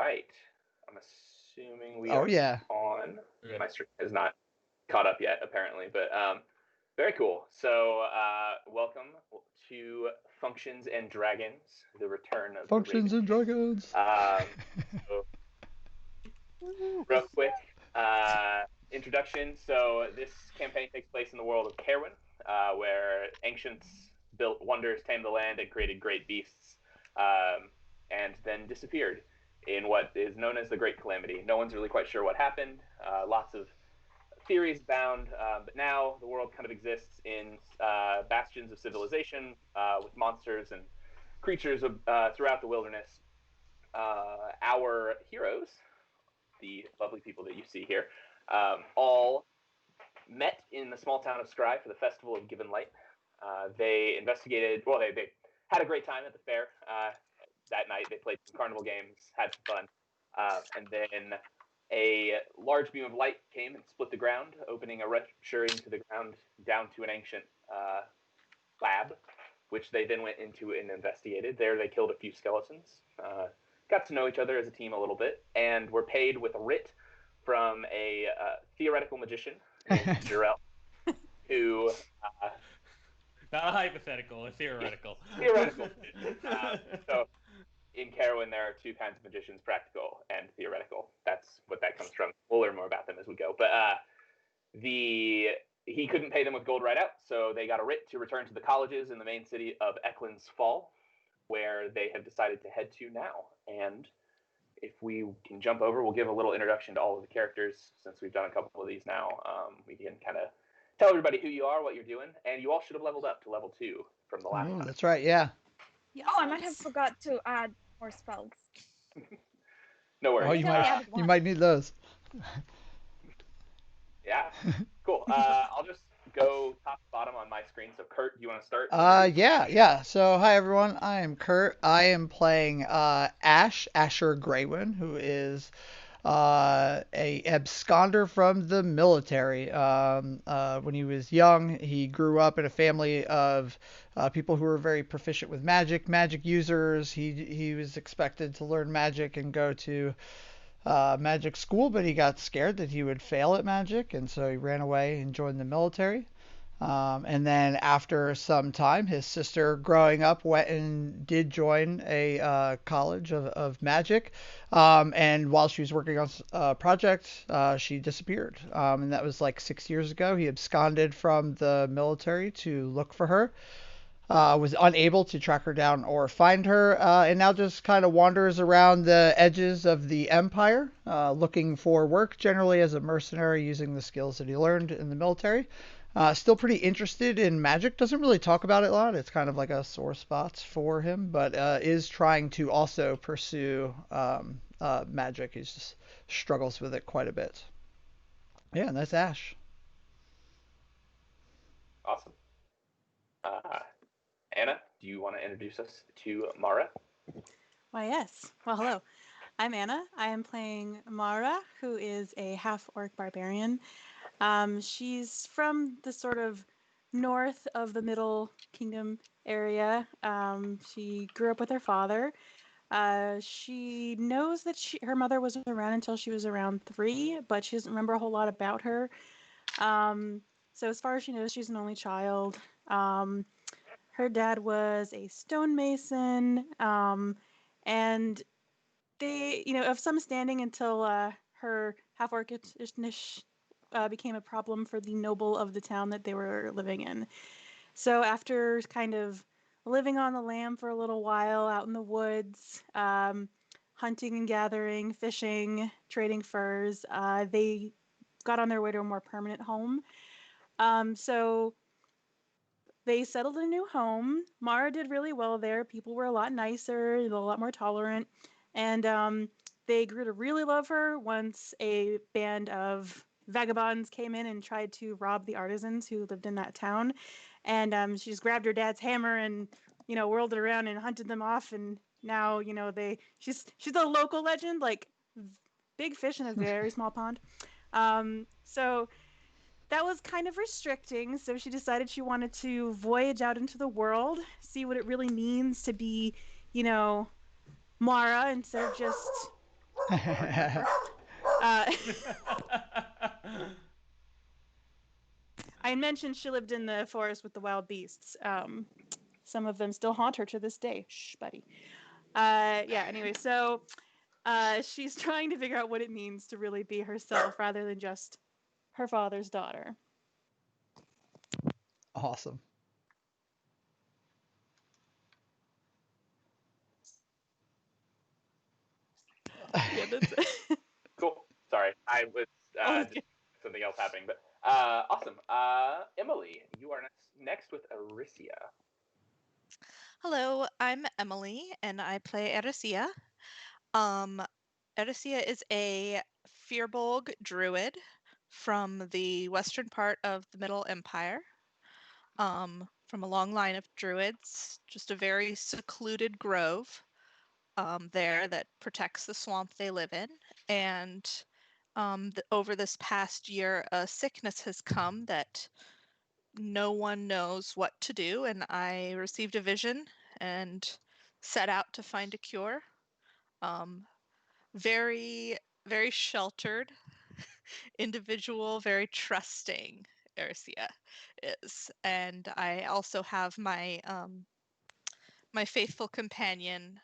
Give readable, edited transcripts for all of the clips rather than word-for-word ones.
right. I'm assuming we Oh are yeah. on. Yeah. My stream is not caught up yet, apparently, but very cool. So, welcome to Functions and Dragons, the return of the Raven Functions and King. Dragons. So real quick introduction. So, this campaign takes place in the world of Kerwin, where ancients built wonders, tamed the land, and created great beasts, and then disappeared in what is known as the Great Calamity. No one's really quite sure what happened. Lots of theories bound, but now the world kind of exists in bastions of civilization with monsters and creatures throughout the wilderness. Our heroes, the lovely people that you see here, all met in the small town of Scry for the Festival of Given Light. They investigated, well, they had a great time at the fair that night. They played some carnival games, had some fun, and then a large beam of light came and split the ground, opening a rupture into the ground down to an ancient lab, which they then went into and investigated. There, they killed a few skeletons, got to know each other as a team a little bit, and were paid with a writ from a theoretical magician named Jarell, who Not a hypothetical, a theoretical. theoretical. So in Carowin, there are two kinds of magicians: practical and theoretical. That's what that comes from. We'll learn more about them as we go. But he couldn't pay them with gold right out, so they got a writ to return to the colleges in the main city of Eclins Fall, where they have decided to head to now. And if we can jump over, we'll give a little introduction to all of the characters since we've done a couple of these now. We can kind of tell everybody who you are, what you're doing, and you all should have leveled up to level 2 from the last Oh, time. that's right. Yeah. Oh, I might have forgot to add more spells. No Oh, worries. you I only might added you one. might need those. Yeah, cool. I'll just go top to bottom on my screen. So, Kurt, do you want to start? Yeah. So, hi everyone. I am Kurt. I am playing Asher Graywin, who is a absconder from the military. When he was young, he grew up in a family of people who were very proficient with magic users. He was expected to learn magic and go to magic school, but he got scared that he would fail at magic, and so he ran away and joined the military. And then after some time, his sister growing up went and did join a college of magic. And while she was working on a project, she disappeared. And that was like 6 years ago. He absconded from the military to look for her. Was unable to track her down or find her, and now just kind of wanders around the edges of the Empire, looking for work, generally as a mercenary, using the skills that he learned in the military. Still pretty interested in magic. Doesn't really talk about it a lot. It's kind of like a sore spot for him, but is trying to also pursue magic. He just struggles with it quite a bit. Yeah, and that's Ash. Awesome. Uh, Anna, do you want to introduce us to Mara? Why, yes. Well, hello. I'm Anna. I am playing Mara, who is a half-orc barbarian. She's from the sort of north of the Middle Kingdom area. She grew up with her father. She knows that her mother was around until she was around 3, but she doesn't remember a whole lot about her. So as far as she knows, she's an only child. Her dad was a stonemason, and they, of some standing until her half-orcishness became a problem for the noble of the town that they were living in. So after kind of living on the lam for a little while out in the woods, hunting and gathering, fishing, trading furs, they got on their way to a more permanent home. So they settled in a new home. Mara did really well there. People were a lot nicer, a lot more tolerant. And they grew to really love her once a band of vagabonds came in and tried to rob the artisans who lived in that town. And she just grabbed her dad's hammer and, whirled it around and hunted them off. And now, she's a local legend, like big fish in a very small pond. So that was kind of restricting, so she decided she wanted to voyage out into the world, see what it really means to be, Mara, instead of just Uh, I mentioned she lived in the forest with the wild beasts. Some of them still haunt her to this day. Shh, buddy. Yeah, anyway, so she's trying to figure out what it means to really be herself rather than just her father's daughter. Awesome. Yeah, that's Cool. Sorry, I was Oh, just something else happening, but awesome. Emily, you are next with Aricia. Hello, I'm Emily, and I play Erisea. Um, Erisea is a Firbolg druid from the western part of the Middle Empire. From a long line of druids, just a very secluded grove there that protects the swamp they live in. And over this past year, a sickness has come that no one knows what to do, and I received a vision and set out to find a cure. Very, very sheltered individual, very trusting Erisea is. And I also have my faithful companion,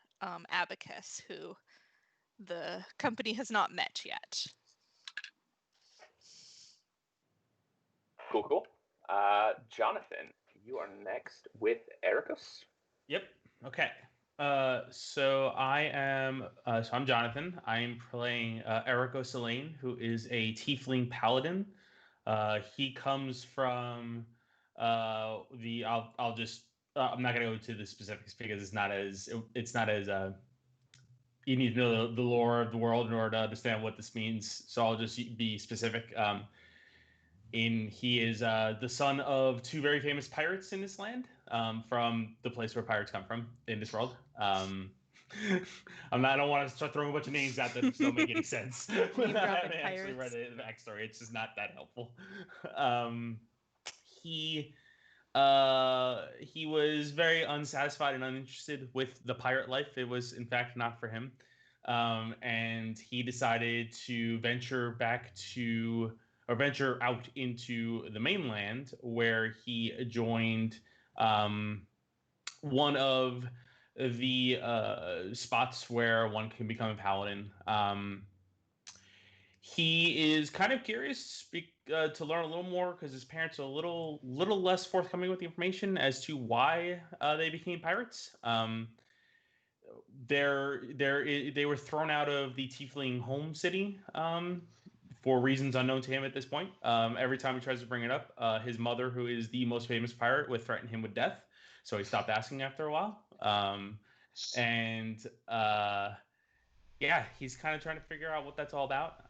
Abacus, who the company has not met yet. Cool, cool. Jonathan, you are next with Ericus. Yep. Okay. So I'm Jonathan. I'm playing Erico Selene, who is a tiefling paladin. He comes from I'll just I'm not gonna go into the specifics because it's not as you need to know the lore of the world in order to understand what this means. So I'll just be specific. He is the son of two very famous pirates in this land, from the place where pirates come from in this world. I don't want to start throwing a bunch of names out that don't make any sense without having actually read the backstory. It's just not that helpful. He he was very unsatisfied and uninterested with the pirate life. It was, in fact, not for him. And he decided to venture out into the mainland, where he joined one of the spots where one can become a paladin. He is kind of curious to learn a little more because his parents are a little less forthcoming with the information as to why they became pirates. They were thrown out of the Tiefling home city for reasons unknown to him at this point. Every time he tries to bring it up, his mother, who is the most famous pirate, would threaten him with death. So he stopped asking after a while. Yeah, he's kind of trying to figure out what that's all about.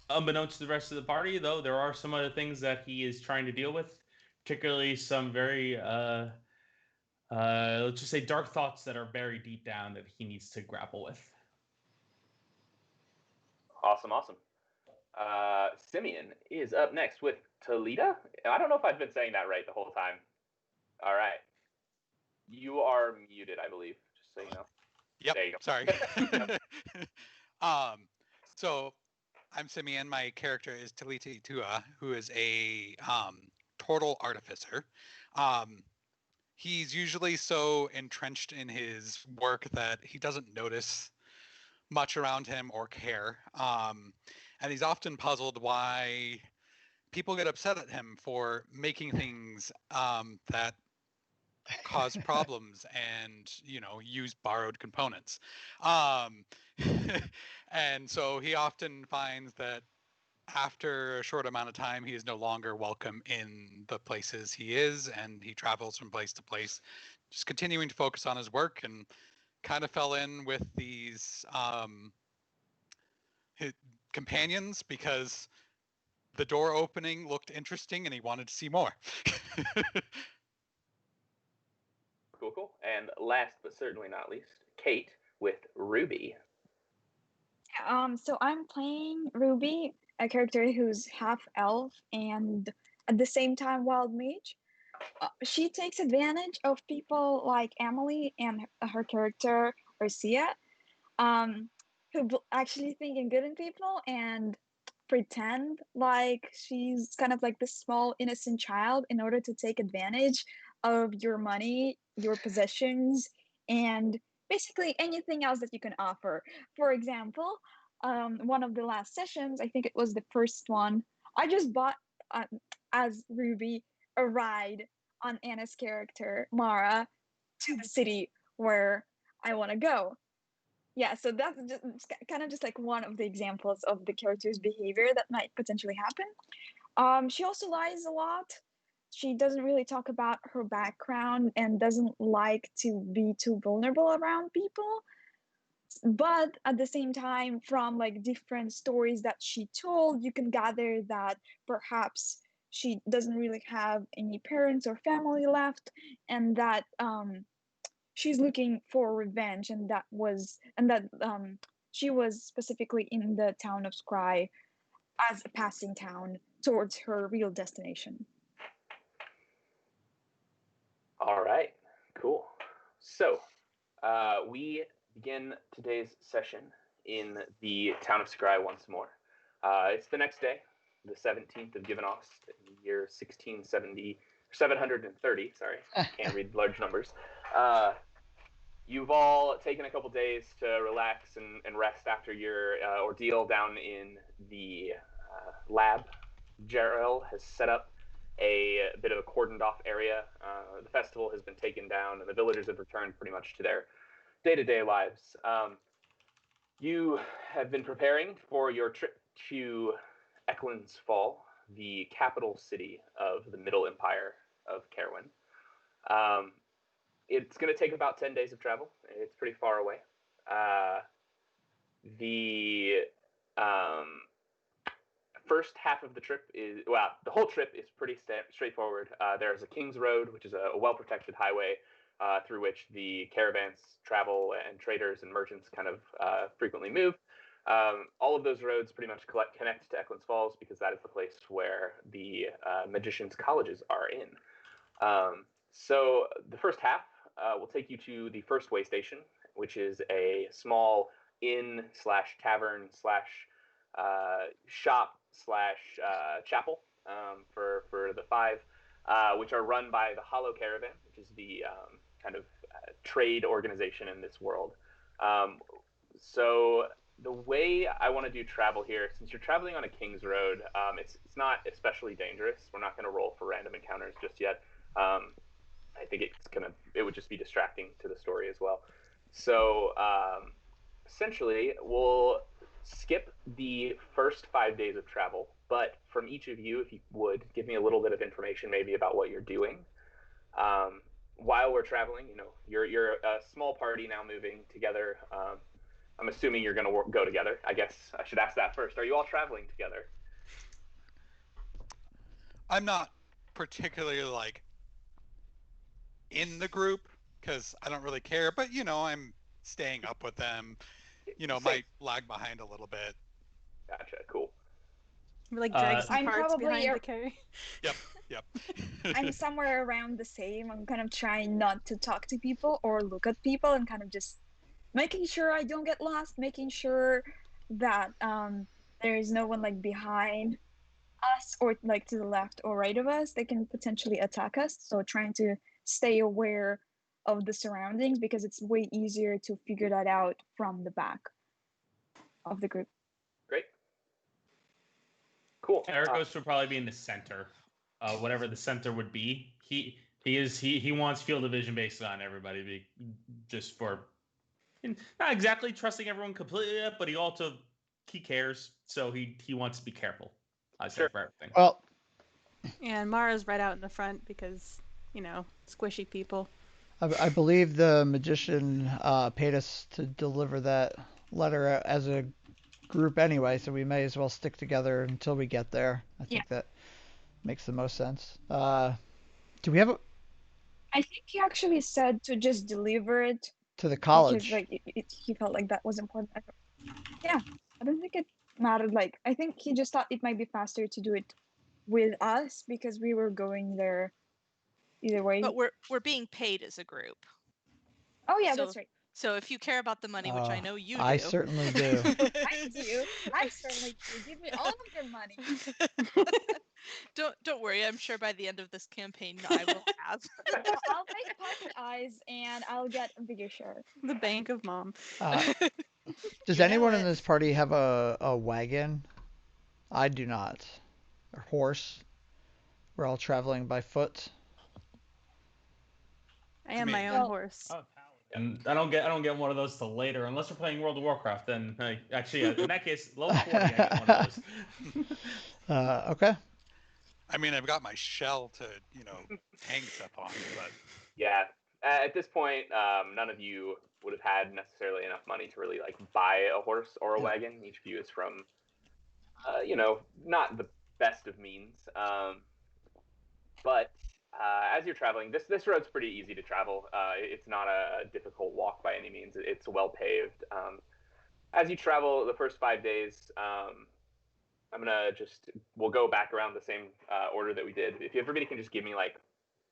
Unbeknownst to the rest of the party, though, there are some other things that he is trying to deal with, particularly some very, let's just say, dark thoughts that are buried deep down that he needs to grapple with. Awesome, awesome. Simeon is up next with Talita. I don't know if I've been saying that right the whole time. All right. You are muted, I believe, just so you know. Yep. There you go. Sorry. So I'm Simeon. My character is Talita Itua, who is a turtle artificer. He's usually so entrenched in his work that he doesn't notice much around him or care. And he's often puzzled why people get upset at him for making things that cause problems and use borrowed components. And so he often finds that after a short amount of time he is no longer welcome in the places he is, and he travels from place to place, just continuing to focus on his work, and kind of fell in with these his companions because the door opening looked interesting and he wanted to see more. Cool, cool. And last but certainly not least, Kate with Ruby. So I'm playing Ruby, a character who's half elf and at the same time wild mage. She takes advantage of people like Emily and her character Arcia. Um, actually think in good in people and pretend like she's kind of like this small innocent child in order to take advantage of your money, your possessions, and basically anything else that you can offer. For example, one of the last sessions, I think it was the first one, I just bought uh, as Ruby a ride on Anna's character Mara to the city where I want to go. Yeah, so that's just, kind of just like one of the examples of the character's behavior that might potentially happen. She also lies a lot. She doesn't really talk about her background and doesn't like to be too vulnerable around people. But at the same time, from like different stories that she told, you can gather that perhaps she doesn't really have any parents or family left, and that she's looking for revenge, and that she was specifically in the town of Scry as a passing town towards her real destination. All right, cool. So we begin today's session in the town of Scry once more. It's the next day, the 17th of Givenos, in the year 1670, 730, sorry, can't read large numbers. You've all taken a couple days to relax and rest after your ordeal down in the lab. Jarrell has set up a bit of a cordoned off area. The festival has been taken down, and the villagers have returned pretty much to their day-to-day lives. You have been preparing for your trip to Eclins Fall, the capital city of the Middle Empire of Carwin. It's going to take about 10 days of travel. It's pretty far away. The first half of the trip is, well, the whole trip is pretty straightforward. There's a King's Road, which is a well-protected highway through which the caravans travel and traders and merchants kind of frequently move. All of those roads pretty much connect to Eclins Falls because that is the place where the magicians' colleges are in. So the first half will take you to the first way station, which is a small inn slash tavern slash shop slash chapel for the five, which are run by the Hollow Caravan, which is the kind of trade organization in this world. So the way I want to do travel here, since you're traveling on a King's Road, it's not especially dangerous. We're not going to roll for random encounters just yet. I think it would just be distracting to the story as well. So essentially, we'll skip the first 5 days of travel, but from each of you, if you would, give me a little bit of information maybe about what you're doing. While we're traveling, you're a small party now moving together. I'm assuming you're going to go together. I guess I should ask that first. Are you all traveling together? I'm not particularly in the group because I don't really care, but I'm staying up with them. Might lag behind a little bit. Gotcha. Cool. We drag some I'm parts probably behind the carry. Yep. I'm somewhere around the same. I'm kind of trying not to talk to people or look at people and kind of just making sure I don't get lost, making sure that there is no one behind us or to the left or right of us. They can potentially attack us. So trying to stay aware of the surroundings because it's way easier to figure that out from the back of the group. Great. Cool. Ericos would probably be in the center, whatever the center would be. He wants field of vision based on everybody, just for not exactly trusting everyone completely yet, but he cares, so he wants to be careful. I say for everything. Well, and Mara's right out in the front because squishy people. I believe the magician paid us to deliver that letter as a group anyway, so we may as well stick together until we get there. I think that makes the most sense. Do we have I think he actually said to just deliver it to the college because he felt like that was important. Yeah, I don't think it mattered. I think he just thought it might be faster to do it with us because we were going there either way. But we're being paid as a group. Oh yeah, So that's right. So if you care about the money, which I know you do. I certainly do. I do. I certainly do. Give me all of your money. Don't worry. I'm sure by the end of this campaign, I will have. I'll make pocket eyes and I'll get a bigger share. The bank of mom. Does You know anyone in it. this party have a wagon? I do not. Or horse? We're all traveling by foot. I am mean- my own Well, horse. I'm a paladin. And I don't get one of those till later, unless we're playing World of Warcraft. Then actually, in that case, level 40, I get one of those. Okay. I mean, I've got my shell to, hang stuff on, but Yeah. At this point, none of you would have had necessarily enough money to really like buy a horse or a Yeah. wagon. Each of you is from, not the best of means. But as you're traveling, this road's pretty easy to travel. It's not a difficult walk by any means. It's well paved. As you travel the first 5 days, we'll go back around the same order that we did. If everybody can just give me like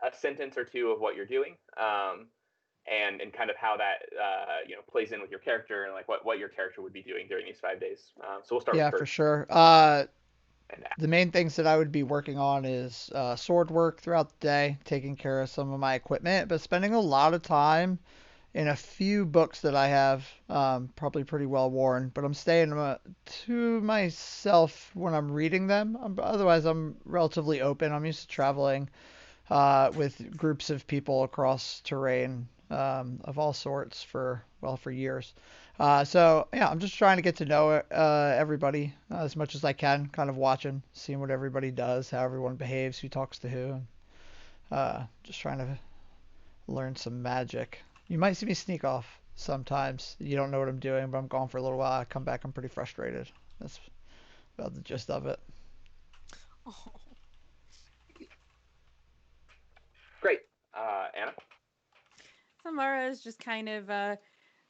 a sentence or two of what you're doing, and kind of how that plays in with your character and like what your character would be doing during these 5 days. So we'll start Yeah, with for Kurt. sure. And The main things that I would be working on is sword work throughout the day, taking care of some of my equipment, but spending a lot of time in a few books that I have, probably pretty well worn, but I'm staying to myself when I'm reading them. Otherwise, I'm relatively open. I'm used to traveling with groups of people across terrain of all sorts for years. So yeah, I'm just trying to get to know everybody as much as I can, kind of watching, seeing what everybody does, how everyone behaves, who talks to who, and just trying to learn some magic. You might see me sneak off sometimes. You don't know what I'm doing, but I'm gone for a little while. I come back, I'm pretty frustrated. That's about the gist of it. Oh. great, Anna. Samara is just kind of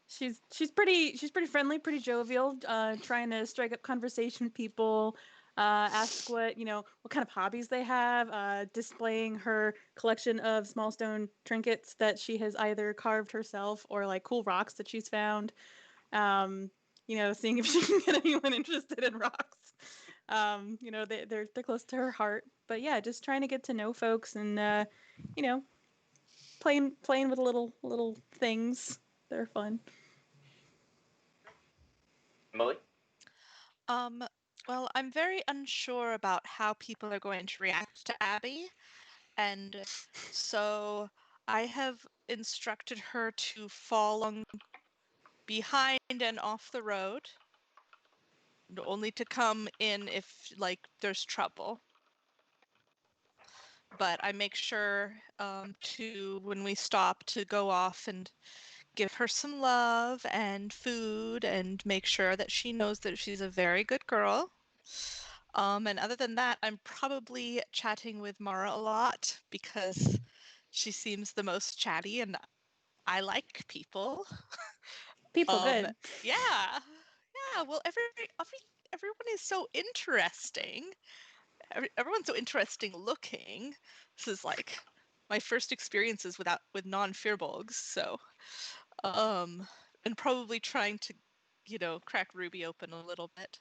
she's pretty friendly, pretty jovial, trying to strike up conversation with people, ask what kind of hobbies they have, displaying her collection of small stone trinkets that she has either carved herself or like cool rocks that she's found. Seeing if she can get anyone interested in rocks. They're close to her heart. But yeah, just trying to get to know folks and you know, playing with little things. They're fun. Emily. Well, I'm very unsure about how people are going to react to Abby, and so I have instructed her to fall along behind and off the road, and only to come in if like there's trouble. But I make sure to when we stop to go off and give her some love and food and make sure that she knows that she's a very good girl. And other than that, I'm probably chatting with Mara a lot because she seems the most chatty and I like people. People good. Yeah. Yeah, well everyone is so interesting. Everyone's so interesting looking. This is like my first experiences with non-fearbolgs, so and probably trying to, crack Ruby open a little bit.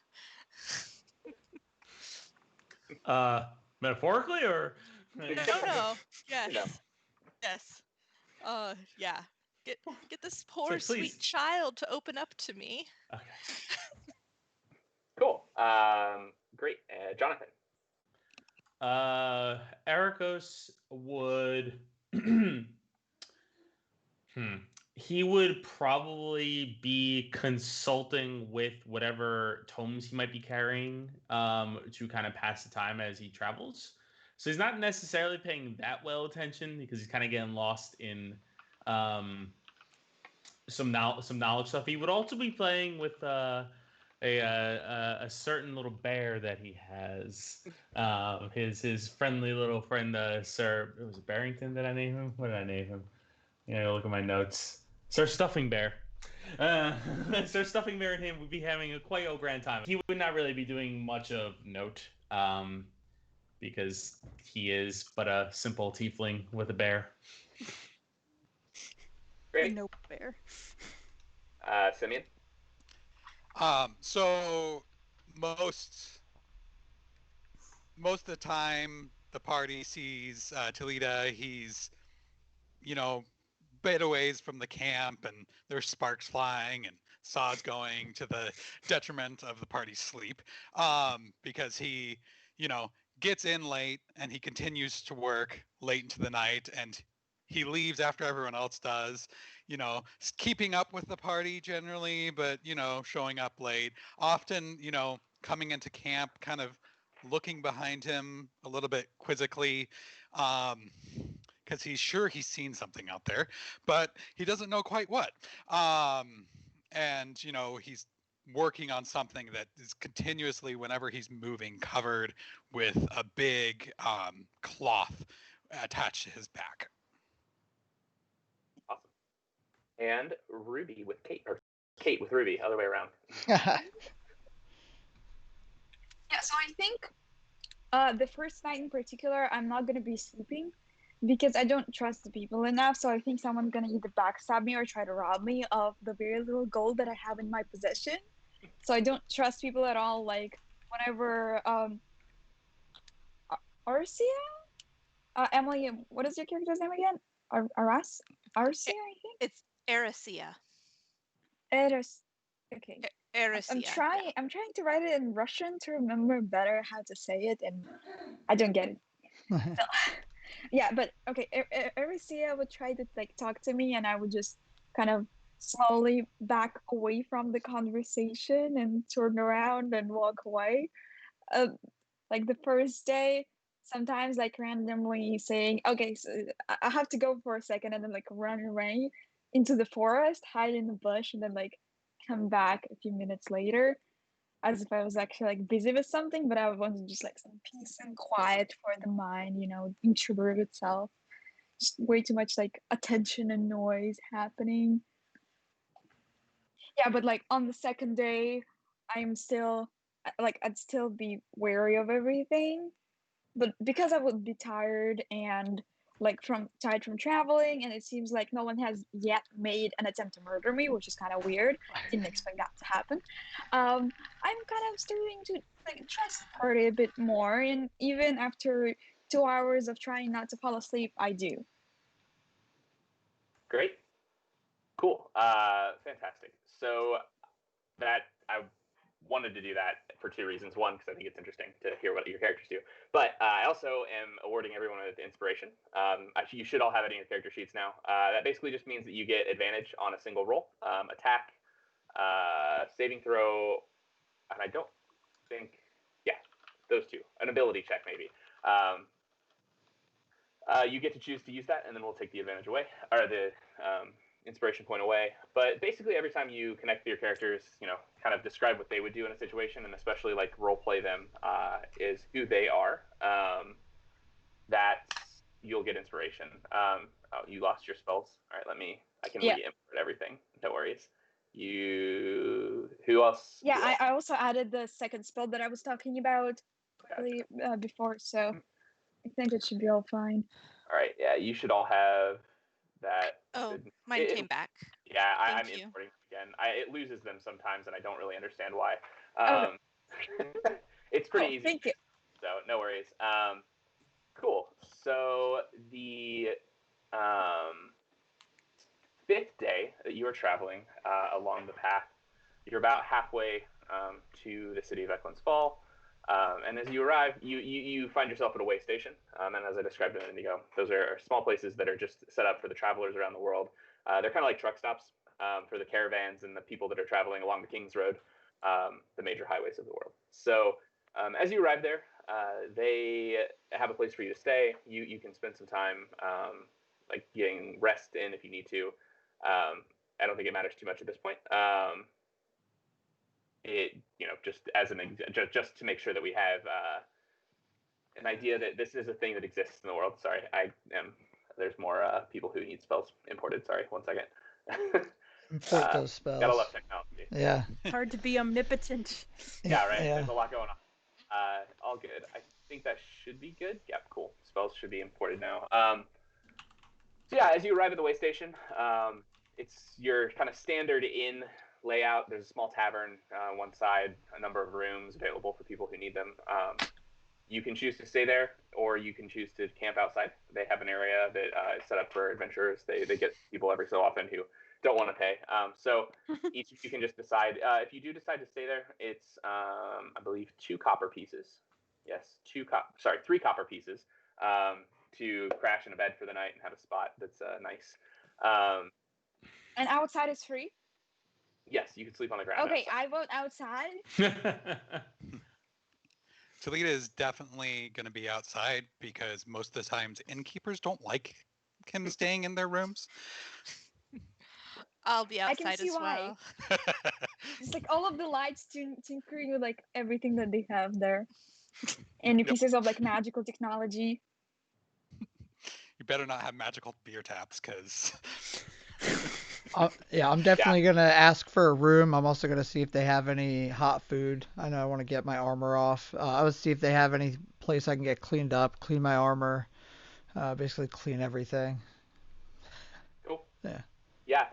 Metaphorically or? No. Yes. You know. Yes. Yeah. Get this poor Please. sweet child to open up to me. Okay. Cool. Great, Jonathan. Ericos would. He would probably be consulting with whatever tomes he might be carrying to kind of pass the time as he travels. So he's not necessarily paying that well attention because he's kind of getting lost in some knowledge stuff. He would also be playing with a certain little bear that he has. His friendly little friend, Sir. Was it Barrington? Did I name him? What did I name him? Yeah, look at my notes. Sir Stuffing Bear. Sir Stuffing Bear and him would be having a quite a grand time. He would not really be doing much of note, because he is but a simple tiefling with a bear. Great. Nope bear. Simeon? So most of the time the party sees Talita. He's, bit ways from the camp, and there's sparks flying and saws going to the detriment of the party's sleep, because he, you know, gets in late and he continues to work late into the night, and he leaves after everyone else does, keeping up with the party generally, but, showing up late. Often, coming into camp kind of looking behind him a little bit quizzically, because he's sure he's seen something out there, but he doesn't know quite what. And, he's working on something that is continuously, whenever he's moving, covered with a big cloth attached to his back. Awesome. And Ruby with Kate, or Kate with Ruby, other way around. Yeah, so I think the first night in particular, I'm not going to be sleeping because I don't trust the people enough. So I think someone's going to either backstab me or try to rob me of the very little gold that I have in my possession. So I don't trust people at all. Like, whenever Arcia? Emily, what is your character's name again? Arcia, I think? It's Erisea. Eres. Okay. Erisea. I'm trying to write it in Russian to remember better how to say it, and I don't get it. So, yeah, but okay, Erisea would try to like talk to me, and I would just kind of slowly back away from the conversation and turn around and walk away. Like the first day, sometimes like randomly saying, okay, so I have to go for a second, and then like run away into the forest, hide in the bush, and then like come back a few minutes later as if I was actually like busy with something, but I wanted just like some peace and quiet for the mind, introvert itself. Just way too much like attention and noise happening. Yeah, but like on the second day, I'm still like I'd still be wary of everything, but because I would be tired and like tired from traveling, and it seems like no one has yet made an attempt to murder me, which is kind of weird. Didn't expect that to happen. I'm kind of starting to like trust the party a bit more, and even after 2 hours of trying not to fall asleep, I do. Great. Cool. Fantastic. So that I wanted to do that for two reasons. One, because I think it's interesting to hear what your characters do. But I also am awarding everyone with inspiration. You should all have it in your character sheets now. That basically just means that you get advantage on a single roll, attack, saving throw, and I don't think, yeah, those two. An ability check maybe. You get to choose to use that, and then we'll take the advantage away, or the inspiration point away. But basically, every time you connect with your characters, kind of describe what they would do in a situation, and especially like role play them, is who they are. That you'll get inspiration. Oh, you lost your spells. All right, I can re-import everything. No worries. Who else? Yeah, I also added the second spell that I was talking about quickly before, so I think it should be all fine. All right, yeah, you should all have that. Oh, mine came back. Yeah, I'm importing again. It loses them sometimes, and I don't really understand why. It's pretty easy. Thank you. So no worries. Cool. So the fifth day that you are traveling along the path, you're about halfway to the city of Eclins Fall. And as you arrive, you find yourself at a way station. And as I described a minute ago, those are small places that are just set up for the travelers around the world. They're kind of like truck stops for the caravans and the people that are traveling along the King's Road, the major highways of the world. So as you arrive there, they have a place for you to stay. You can spend some time like getting rest in if you need to. I don't think it matters too much at this point. Just to make sure that we have an idea that this is a thing that exists in the world. Sorry, there's more people who need spells imported. Sorry, 1 second. Import those spells. Gotta love technology. Yeah. Hard to be omnipotent. Yeah, right. Yeah. There's a lot going on. All good. I think that should be good. Yep, cool. Spells should be imported now. So yeah, as you arrive at the way station, it's your kind of standard inn layout. There's a small tavern on one side, a number of rooms available for people who need them. You can choose to stay there, or you can choose to camp outside. They have an area that is set up for adventurers. They get people every so often who don't want to pay. So each of you can just decide. If you do decide to stay there, it's I believe 2 copper pieces. Yes, 3 copper pieces to crash in a bed for the night and have a spot that's nice. And outside is free? Yes, you can sleep on the ground. Okay, outside. I vote outside. Talita is definitely going to be outside because most of the times innkeepers don't like him staying in their rooms. I'll be I can outside see as why. well. It's like all of the lights tinkering with like everything that they have there. Any Yep. pieces of like magical technology. You better not have magical beer taps because Yeah, I'm definitely gonna ask for a room. I'm also gonna see if they have any hot food. I know I want to get my armor off. I would see if they have any place I can get cleaned up, clean my armor, basically clean everything. Cool. Yeah. Yeah.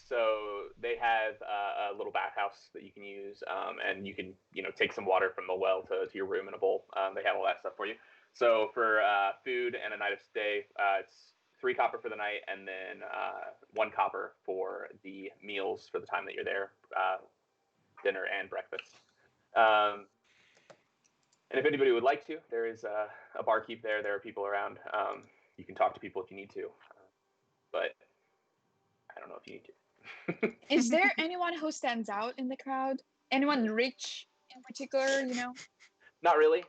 So they have a little bathhouse that you can use, and you can take some water from the well to your room in a bowl. They have all that stuff for you. So for food and a night of stay, it's 3 copper for the night, and then 1 copper for the meals for the time that you're there, dinner and breakfast. Um, and if anybody would like to, there is a barkeep there. There are people around. You can talk to people if you need to, but I don't know if you need to. Is there anyone who stands out in the crowd? Anyone rich in particular, Not really.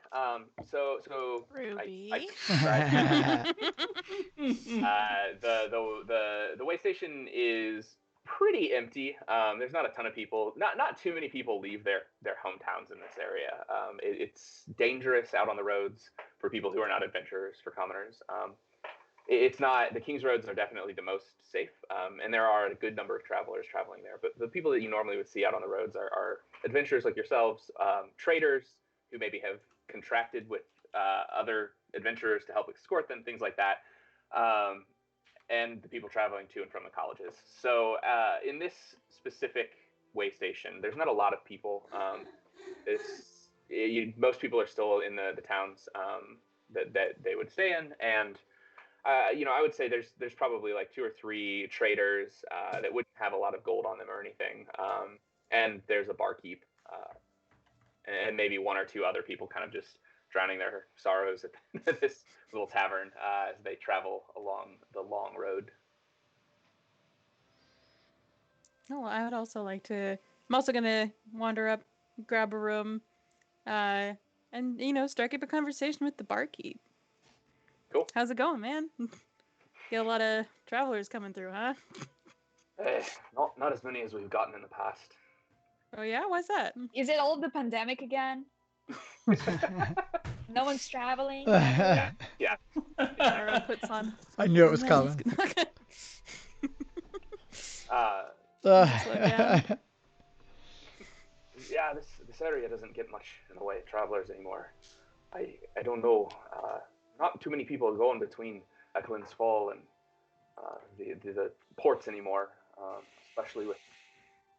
So Ruby. the way station is pretty empty. There's not a ton of people. Not too many people leave their hometowns in this area. It's dangerous out on the roads for people who are not adventurers, for commoners. It's not. The King's Roads are definitely the most safe, and there are a good number of travelers traveling there. But the people that you normally would see out on the roads are adventurers like yourselves, traders who maybe have contracted with other adventurers to help escort them, things like that, and the people traveling to and from the colleges. So in this specific way station, there's not a lot of people. Most people are still in the towns that they would stay in, and I would say there's probably like 2 or 3 traders that wouldn't have a lot of gold on them or anything, and there's a barkeep, and maybe 1 or 2 other people kind of just drowning their sorrows at this little tavern as they travel along the long road. Oh, I would also like to. I'm also gonna wander up, grab a room, and strike up a conversation with the barkeep. Cool. How's it going, man? Get a lot of travelers coming through, huh? Not as many as we've gotten in the past. Oh yeah, why's that? is it all the pandemic again? No one's traveling. Yeah. Mara puts on. I knew it was coming. Slow down. Yeah, this area doesn't get much in the way of travelers anymore. I don't know. Not too many people are going between Eclins Fall and the ports anymore, especially with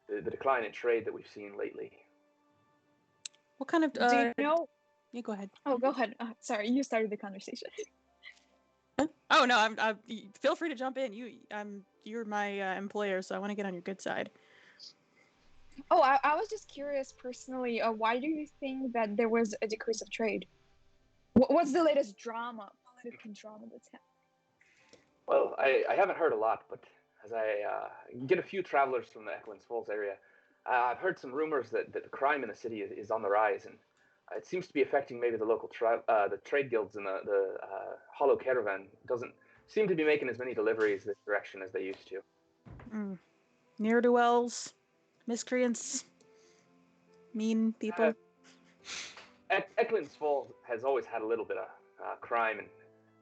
the decline in trade that we've seen lately. What kind of? Do you know? You go ahead. Oh, go ahead. Sorry, you started the conversation. Oh no, I'm. Feel free to jump in. You're my employer, so I want to get on your good side. Oh, I was just curious personally. Why do you think that there was a decrease of trade? What's the latest political drama that's happening? Well, I haven't heard a lot, but as I get a few travelers from the Eclins Falls area, I've heard some rumors that the crime in the city is on the rise, and it seems to be affecting maybe the local the trade guilds, and the Hollow Caravan doesn't seem to be making as many deliveries this direction as they used to. Ne'er-do-wells, miscreants, mean people. Eclins Falls has always had a little bit of crime, and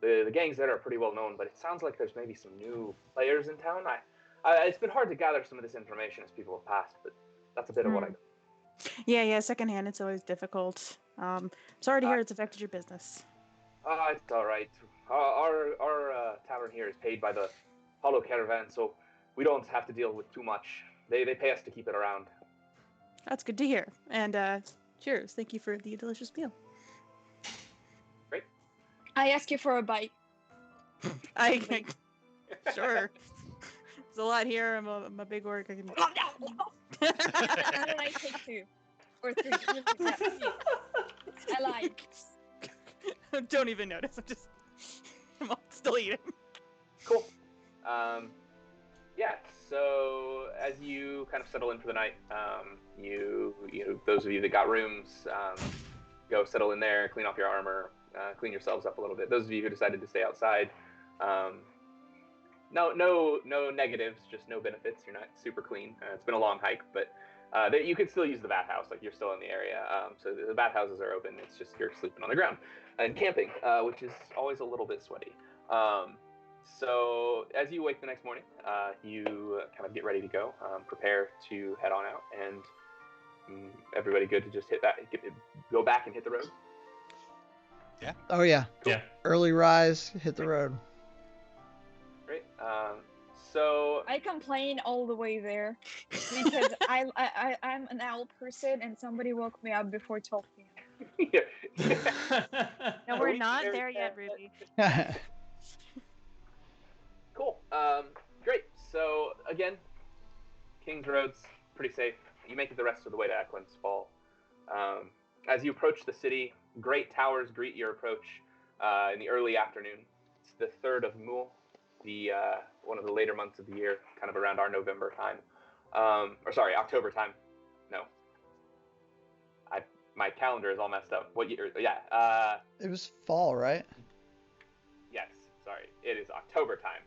the gangs there are pretty well known, but it sounds like there's maybe some new players in town. It's been hard to gather some of this information as people have passed, but that's a bit of what I got. Yeah, secondhand, it's always difficult. Sorry to hear it's affected your business. It's all right. Our tavern here is paid by the Hollow Caravan, so we don't have to deal with too much. they pay us to keep it around. That's good to hear. And cheers. Thank you for the delicious meal. Great. I ask you for a bite. I sure. There's a lot here. I'm a big orc. I can. And then I take 2 or 3. Yeah, I lied. Don't even notice. I'm still eating. Cool. Yeah. So as you kind of settle in for the night, you those of you that got rooms, go settle in there, clean off your armor, clean yourselves up a little bit. Those of you who decided to stay outside, no negatives, just no benefits. You're not super clean. It's been a long hike, but you can still use the bathhouse. Like, you're still in the area, so the bathhouses are open. It's just you're sleeping on the ground and camping, which is always a little bit sweaty. So as you wake the next morning, you kind of get ready to go, prepare to head on out, and everybody good to just go back and hit the road? Yeah. Oh yeah. Yeah. Early rise, hit the road. Great. So I complain all the way there because I'm an owl person and somebody woke me up before 12 p.m. No, Are we're we not there there yet? yet, Ruby. Cool. Great. So again, King's Road's pretty safe. You make it the rest of the way to Eclins Fall. As you approach the city, great towers greet your approach in the early afternoon. It's the 3rd of Mul, the one of the later months of the year, kind of around our November time. October time. No. My calendar is all messed up. What year? Yeah. It was fall, right? Yes. Sorry. It is October time.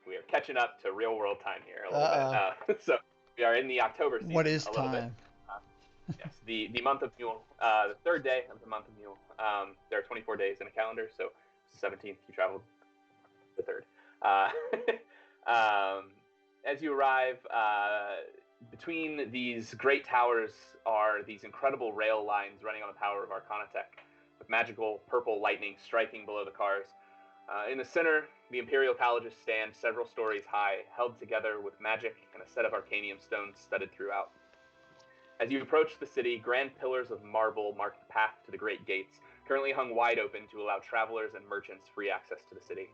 We are catching up to real world time here a little bit. So we are in the October season. What is a little time? Bit. Yes, the month of Mule, the 3rd day of the month of Mule. There are 24 days in a calendar, so 17th you traveled the 3rd. As you arrive, between these great towers are these incredible rail lines running on the power of Arcanatech, with magical purple lightning striking below the cars. In the center, the Imperial Colleges stand several stories high, held together with magic and a set of arcanium stones studded throughout. As you approach the city, grand pillars of marble mark the path to the great gates, currently hung wide open to allow travelers and merchants free access to the city.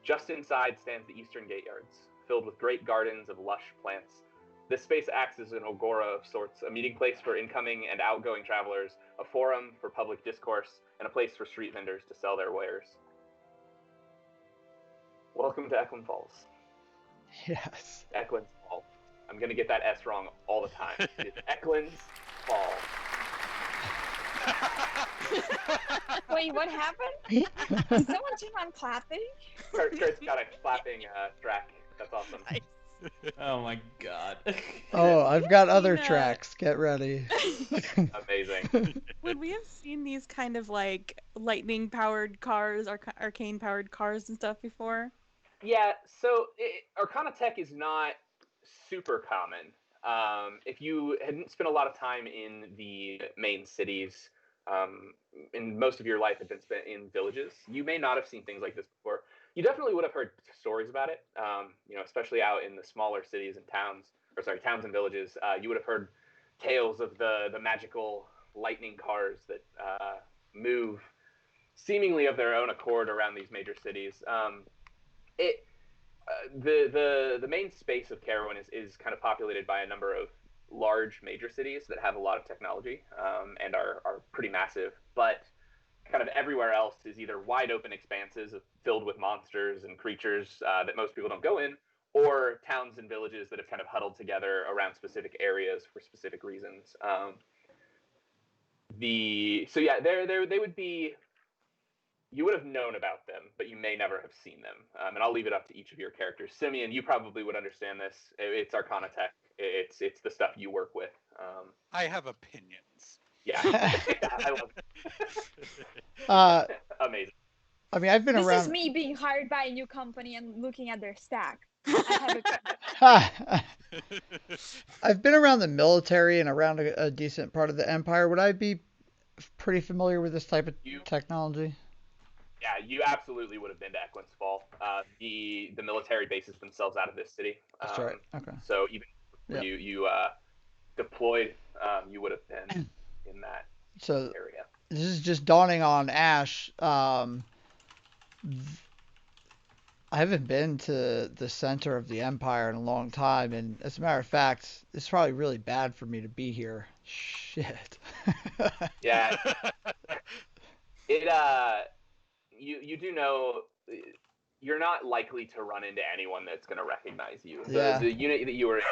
Just inside stands the eastern gate yards, filled with great gardens of lush plants. This space acts as an agora of sorts, a meeting place for incoming and outgoing travelers, a forum for public discourse, and a place for street vendors to sell their wares. Welcome to Eclins Falls. Yes. Eclins Fall. I'm going to get that S wrong all the time. It's Eclins Fall. Wait, what happened? Did someone turn on clapping? Kurt's got a clapping track. That's awesome. Nice. Oh my god. Oh, I've got other seen, tracks. Get ready. Amazing. Would we have seen these kind of like lightning powered cars, arcane powered cars and stuff before? Yeah, so Arcanatech is not super common. If you hadn't spent a lot of time in the main cities, and most of your life had been spent in villages, you may not have seen things like this before. You definitely would have heard stories about it, especially out in the smaller cities and towns, towns and villages. You would have heard tales of the magical lightning cars that move seemingly of their own accord around these major cities. The main space of Carowin is kind of populated by a number of large major cities that have a lot of technology, and are pretty massive, but kind of everywhere else is either wide open expanses filled with monsters and creatures that most people don't go in, or towns and villages that have kind of huddled together around specific areas for specific reasons. They would be. You would have known about them, but you may never have seen them. And I'll leave it up to each of your characters. Simeon, you probably would understand this. It's Arcanatech. It's the stuff you work with. I have opinions. Yeah, I love it. Amazing. I mean, I've been This around. is me being hired by a new company and looking at their stack. I have I've been around the military and around a decent part of the empire. Would I be pretty familiar with this type of technology? Yeah, you absolutely would have been to Eclins Fall. The military bases themselves out of this city. That's right. Okay. So even where Yep. you deployed, you would have been in that So area. this is just dawning on Ash. I haven't been to the center of the Empire in a long time, and as a matter of fact, it's probably really bad for me to be here. Shit. Yeah, it you do know you're not likely to run into anyone that's going to recognize you. The Yeah. the unit that you were in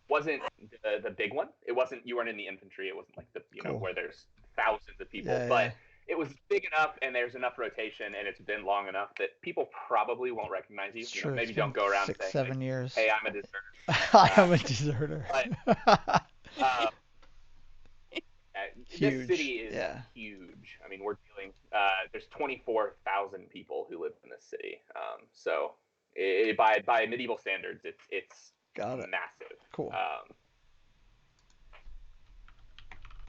wasn't the big one. It wasn't, you weren't in the infantry. It wasn't like the Cool. where there's thousands of people, Yeah, yeah. but it was big enough and there's enough rotation and it's been long enough that people probably won't recognize you. It's You know, true. It's maybe been don't go around six, saying like, 7 years. "Hey, I'm a deserter." I am a deserter. But uh, this Huge. city is Yeah. huge. I mean, we're dealing. There's 24,000 people who live in this city. So by medieval standards, it's Got it. massive. Cool.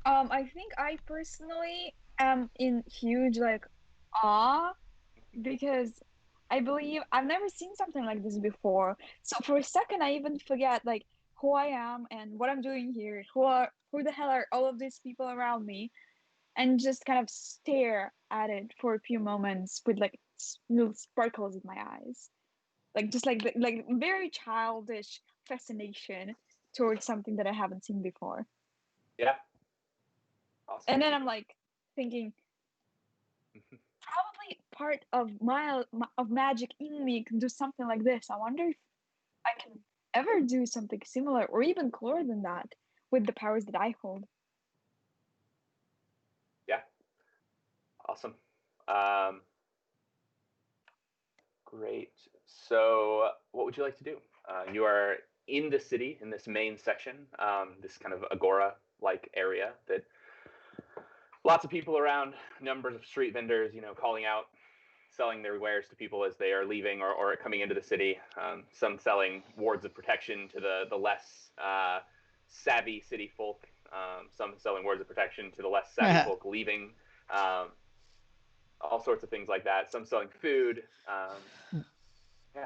I think I personally am in huge like awe because I believe I've never seen something like this before. So for a second, I even forget like who I am and what I'm doing here. Who the hell are all of these people around me? And just kind of stare at it for a few moments with like little sparkles in my eyes, like just like very childish fascination towards something that I haven't seen before. Yeah. Awesome. And then I'm like thinking, probably part of of magic in me can do something like this. I wonder if I can ever do something similar or even cooler than that with the powers that I hold. Yeah. Awesome. Great. So, what would you like to do? You are in the city, in this main section, this kind of agora-like area that lots of people around, numbers of street vendors, you know, calling out, selling their wares to people as they are leaving or coming into the city. Some selling wards of protection to the less savvy city folk. Some selling wards of protection to the less savvy folk leaving. All sorts of things like that. Some selling food. Yeah.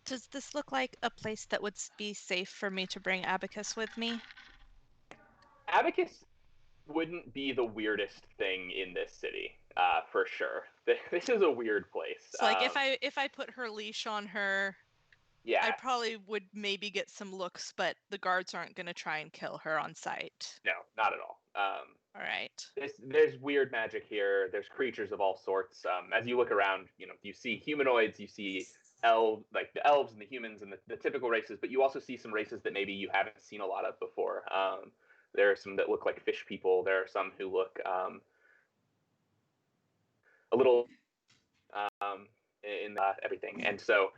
Does this look like a place that would be safe for me to bring Abacus with me? Abacus wouldn't be the weirdest thing in this city, for sure. This is a weird place. So like if I put her leash on her, yeah, I probably would maybe get some looks, but the guards aren't going to try and kill her on sight. no, not at all. All right. There's weird magic here. There's creatures of all sorts. As you look around, you know, you see humanoids, you see like the elves and the humans and the typical races, but you also see some races that maybe you haven't seen a lot of before. There are some that look like fish people. There are some who look a little in everything. And so,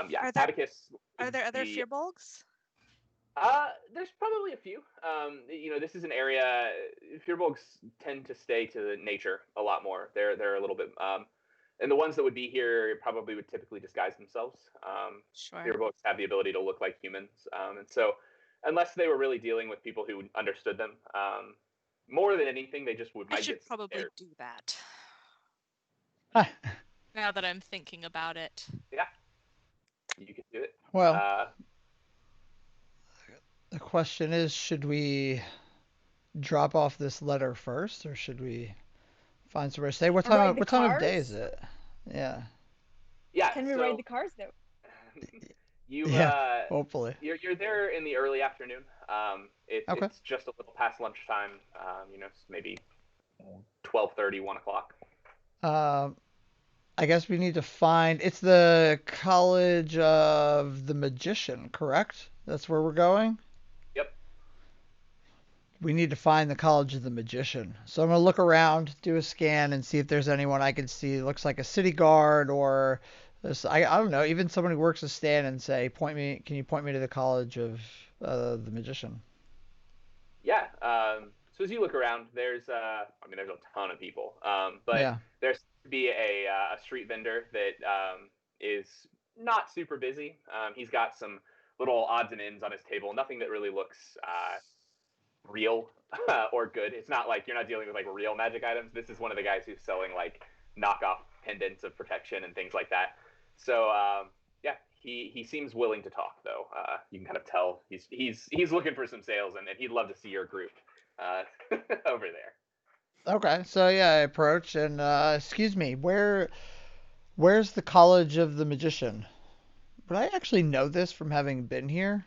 yeah, Abacus. Are there other Firbolgs? There's probably a few. You know, this is an area. Firbolgs tend to stay to nature a lot more. They're a little bit, and the ones that would be here probably would typically disguise themselves. Sure. Firbolgs have the ability to look like humans, and so unless they were really dealing with people who understood them, more than anything, they just would. I should probably do that. Now that I'm thinking about it. Yeah, you can do it. Well, the question is, should we drop off this letter first, or should we find somewhere to stay? What time of day is it? Yeah. Yeah. Can we ride the cars though? Hopefully. You're there in the early afternoon. Okay. It's just a little past lunchtime. You know, maybe 12:30, 1 o'clock. I guess we need to find. It's the College of the Magician, correct? That's where we're going? Yep. We need to find the College of the Magician. So I'm going to look around, do a scan, and see if there's anyone I can see. It looks like a city guard or I don't know, even someone who works a stand and say, can you point me to the College of the Magician? Yeah. So as you look around, there's a ton of people. But yeah. There's to be a street vendor that is not super busy. He's got some little odds and ends on his table. Nothing that really looks real or good. It's not like you're not dealing with like real magic items. This is one of the guys who's selling like knockoff pendants of protection and things like that. So yeah, he seems willing to talk though. you can kind of tell he's looking for some sales, and he'd love to see your group over there. Okay, so yeah, I approach and excuse me, where's the College of the Magician? Would I actually know this from having been here?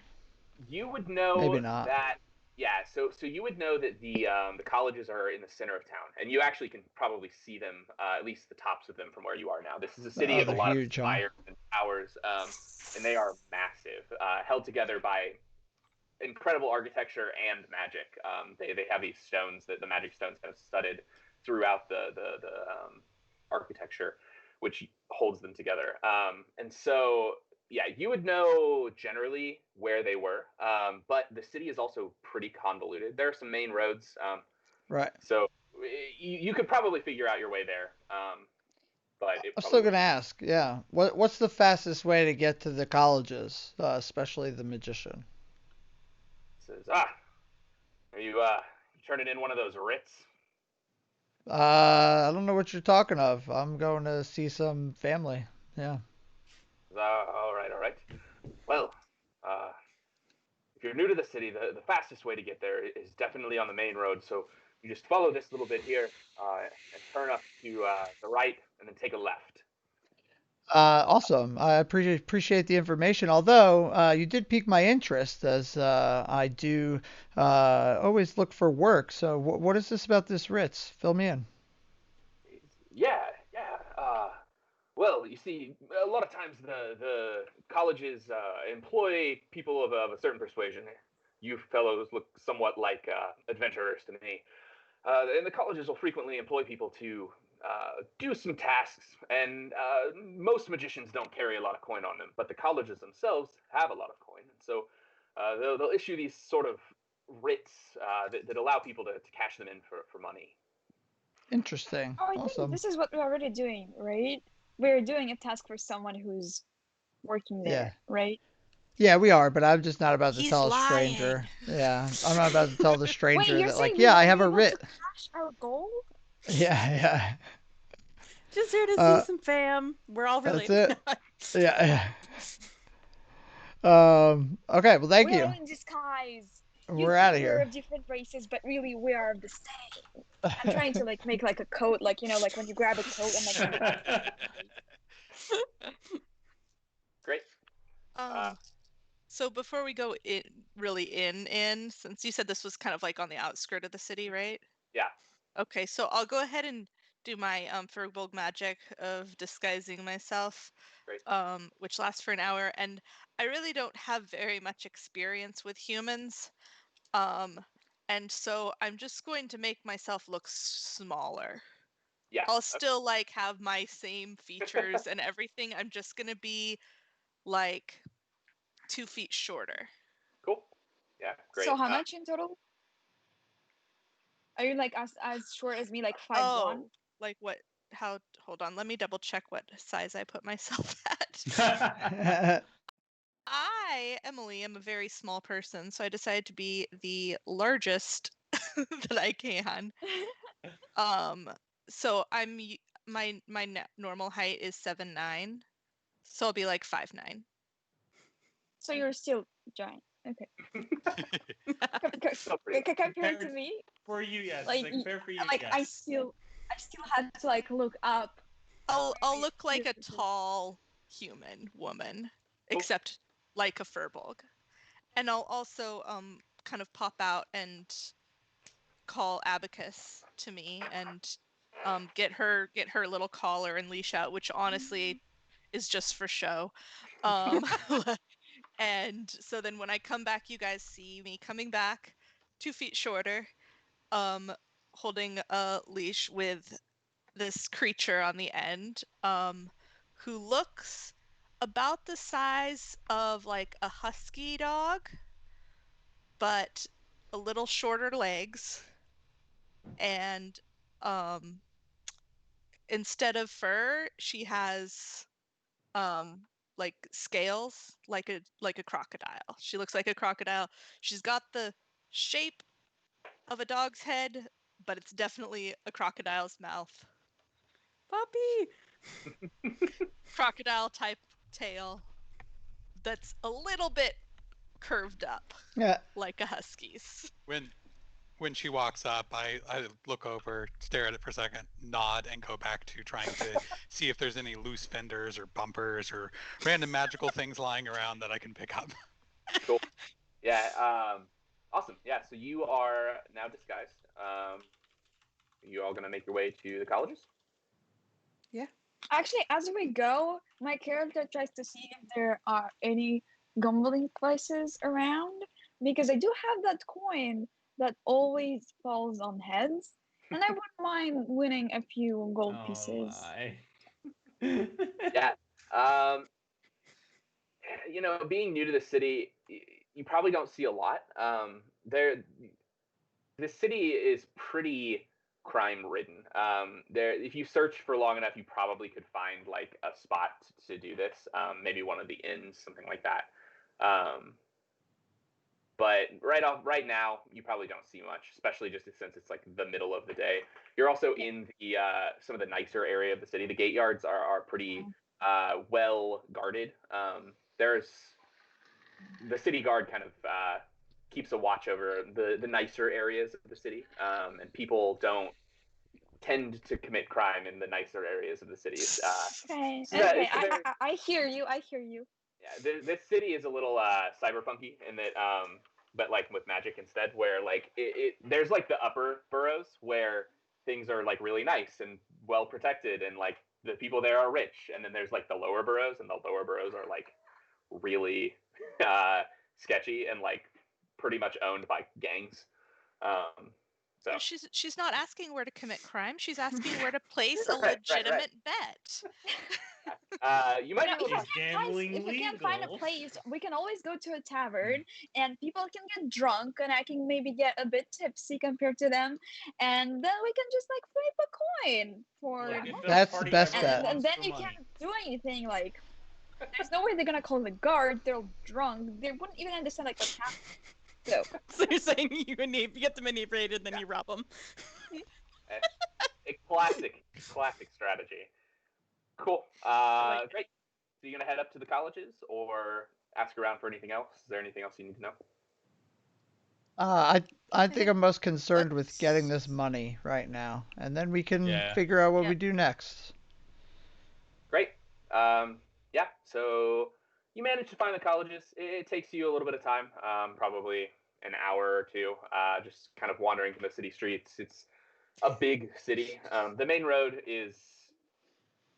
You would know Maybe not. that. Yeah, so you would know that the colleges are in the center of town, and you actually can probably see them, at least the tops of them from where you are now. This is a city Oh, of a they're lot of huge, huh? spires and towers, and they are massive, held together by incredible architecture and magic. They have these stones that the magic stones kind of studded throughout the architecture, which holds them together. And so yeah, you would know generally where they were, but the city is also pretty convoluted. There are some main roads, Right. so you could probably figure out your way there, but it I'm probably still gonna wouldn't be. ask. Yeah. What's the fastest way to get to the colleges, especially the magician? Says, are you turning in one of those writs? I don't know what you're talking of. I'm going to see some family. Yeah. All right, all right. Well, uh, if you're new to the city, the fastest way to get there is definitely on the main road. So you just follow this little bit here, and turn up to the right, and then take a left. Awesome. I appreciate the information. Although you did pique my interest, as I do always look for work. So what is this about this Ritz? Fill me in. Yeah, yeah. Well, you see, a lot of times the colleges employ people of a certain persuasion. You fellows look somewhat like adventurers to me. And the colleges will frequently employ people to do some tasks, and most magicians don't carry a lot of coin on them, but the colleges themselves have a lot of coin, and so they'll issue these sort of writs that allow people to cash them in for money. Interesting. Oh, I think Awesome. this is what we're already doing, right? We're doing a task for someone who's working Yeah. there, right? Yeah, we are, but I'm just not about to He's tell a lying. stranger. Yeah, I'm not about to tell the Wait, stranger you're that, saying like, we yeah, I won't have be a able to writ. cash our gold? Yeah, yeah. Just here to see Uh, some fam. We're all that's related. it. Yeah, yeah. Okay, well, thank We're all you. in disguise. You We're think out of we're here. of different races, but really we are of the same. I'm trying to like make like a coat, like like when you grab a coat and like you put on your face. Great. Uh, Um, so before we go in really in, since you said this was kind of like on the outskirt of the city, right? yeah, Okay, so I'll go ahead and do my Firbolg magic of disguising myself, great. which lasts for an hour, and I really don't have very much experience with humans. Um, and so I'm just going to make myself look smaller. Yeah. I'll still like have my same features and everything. I'm just gonna be like 2 feet shorter. Cool. Yeah, So great. how much in total? Are you like as short as me, like 5'1"? Oh, like what? How? Hold on. Let me double check what size I put myself at. I, Emily, am a very small person, so I decided to be the largest that I can. Um, so my normal height is 7'9", so I'll be like 5'9". So you're still giant. Okay. Still pretty. Compared to me, For you, yes. like Like fair for you, like yes. I still had to like look up. I'll Really look like a beautiful. tall human woman, Cool. except like a furbolg. And I'll also kind of pop out and call Abacus to me and get her little collar and leash out, which honestly is just for show. Um, and so then when I come back, you guys see me coming back 2 feet shorter, um, holding a leash with this creature on the end, who looks about the size of like a husky dog, but a little shorter legs, and um, instead of fur, she has like scales, like a crocodile. She looks like a crocodile. She's got the shape of a dog's head, but it's definitely a crocodile's mouth. Puppy. Crocodile type tail that's a little bit curved up Yeah. like a husky's. When she walks up, I look over, stare at it for a second, nod, and go back to trying to see if there's any loose fenders or bumpers or random magical things lying around that I can pick up. Cool. Yeah. Awesome. Yeah. So you are now disguised. You all gonna make your way to the colleges? Actually, as we go, my character tries to see if there are any gambling places around because I do have that coin that always falls on heads, and I wouldn't mind winning a few gold pieces. My. Yeah. Um, being new to the city, you probably don't see a lot. The city is pretty crime ridden. If you search for long enough, you probably could find like a spot to do this. Maybe one of the inns, something like that. But right now, you probably don't see much, especially just since it's like the middle of the day. You're also in the some of the nicer area of the city. The gate yards are pretty well guarded. There's the city guard kind of keeps a watch over the nicer areas of the city, and people don't tend to commit crime in the nicer areas of the city. Okay, So that- okay, so there- I hear you. I hear you. yeah, this city is a little cyberpunky in that, but like with magic instead, where like there's like the upper boroughs where things are like really nice and well protected, and like the people there are rich, and then there's like the lower boroughs, and the lower boroughs are like really sketchy and like pretty much owned by gangs. So She's not asking where to commit crime. She's asking where to place a Right. legitimate bet. You might be able to. Is gambling if we can't find a legal? place, we can always go to a tavern, and people can get drunk, and I can maybe get a bit tipsy compared to them, and then we can just like flip a coin for Like, money. if That's the party best ever bet. and wants then for you money. can't do anything. Like, there's no way they're gonna call the guard. They're drunk. They wouldn't even understand like what's happening. So So you're saying you get them inebriated, then you rob them. A classic strategy. Cool. Great. So you gonna head up to the colleges or ask around for anything else? Is there anything else you need to know? I think I'm most concerned with Let's- getting this money right now, and then we can Yeah. figure out what Yeah. we do next. Great. Yeah. So you manage to find the colleges. It takes you a little bit of time, probably an hour or two, just kind of wandering the city streets. It's a big city. The main road is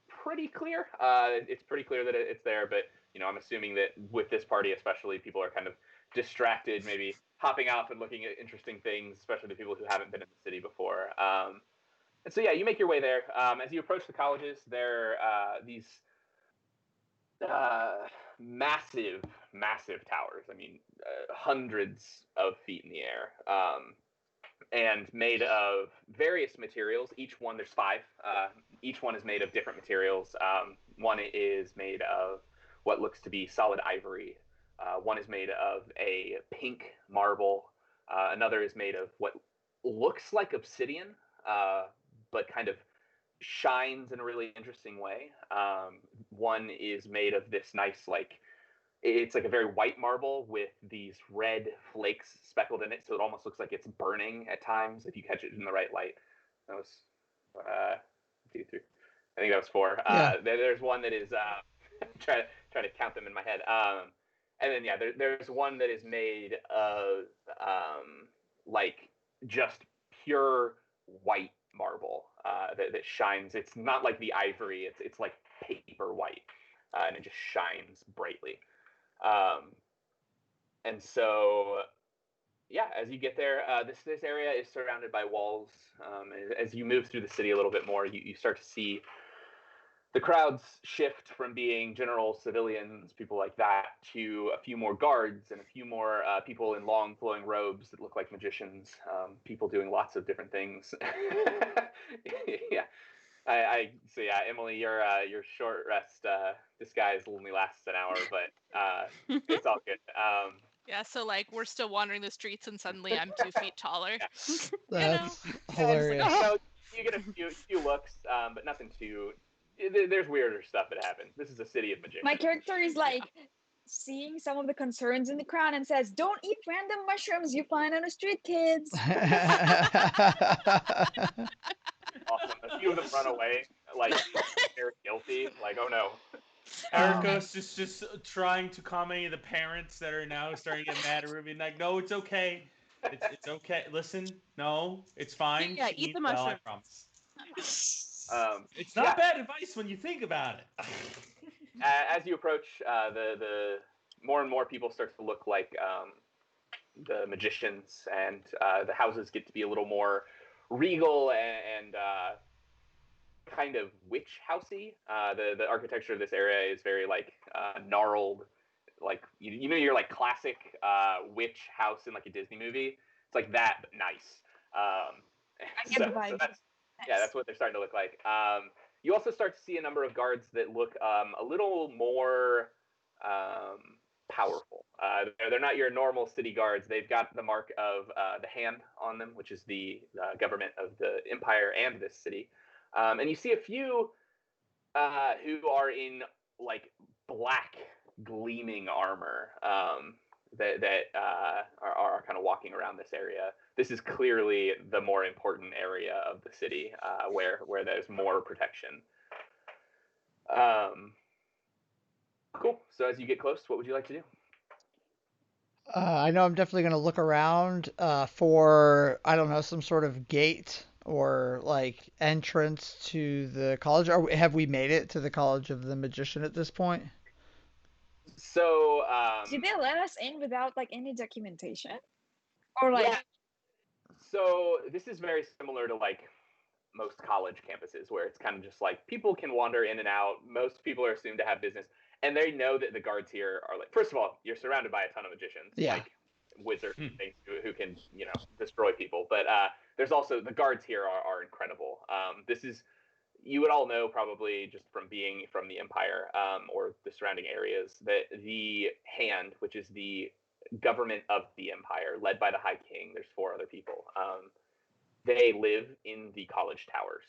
pretty clear. It's pretty clear that it's there, but I'm assuming that with this party, especially, people are kind of distracted, maybe hopping off and looking at interesting things, especially the people who haven't been in the city before. And so, yeah, you make your way there. As you approach the colleges, there are these massive towers. I mean, hundreds of feet in the air. And made of various materials. Each one, there's five. Each one is made of different materials. One is made of what looks to be solid ivory. One is made of a pink marble. Another is made of what looks like obsidian, but kind of shines in a really interesting way. One is made of this nice, like, it's like a very white marble with these red flakes speckled in it, so it almost looks like it's burning at times if you catch it in the right light. That was 2, 3. I think that was 4. Yeah. There's one that is try to count them in my head. And then there's one that is made of like just pure white marble that shines. It's not like the ivory. It's like paper white, and it just shines brightly. And so, yeah, as you get there, this area is surrounded by walls. As you move through the city a little bit more, you start to see the crowds shift from being general civilians, people like that, to a few more guards and a few more people in long flowing robes that look like magicians, people doing lots of different things. Yeah. So yeah, Emily, your short rest disguise only lasts an hour, but it's all good. Yeah, so like we're still wandering the streets and suddenly I'm 2 feet taller. That's It's hilarious. like, you get a few looks, but nothing too. There's weirder stuff that happens. This is a city of magicians. my character is like seeing some of the concerns in the crowd and says, "Don't eat random mushrooms you find on the street, kids." Awesome. A few of them run away, like very guilty. Like, oh no. Erica's just trying to calm any of the parents that are now starting to get mad at Ruby. And like, no, it's okay. It's okay. Listen, no, it's fine. Yeah, She eat the means well, I mushroom. promise. It's Yeah. not bad advice when you think about it. As you approach, the more and more people start to look like the magicians, and the houses get to be a little more regal and kind of witch housey. The architecture of this area is very like gnarled, like you know your like classic witch house in like a Disney movie. It's like that, but nice. I get the vibe. That's yeah, Nice. that's what they're starting to look like. You also start to see a number of guards that look a little more powerful. They're not your normal city guards. They've got the mark of the hand on them, which is the government of the empire and this city. And you see a few who are in like black gleaming armor that are kind of walking around this area. This is clearly the more important area of the city where there's more protection. Cool. So as you get close, what would you like to do? I know I'm definitely going to look around for, I don't know, some sort of gate or like entrance to the college. Have we made it to the College of the Magician at this point? So Did they let us in without like any documentation? Or like, yeah. So this is very similar to like most college campuses where it's kind of just like people can wander in and out. Most people are assumed to have business, and they know that the guards here are like. First of all, you're surrounded by a ton of magicians, Yeah. like wizards and things who can destroy people. But there's also the guards here are incredible. This is you would all know probably just from being from the Empire or the surrounding areas that the Hand, which is the government of the Empire, led by the High King, there's 4 other people. They live in the college towers.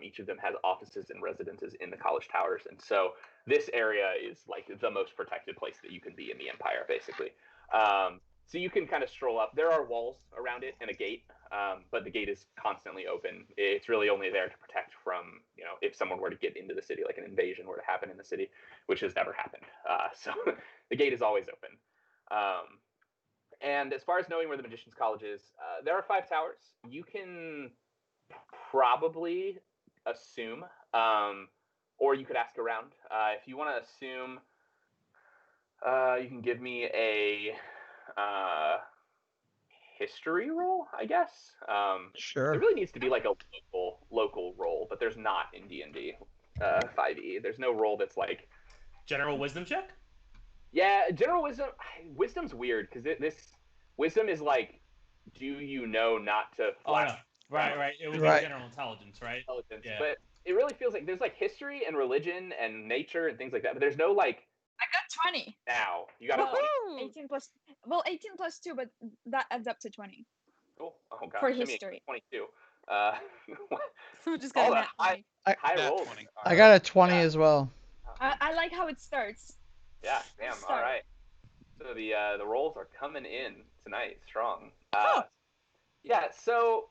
Each of them has offices and residences in the college towers, and so this area is like the most protected place that you can be in the Empire, basically. So you can kind of stroll up. There are walls around it and a gate, but the gate is constantly open. It's really only there to protect from, if someone were to get into the city, like an invasion were to happen in the city, which has never happened. So the gate is always open. And as far as knowing where the Magician's College is, there are 5 towers. You can probably assume, or you could ask around. If you want to assume, you can give me a history roll, I guess. Sure. There really needs to be like a local roll, but there's not in D&D 5e. There's no roll that's like General wisdom check? Yeah, general wisdom. Wisdom's weird because this wisdom is like, do you know not to flash? Oh, no. Right. It would Right. be general intelligence, right? Intelligence, Yeah. but it really feels like there's like history and religion and nature and things like that. But there's no like. I got 20. Now you got Well, 20. 18 plus. Well, 18 plus 2, but that adds up to 20 Cool. Oh god. for Give me history. 22. So we just got all a the nat high, 20. high Nat rolls. 20. I got a 20 yeah. as well. I like how it starts. Yeah. Damn. Start. All right. So the rolls are coming in tonight, strong. Oh. Yeah. So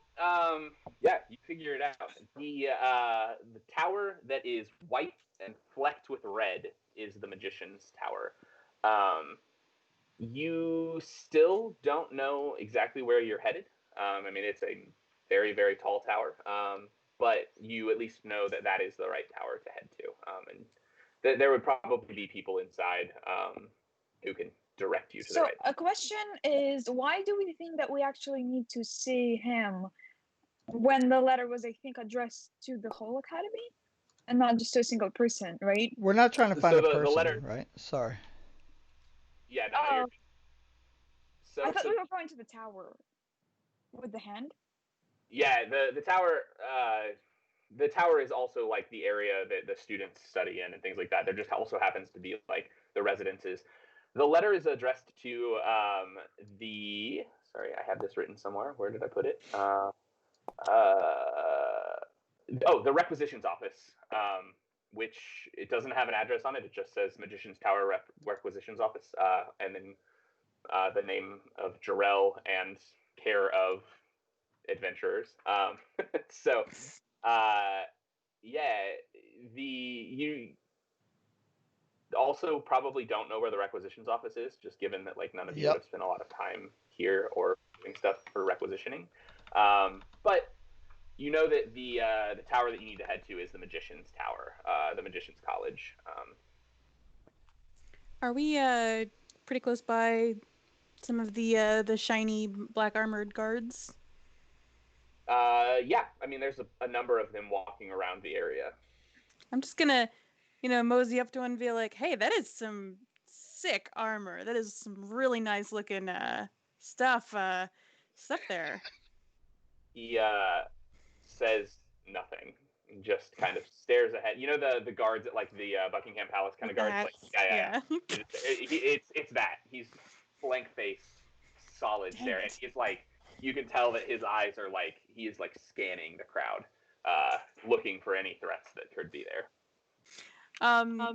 yeah, you figure it out. The tower that is white and flecked with red is the Magician's Tower. You still don't know exactly where you're headed. I mean, it's a very, very tall tower, but you at least know that that is the right tower to head to. And there would probably be people inside who can direct you to the So right. a question is, why do we think that we actually need to see him when the letter was, I think, addressed to the whole academy and not just to a single person, right? We're not trying to find So a the person, letter- right? Sorry. Yeah, no, you're. So, I thought we were going to the tower with the hand. Yeah, the tower. The tower is also like the area that the students study in and things like that. There just also happens to be like the residences. The letter is addressed to the. Sorry, I have this written somewhere. Where did I put it? The requisitions office. which it doesn't have an address on it. It just says Magician's Tower Requisitions Office, and then the name of Jarrell and care of adventurers. So, yeah, you also probably don't know where the requisitions office is, just given that like none of you would have spent a lot of time here or doing stuff for requisitioning. But you know that the tower that you need to head to is the Magician's Tower, the Magician's College. Are we pretty close by some of the shiny black armored guards? Yeah, I mean, there's a number of them walking around the area. I'm just gonna, mosey up to one and be like, "Hey, that is some sick armor. That is some really nice looking stuff there." He says nothing, just kind of stares ahead. You know the guards at like the Buckingham Palace kind of guards, like yeah. It's that. He's blank faced, solid stare, and he's like, you can tell that his eyes are like he is like scanning the crowd, looking for any threats that could be there.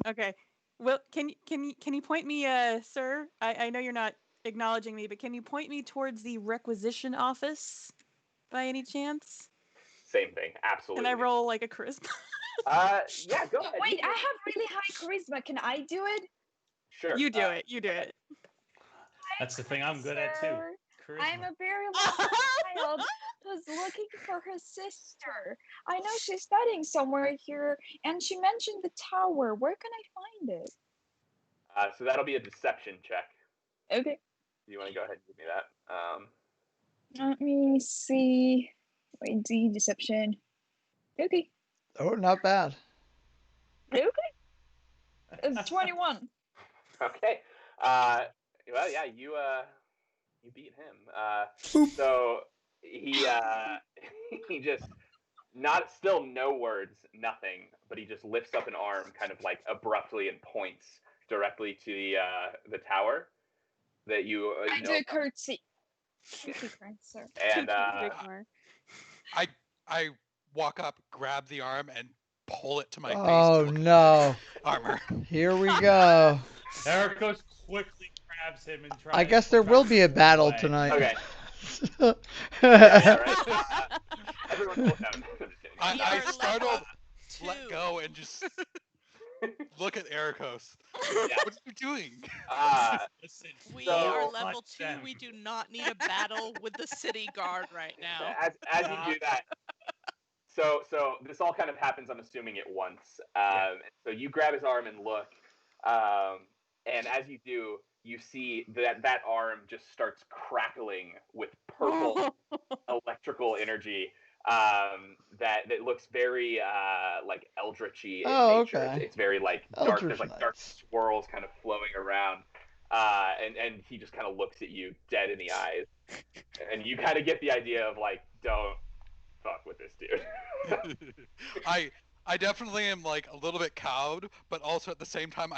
Okay. Well, can you point me, sir? I know you're not acknowledging me, but can you point me towards the requisition office by any chance? Same thing, absolutely. Can I roll like a charisma? Yeah, go ahead. Wait, I have really high charisma. Can I do it? Sure. You do it. You do it. That's the thing I'm good at too. Charisma. I'm a very lucky child who's looking for her sister. I know she's studying somewhere here, and she mentioned the tower. Where can I find it? So that'll be a deception check. Okay. Do you want to go ahead and give me that? Let me see. Wait, deception. Okay. Oh, not bad. Okay. It's 21. Okay. Well, yeah, you beat him. So he he just still no words, nothing, but he just lifts up an arm, kind of like abruptly, and points directly to the tower that you. I do a curtsy. Thank you, kind sir. And I walk up, grab the arm, and pull it to my face. Oh no! Armor. Here we go. Ericos quickly grabs him and tries. I guess there will be a battle tonight. Okay. Yeah, right. Everyone pull down. I startled, let go, and just look at Ericos. Yeah. What are you doing? Listen, We So- are level 2. them. We do not need a battle with the city guard right now. As you do that, so this all kind of happens, I'm assuming, at once. So you grab his arm and look, and as you do, you see that arm just starts crackling with purple electrical energy. That looks very like eldritchy in nature. Okay. It's very like dark. There's like Eldritch dark Knights. swirls kind of flowing around. And he just kind of looks at you dead in the eyes, and you kind of get the idea of like, don't fuck with this dude. I definitely am like a little bit cowed, but also at the same time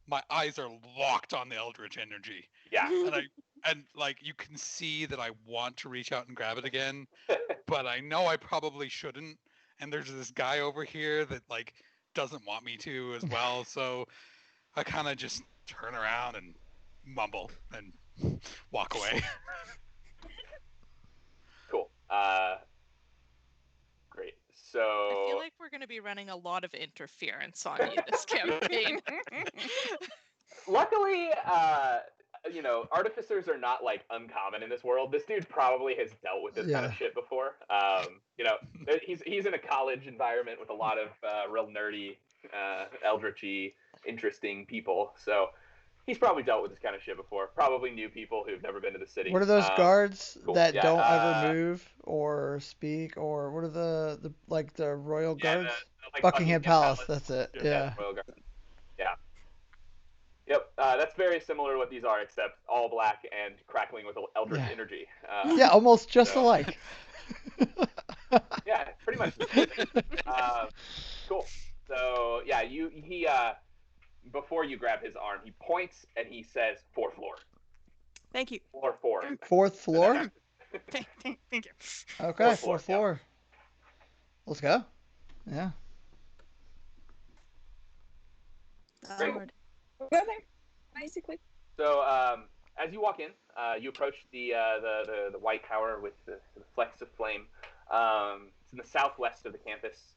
my eyes are locked on the eldritch energy. Yeah. And like you can see that I want to reach out and grab it again, but I know I probably shouldn't. And there's this guy over here that like doesn't want me to as well, so I kind of just turn around and mumble and walk away. Cool. Great. So I feel like we're going to be running a lot of interference on you this campaign. luckily, artificers are not like uncommon in this world. This dude probably has dealt with this kind of shit before. He's in a college environment with a lot of real nerdy, eldritchy, interesting people. So he's probably dealt with this kind of shit before. Probably knew people who've never been to the city. What are those guards cool. that Yeah, don't ever move or speak, or what are the royal guards? like Buckingham Palace. That's it. Yeah. Royal Guard. Yeah. Yep. That's very similar to what these are, except all black and crackling with eldritch energy. Yeah, almost just alike. Yeah, pretty much. The same thing. Cool. So yeah, he before you grab his arm, he points and he says, "4th floor." Thank you. Floor 4. 4th floor? Thank you. Okay, 4th floor, 4th floor. Let's go. Yeah. Lord. Go there, basically. So as you walk in, you approach the White Tower with the flecks of flame. It's in the southwest of the campus.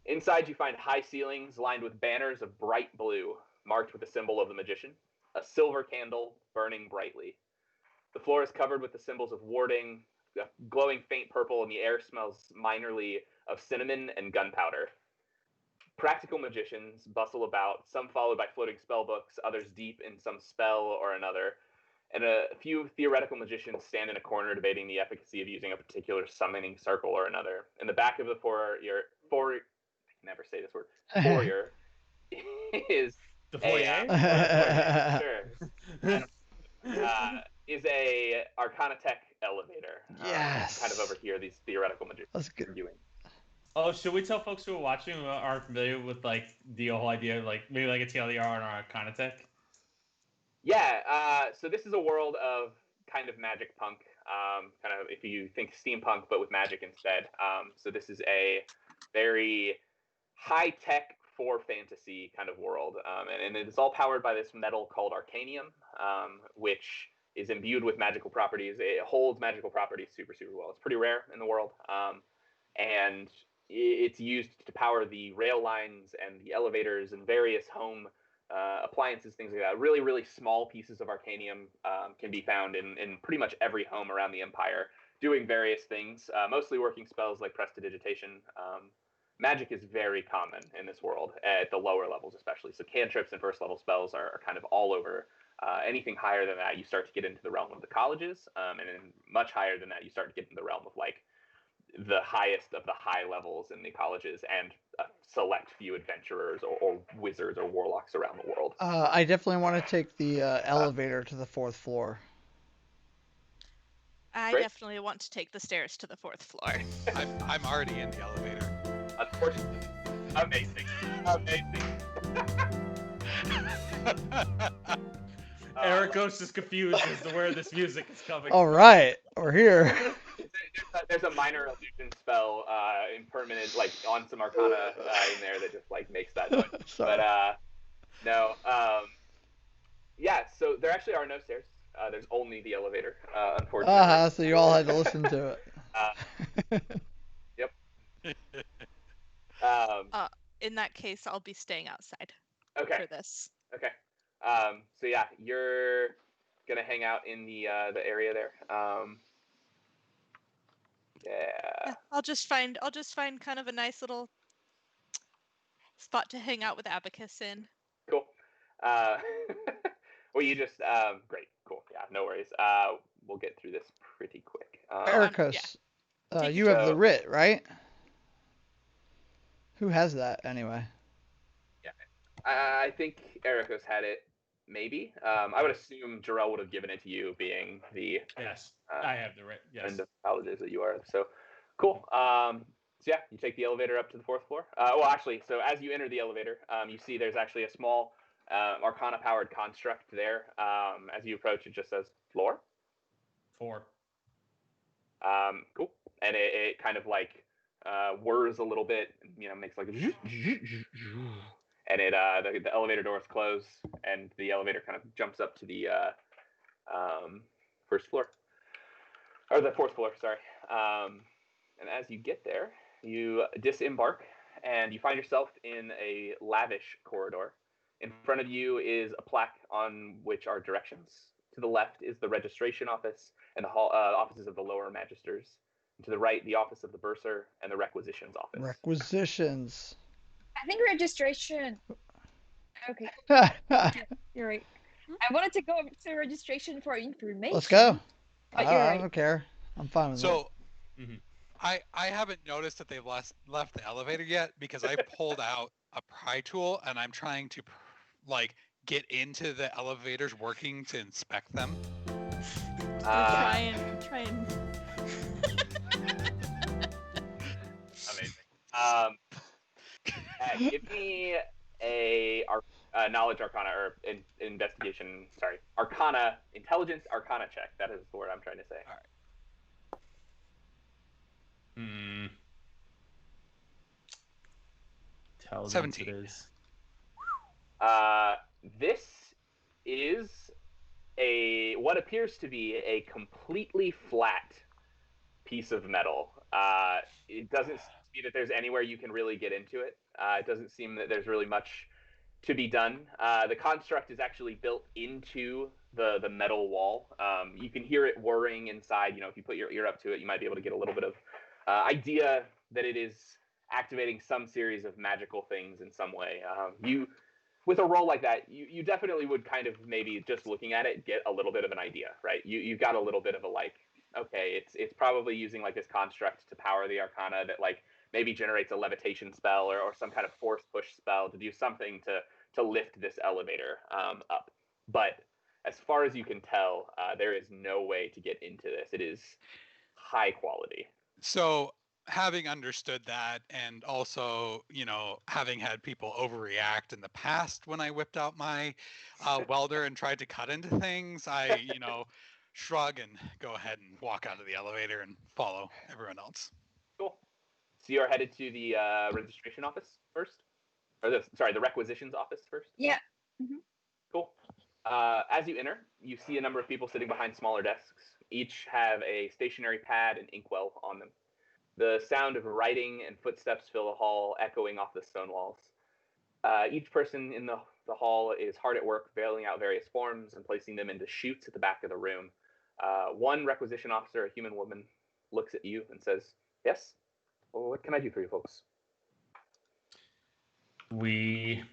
Inside, you find high ceilings lined with banners of bright blue, marked with the symbol of the magician, a silver candle burning brightly. The floor is covered with the symbols of warding, glowing faint purple, and the air smells minorly of cinnamon and gunpowder. Practical magicians bustle about, some followed by floating spell books, others deep in some spell or another, and a few theoretical magicians stand in a corner debating the efficacy of using a particular summoning circle or another. In the back of the I can never say this word, foyer, is The foyer? sure. Is a Arcana Tech elevator. Yes. Kind of overhear these theoretical magicians That's good. arguing. Oh, should we tell folks who are watching who aren't familiar with like the whole idea of like maybe like a TLDR on our Arcana Tech? Yeah, so this is a world of kind of magic punk, kind of if you think steampunk but with magic instead. So this is a very high tech for fantasy kind of world, and it is all powered by this metal called arcanium, which is imbued with magical properties. It holds magical properties super well. It's pretty rare in the world, and it's used to power the rail lines and the elevators and various home appliances, things like that. Really small pieces of arcanium can be found in pretty much every home around the Empire, doing various things, mostly working spells like prestidigitation. Magic is very common in this world, at the lower levels especially. So cantrips and first level spells are kind of all over. Anything higher than that, you start to get into the realm of the colleges, and then much higher than that, you start to get into the realm of like the highest of the high levels in the colleges and a select few adventurers or wizards or warlocks around the world. I definitely want to take the elevator to the 4th floor. I Great. definitely want to take the stairs to the 4th floor. I'm already in the elevator. Unfortunately, amazing. Eric Ghost is confused as to where this music is coming. All right, we're here. There's a minor illusion spell, impermanent, like on some Arcana in there that just like makes that noise. Sorry. But no, yeah. So there actually are no stairs. There's only the elevator, unfortunately. So you all had to listen to it. Yep. In that case, I'll be staying outside Okay. for this. Okay. So yeah, you're gonna hang out in the area there. Yeah. I'll just find kind of a nice little spot to hang out with Abacus in. Cool. Well, you just great, cool. Yeah, no worries. We'll get through this pretty quick. Ericus, you have the writ, right? Who has that anyway? Yeah, I think Ericos had it. Maybe. I would assume Jarrell would have given it to you, being the Yes, I have the writ. Yes. friend of colleges that you are. So cool. So yeah, you take the elevator up to the 4th floor. Well, actually, so as you enter the elevator, you see there's actually a small Arcana-powered construct there. As you approach, it just says floor. 4. Cool. And it kind of like whirs a little bit, makes like a and the elevator doors close, and the elevator kind of jumps up to the 1st floor, or the 4th floor, sorry. And as you get there, you disembark, and you find yourself in a lavish corridor. In front of you is a plaque on which are directions. To the left is the registration office and the offices of the lower magisters. And to the right, the office of the bursar and the requisitions office. Requisitions. I think registration. Okay, you're right. I wanted to go to registration for information. Let's go. But I you're right. don't care. I'm fine with So, Mhm. I haven't noticed that they've left the elevator yet because I pulled out a pry tool and I'm trying to like get into the elevators working to inspect them. Try and. Amazing. Give me a knowledge arcana or investigation. Sorry, arcana intelligence arcana check. That is the word I'm trying to say. All right. Intelligence 17. it is. This is what appears to be a completely flat piece of metal. It doesn't seem that there's anywhere you can really get into it. It doesn't seem that there's really much to be done. The construct is actually built into the metal wall. You can hear it whirring inside. If you put your ear up to it, you might be able to get a little bit of idea that it is activating some series of magical things in some way. With a roll like that, you definitely would kind of maybe just looking at it get a little bit of an idea, right? You've got a little bit of a okay, it's probably using this construct to power the arcana that maybe generates a levitation spell or some kind of force push spell to do something to lift this elevator up. But as far as you can tell, there is no way to get into this. It is high quality. So having understood that, and also, having had people overreact in the past when I whipped out my welder and tried to cut into things, I, shrug and go ahead and walk out of the elevator and follow everyone else. Cool. So you're headed to the registration office first? Or the requisitions office first? Yeah. Mm-hmm. Cool. As you enter, you see a number of people sitting behind smaller desks. Each have a stationary pad and inkwell on them. The sound of writing and footsteps fill the hall, echoing off the stone walls. Each person in the hall is hard at work, bailing out various forms and placing them into chutes at the back of the room. One requisition officer, a human woman, looks at you and says, "Yes? Well, what can I do for you folks?" We,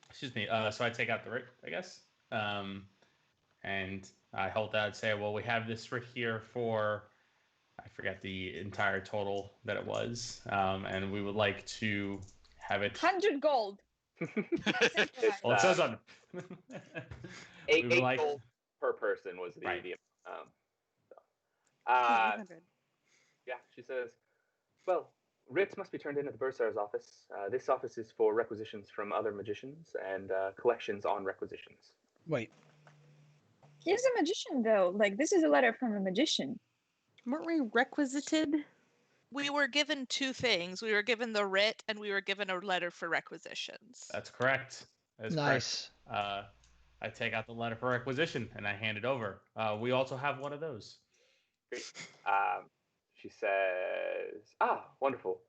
excuse me. So I take out the writ, I guess, and I hold out and say, "Well, we have this writ here for, I forget the entire total that it was, and we would like to have it 100 gold. Well, it says on. Eight gold per person was the Right. Yeah, she says, "Well, writs must be turned in at the bursar's office. This office is for requisitions from other magicians and collections on requisitions." Wait. He's a magician, though. This is a letter from a magician. Weren't we requisited? We were given two things. We were given the writ, and we were given a letter for requisitions. That's correct. That's nice. Correct. I take out the letter for requisition and I hand it over. We also have one of those. Great. She says, wonderful.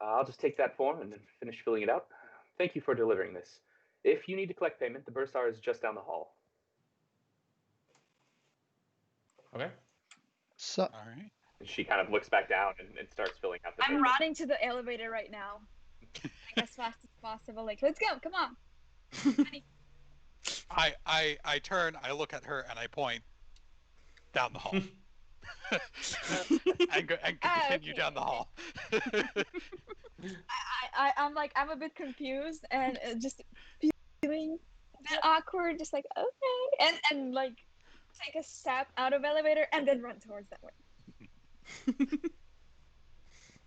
I'll just take that form and then finish filling it out. Thank you for delivering this. If you need to collect payment, the bursar is just down the hall." Okay. So, All right. She kind of looks back down and starts filling out the I'm paper. running to the elevator right now. As fast as possible. Let's go. Come on. I turn, I look at her, and I point down the hall. and continue down the hall. I'm a bit confused and just feeling a bit awkward, just okay, and take a step out of elevator and then run towards that way.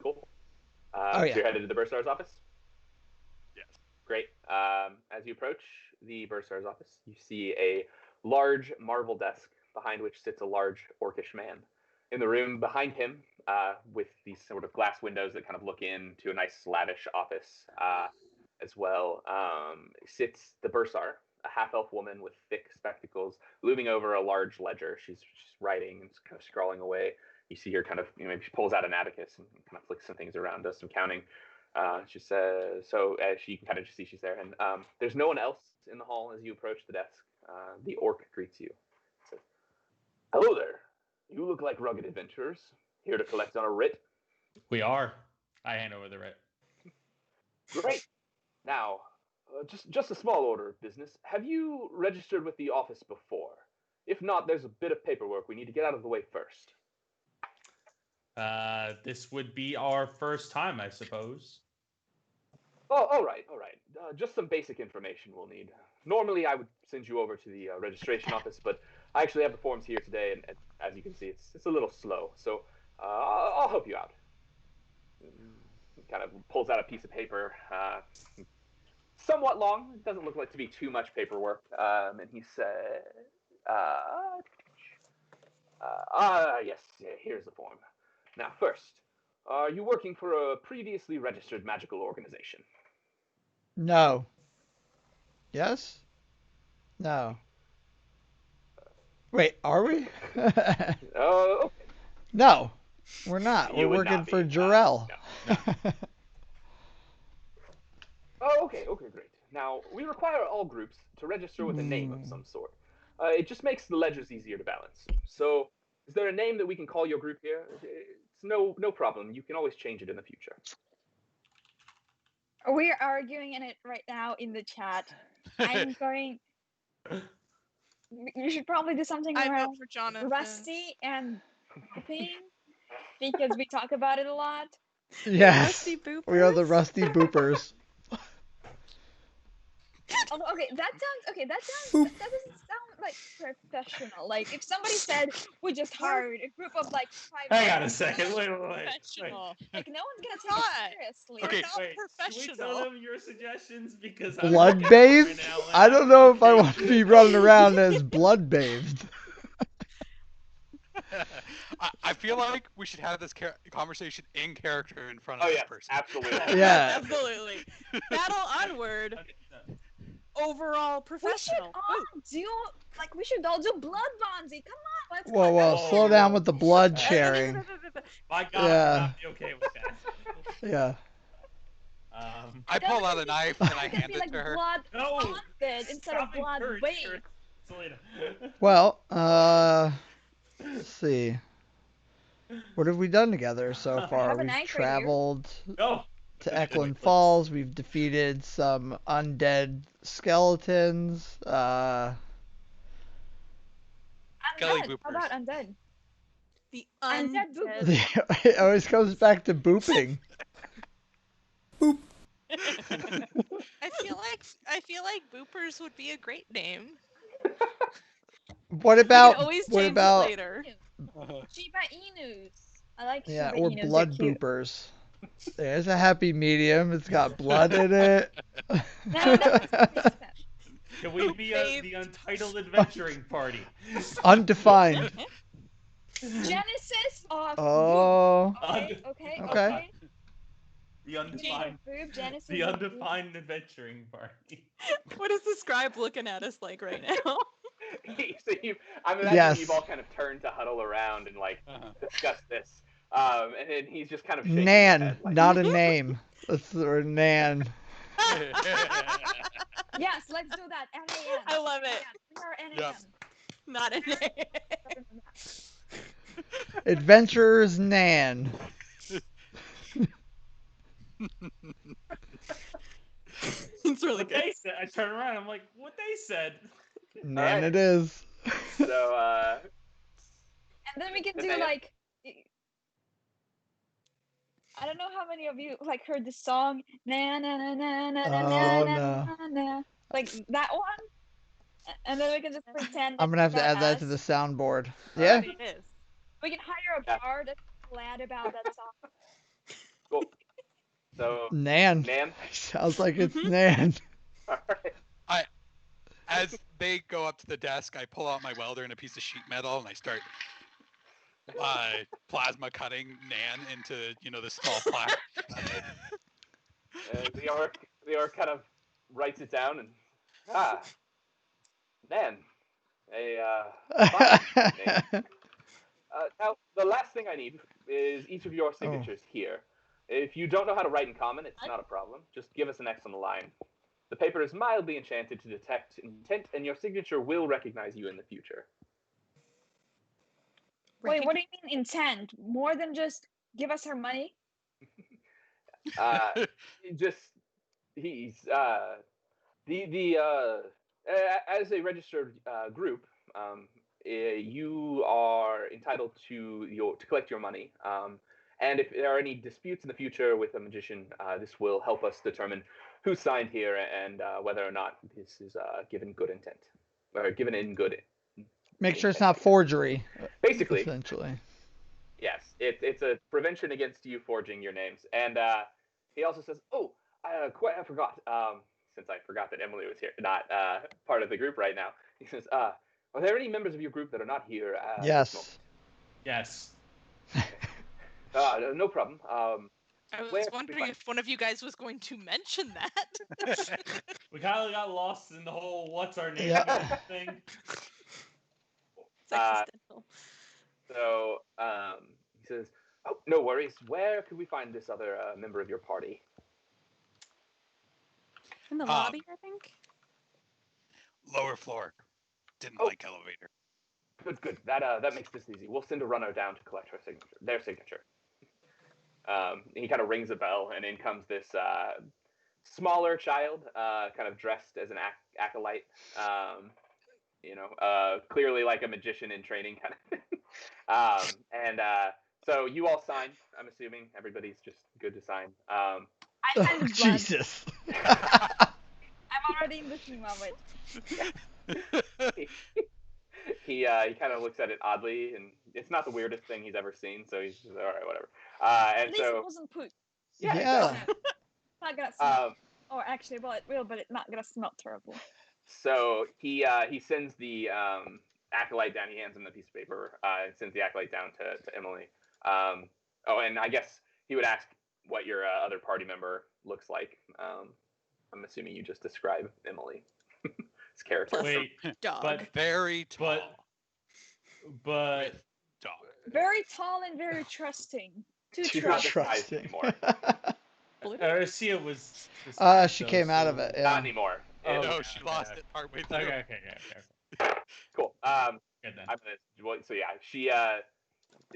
Cool. yeah. So you're headed to the bursar's office? Yes. Great. As you approach the bursar's office, you see a large marble desk behind which sits a large orcish man. In the room behind him, with these sort of glass windows that kind of look into a nice lavish office as well, sits the bursar, a half-elf woman with thick spectacles, looming over a large ledger. She's writing and kind of scrawling away. You see her kind of, maybe she pulls out an abacus and kind of flicks some things around, does some counting. She says, so as you can kind of just see she's there. And there's no one else in the hall as you approach the desk. The orc greets you. Says, "Hello there. You look like rugged adventurers. Here to collect on a writ." We are. I hand over the writ. Great. Now, just a small order of business. Have you registered with the office before? If not, there's a bit of paperwork we need to get out of the way first. This would be our first time, I suppose. Oh, all right. Just some basic information we'll need. Normally, I would send you over to the registration office, but I actually have the forms here today, and as you can see, it's a little slow. So I'll help you out. Kind of pulls out a piece of paper, somewhat long. It doesn't look like to be too much paperwork. And he said, yes, here's the form. Now, first, are you working for a previously registered magical organization? No. Yes? No. Wait, are we? Oh, okay. No, we're not. We're You would working not for be. Jarrell. No. Oh, okay, great. Now, we require all groups to register with a name of some sort. It just makes the ledgers easier to balance. So, is there a name that we can call your group here? It's no problem. You can always change it in the future. We're arguing in it right now in the chat. I'm going. You should probably do something I vote around for Jonathan. Rusty and Booping because we talk about it a lot. Yes, Rusty Boopers? we are the Rusty Boopers. Okay, that doesn't sound like professional. Like if somebody said we just hired a group of like 5 Hang on a guys, second. Wait. Professional. like no one's gonna take Not. it seriously. Okay. Not Wait, should we tell professional. them your suggestions? Because I'm Blood looking at them bathed? right now, and I don't know if I okay want to with be it. running around as blood bathed. I feel like we should have this conversation in character in front of Oh this yes, person. absolutely. Yeah. Absolutely. Battle onward. Overall We should professional. all do we should all do blood bonzi. Come on, let's Whoa, whoa, Oh. slow down with the blood Okay. sharing. My God, Yeah. I would not be okay with that. Yeah. I pull out a knife and I It could hand be it like to her. blood No. bonded instead of Stop blood encouraging weight. Selena. Well, let's see. What have we done together so have far? a We've knife right here. traveled No. to Eclins Falls. We've defeated some undead skeletons. Skelly Undead. How about undead? The Undead undead. It always comes back to booping. I feel like Boopers would be a great name. What We about can always what change about it later. Shiba Inus. I like yeah, Shiba or Inus. blood They're cute. boopers? There's a happy medium. It's got blood in it. No, that doesn't make sense. Can we be Babe. the Untitled Adventuring Party? Undefined. Genesis of Oh. Okay. Okay. The Change undefined. of boob, Genesis The of boob. undefined adventuring party. What is the scribe looking at us like right now? I'm imagining Yes. you've all kind of turned to huddle around and like discuss this. And then he's just kind of shaking his Nan, head, like, not a name. That's or Nan. Yes, let's do that. NAN. I love it. We are NAN. Yes. Not a name. Adventurers Nan. It's really What good. they said, I turn around, I'm like, what they said. Nan Alright. it is. So, And then we can And do then- like I don't know how many of you like heard the song na na na na na na Oh, na no. na na like that one. And then we can just pretend I'm gonna have to it's add that to us. the soundboard. Yeah. It is. We can hire a Yeah. bard that's glad about that song. cool. So, Nan. Nan. Sounds like it's Mhm. Nan. Alright. As they go up to the desk, I pull out my welder and a piece of sheet metal and I start plasma cutting Nan into, the small plaque. The orc kind of writes it down and Nan. Fine name. Now, the last thing I need is each of your signatures here. If you don't know how to write in common, it's not a problem. Just give us an X on the line. The paper is mildly enchanted to detect intent, and your signature will recognize you in the future. Wait, what do you mean intent? More than just give us our money? He's as a registered group, you are entitled to collect your money. And if there are any disputes in the future with a magician, this will help us determine who signed here and whether or not this is given good intent or given in good. Make sure it's not forgery. Basically, Essentially. yes, it's a prevention against you forging your names. And he also says, "Oh, I forgot. Since I forgot that Emily was here, not part of the group right now." He says, "Are there any members of your group that are not here at this moment?" Yes. Yes. No problem. I was Where can we wondering find if one of you guys was going to mention that. We kind of got lost in the whole "what's our name" Yeah. thing. It's existential. So he says, "Oh, no worries. Where could we find this other member of your party?" In the Um, lobby, I think. Lower floor. Didn't Oh. like elevator. Good. That makes this easy. We'll send a runner down to collect their signature. He kind of rings a bell, and in comes this smaller child, kind of dressed as an acolyte. Clearly like a magician in training kind of thing. And so you all sign. I'm assuming everybody's just good to sign. I Oh, sign with blood. Jesus. I'm already in the theme of it. He kind of looks at it oddly, and it's not the weirdest thing he's ever seen. So he's just, all right, whatever. At And least it so wasn't poop. yeah, Yeah. exactly. Not gonna smell. Um, Or actually, well, it will, but it's not gonna smell terrible. So he sends the acolyte down. He hands him the piece of paper and sends the acolyte down to Emily. And I guess he would ask what your other party member looks like. I'm assuming you just describe Emily, his character. Wait, Dog. but Very tall. but Dog. Very tall and very trusting. Too She's not trusting. disguised Trusting. anymore. Arcia was. She came out of it. Yeah. Not anymore. Oh, No, okay, she okay, lost okay. it partway through. Okay. Cool. Good then. I'm gonna. So yeah, she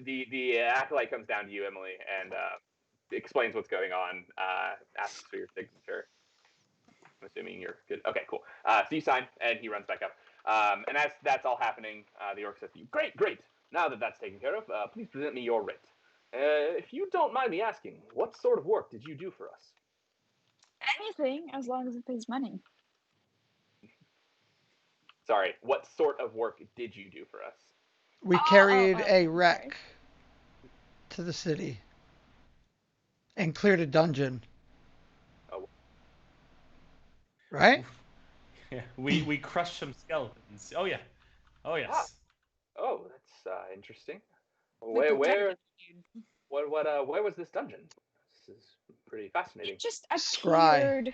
the acolyte comes down to you, Emily, and explains what's going on. Asks for your signature. I'm assuming you're good. Okay, cool. So you sign, and he runs back up. And as that's all happening, the orc says to you, "Great. Now that that's taken care of, please present me your writ. If you don't mind me asking, what sort of work did you do for us?" Anything, as long as it pays money. Sorry, what sort of work did you do for us? We carried I'm a sorry. wreck to the city and cleared a dungeon. Oh. Right? Yeah, we crushed some skeletons. Oh yeah. Oh yes. Oh, that's interesting. We protected Where was this dungeon? This is pretty fascinating. It just Scry. appeared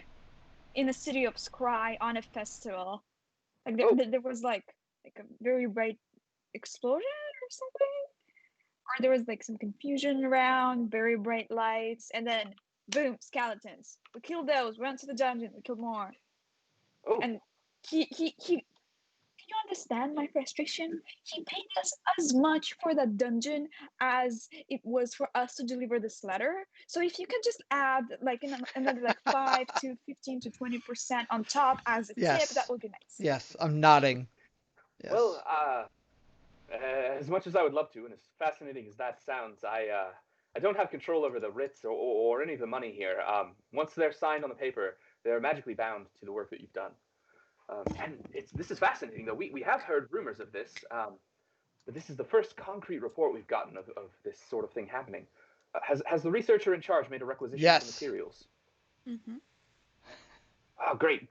in the city of Scry on a festival. Like there was like a very bright explosion or something, or there was like some confusion around, very bright lights, and then boom, skeletons. We killed those. Went to the dungeon. We killed more. Oh, And he. Can you understand my frustration? He paid us as much for the dungeon as it was for us to deliver this letter. So if you can just add like another like 5 to 15 to 20% on top as a Yes. tip, that would be nice. Yes, I'm nodding. Yes. well, as much as I would love to, and as fascinating as that sounds, I don't have control over the writs or any of the money here. Once they're signed on the paper, they're magically bound to the work that you've done. And this is fascinating, though. We have heard rumors of this, but this is the first concrete report we've gotten of this sort of thing happening. Has the researcher in charge made a requisition Yes. for materials? Mm-hmm. Oh, great.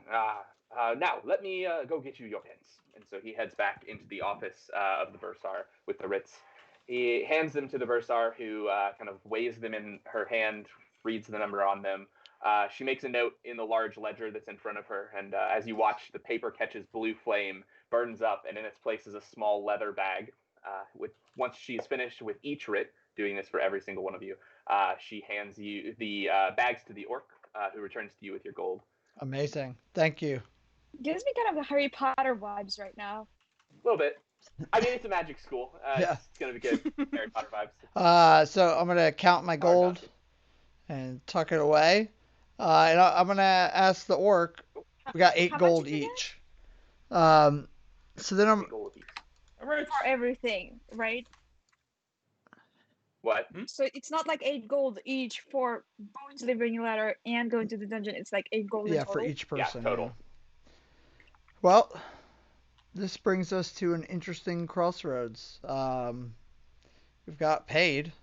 Now, let me go get you your pens. And so he heads back into the office of the Bursar with the writs. He hands them to the Bursar, who kind of weighs them in her hand, reads the number on them. She makes a note in the large ledger that's in front of her, and as you watch, the paper catches blue flame, burns up, and in its place is a small leather bag. Once she's finished with each writ, doing this for every single one of you, she hands you the bags to the orc, who returns to you with your gold. Amazing. Thank you. Gives me kind of the Harry Potter vibes right now. A little bit. I mean, it's a magic school. Yeah. It's going to be good. Harry Potter vibes. So I'm gonna count my gold and tuck it away. And I'm gonna ask the orc. We got 8 How much gold did you get? each. So then I'm. Gold each. All right. For everything, right? What? So it's not like 8 gold each for both delivering a letter and going to the dungeon. It's like 8 gold in Yeah, total. for each person. Yeah, total. Yeah. Well, this brings us to an interesting crossroads. We've got paid.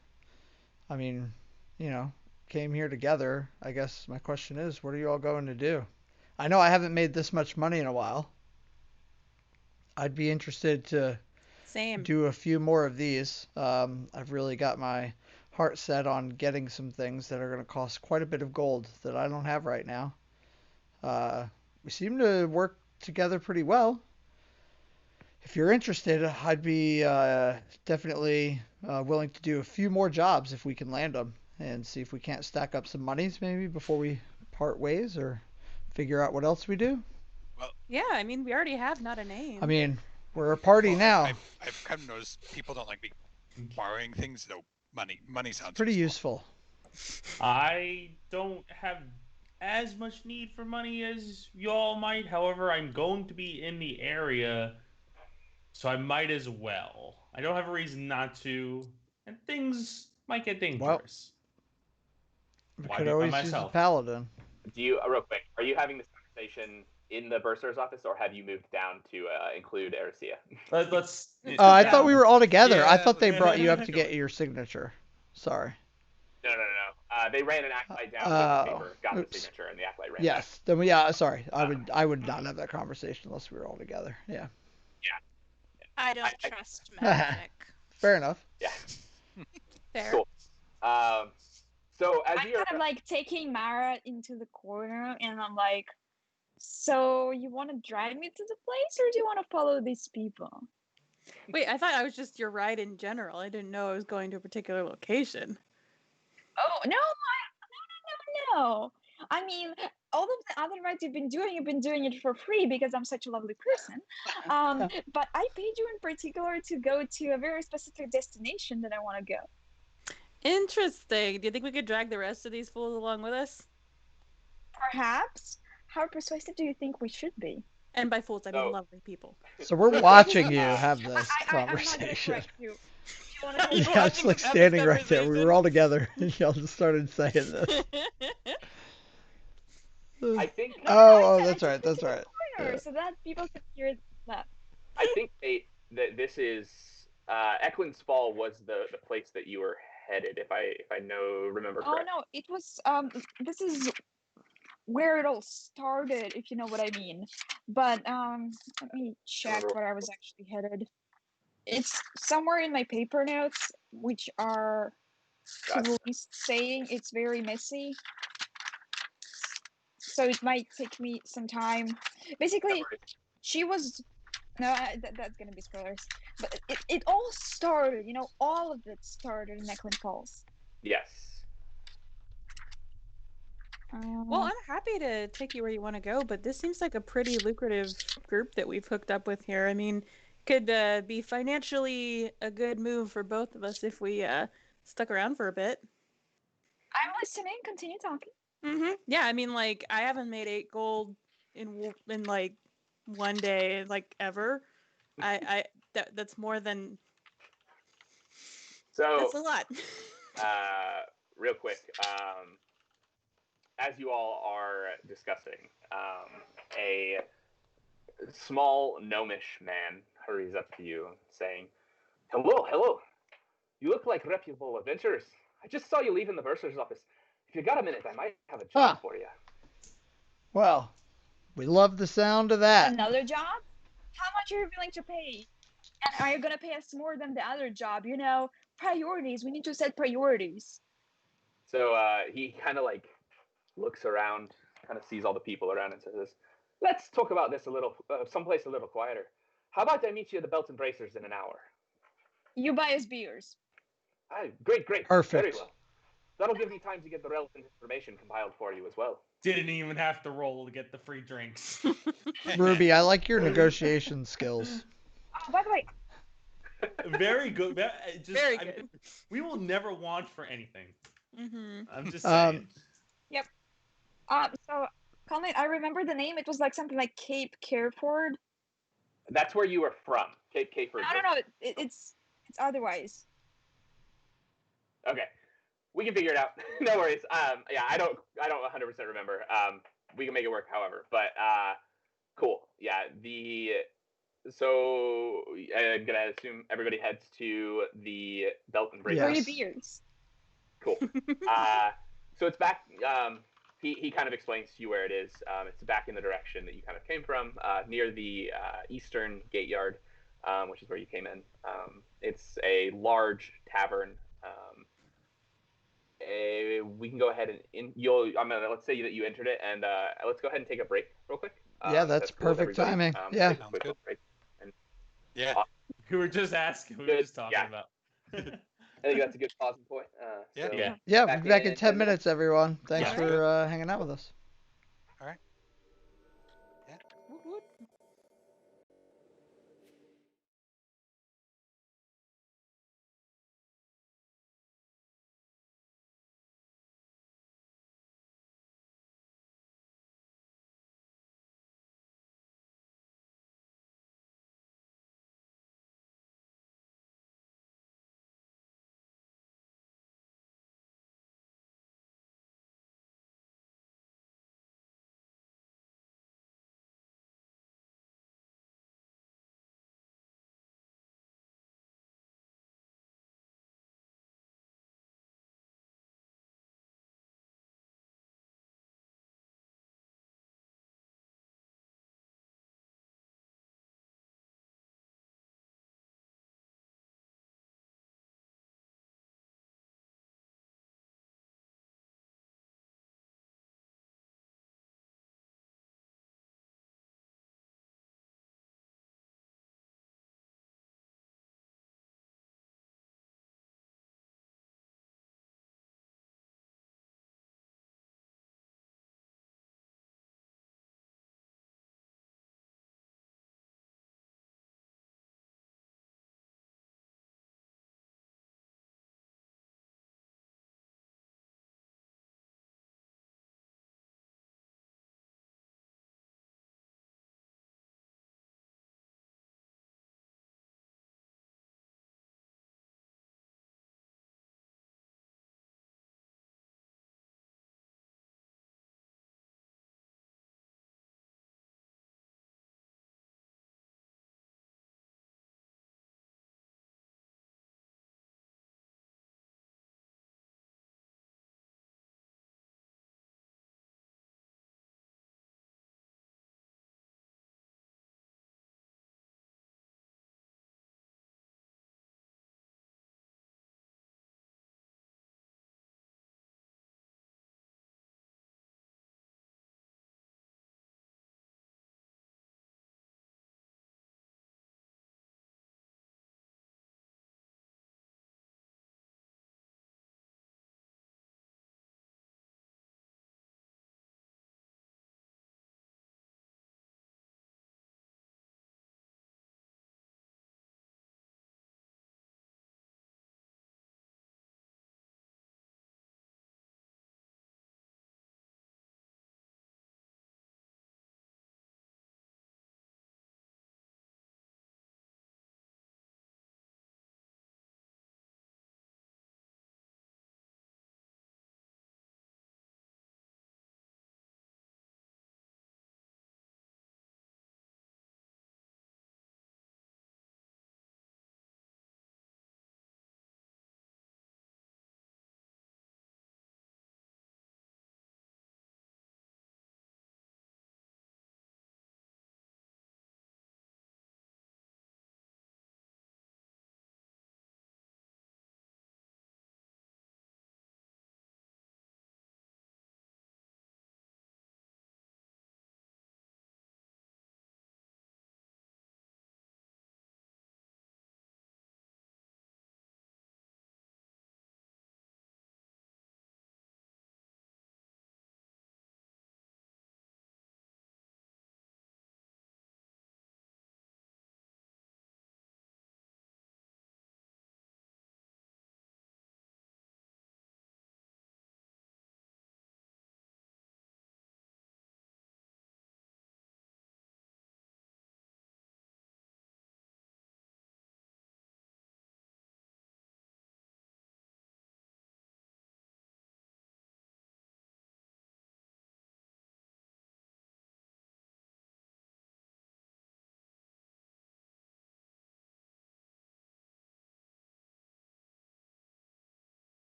I mean, came here together. I guess my question is, what are you all going to do? I know I haven't made this much money in a while. I'd be interested to Same. do a few more of these. I've really got my heart set on getting some things that are going to cost quite a bit of gold that I don't have right now. Uh, we seem to work together pretty well. If you're interested, I'd be definitely willing to do a few more jobs if we can land them and see if we can't stack up some monies maybe before we part ways or figure out what else we do. Well, Yeah, I mean, we already have not a name. I mean, we're a party well, now. I've kind of noticed people don't like me borrowing things. No, money sounds Pretty useful. I don't have as much need for money as y'all might. However, I'm going to be in the area, so I might as well. I don't have a reason not to, and things might get Well, dangerous. we Why could be by always use a myself? paladin. Do you real quick? Are you having this conversation in the bursar's office, or have you moved down to include Erisea? Let's. I thought we were all together. I Yeah, thought they let's brought you up do to it. get your signature. Sorry. No. They ran an acolyte down with the paper, got Oops. the signature, and the acolyte ran back. Yes. Then yeah. Sorry. I would not have that conversation unless we were all together. Yeah. I don't trust magic. Fair enough. Yeah. Fair. Cool. So as I'm you're kind of like taking Mara into the corner, and I'm like, so you want to drive me to the place, or do you want to follow these people? Wait, I thought I was just your ride in general. I didn't know I was going to a particular location. Oh no, no. I mean, all of the other rides you've been doing it for free because I'm such a lovely person. But I paid you in particular to go to a very specific destination that I want to go. Interesting. Do you think we could drag the rest of these fools along with us? Perhaps. How persuasive do you think we should be? And by fools, I mean So- lovely people. So we're watching you have this I'm not gonna conversation. correct you. If you want to Yeah, it's like standing right there. We were all together. Y'all just started saying this. I think Oh, that's right. That's right. Yeah. so that people can hear that. I think that this is Eclins Fall was the place that you were headed, if I remember Oh correctly. no, it was this is where it all started, if you know what I mean. But let me check where I was actually headed. It's somewhere in my paper notes, which are to the least saying it's very messy. So it might take me some time. Basically, she was that's gonna be spoilers. But it all started, all of it started in Eclins Falls. Yes. Well, I'm happy to take you where you want to go, but this seems like a pretty lucrative group that we've hooked up with here. I mean, could be financially a good move for both of us if we stuck around for a bit. I'm listening. Continue talking. Yeah, I mean, like I haven't made 8 gold in like one day, like ever. That's more than. So that's a lot. real quick, as you all are discussing, a small gnomish man hurries up to you, saying, "Hello. You look like reputable adventurers. I just saw you leaving the bursar's office. If you got a minute, I might have a job for you." Well, we love the sound of that. Another job? How much are you willing to pay? And are you gonna pay us more than the other job? Priorities. We need to set priorities. So he kind of like looks around, kind of sees all the people around, and says, "Let's talk about this a little, someplace a little quieter. How about I meet you at the Belt and Bracers in an hour?" You buy us beers. Great. Perfect. Very well. That'll give me time to get the relevant information compiled for you as well. Didn't even have to roll to get the free drinks. Ruby, I like your negotiation skills. Oh, by the way, Very good. Very good. We will never want for anything. I'm just Um, saying. yep. So, Colin, I remember the name. It was like something like Cape Careford. That's where you were from, Cape Careford. I don't know. It's otherwise. Okay, we can figure it out. No worries. Yeah, I don't 100% remember. We can make it work, however. But cool. Yeah. So I'm gonna assume everybody heads to the Belt and Bracers. Yes. 30 beers. Cool. So it's back. He kind of explains to you where it is. It's back in the direction that you kind of came from, near the eastern gate yard, which is where you came in. It's a large tavern. we can go ahead and let's say that you entered it, and let's go ahead and take a break real quick. Yeah, that's cool with perfect everybody. timing. Yeah. Take a Sounds quick good. break. And Yeah. We were just asking. We were Good, just talking yeah. about. I think that's a good pausing point. Yeah. So Yeah. Yeah, we'll be back in 10 minutes, everyone. Thanks Sounds for good. hanging out with us. All right. Woot woot.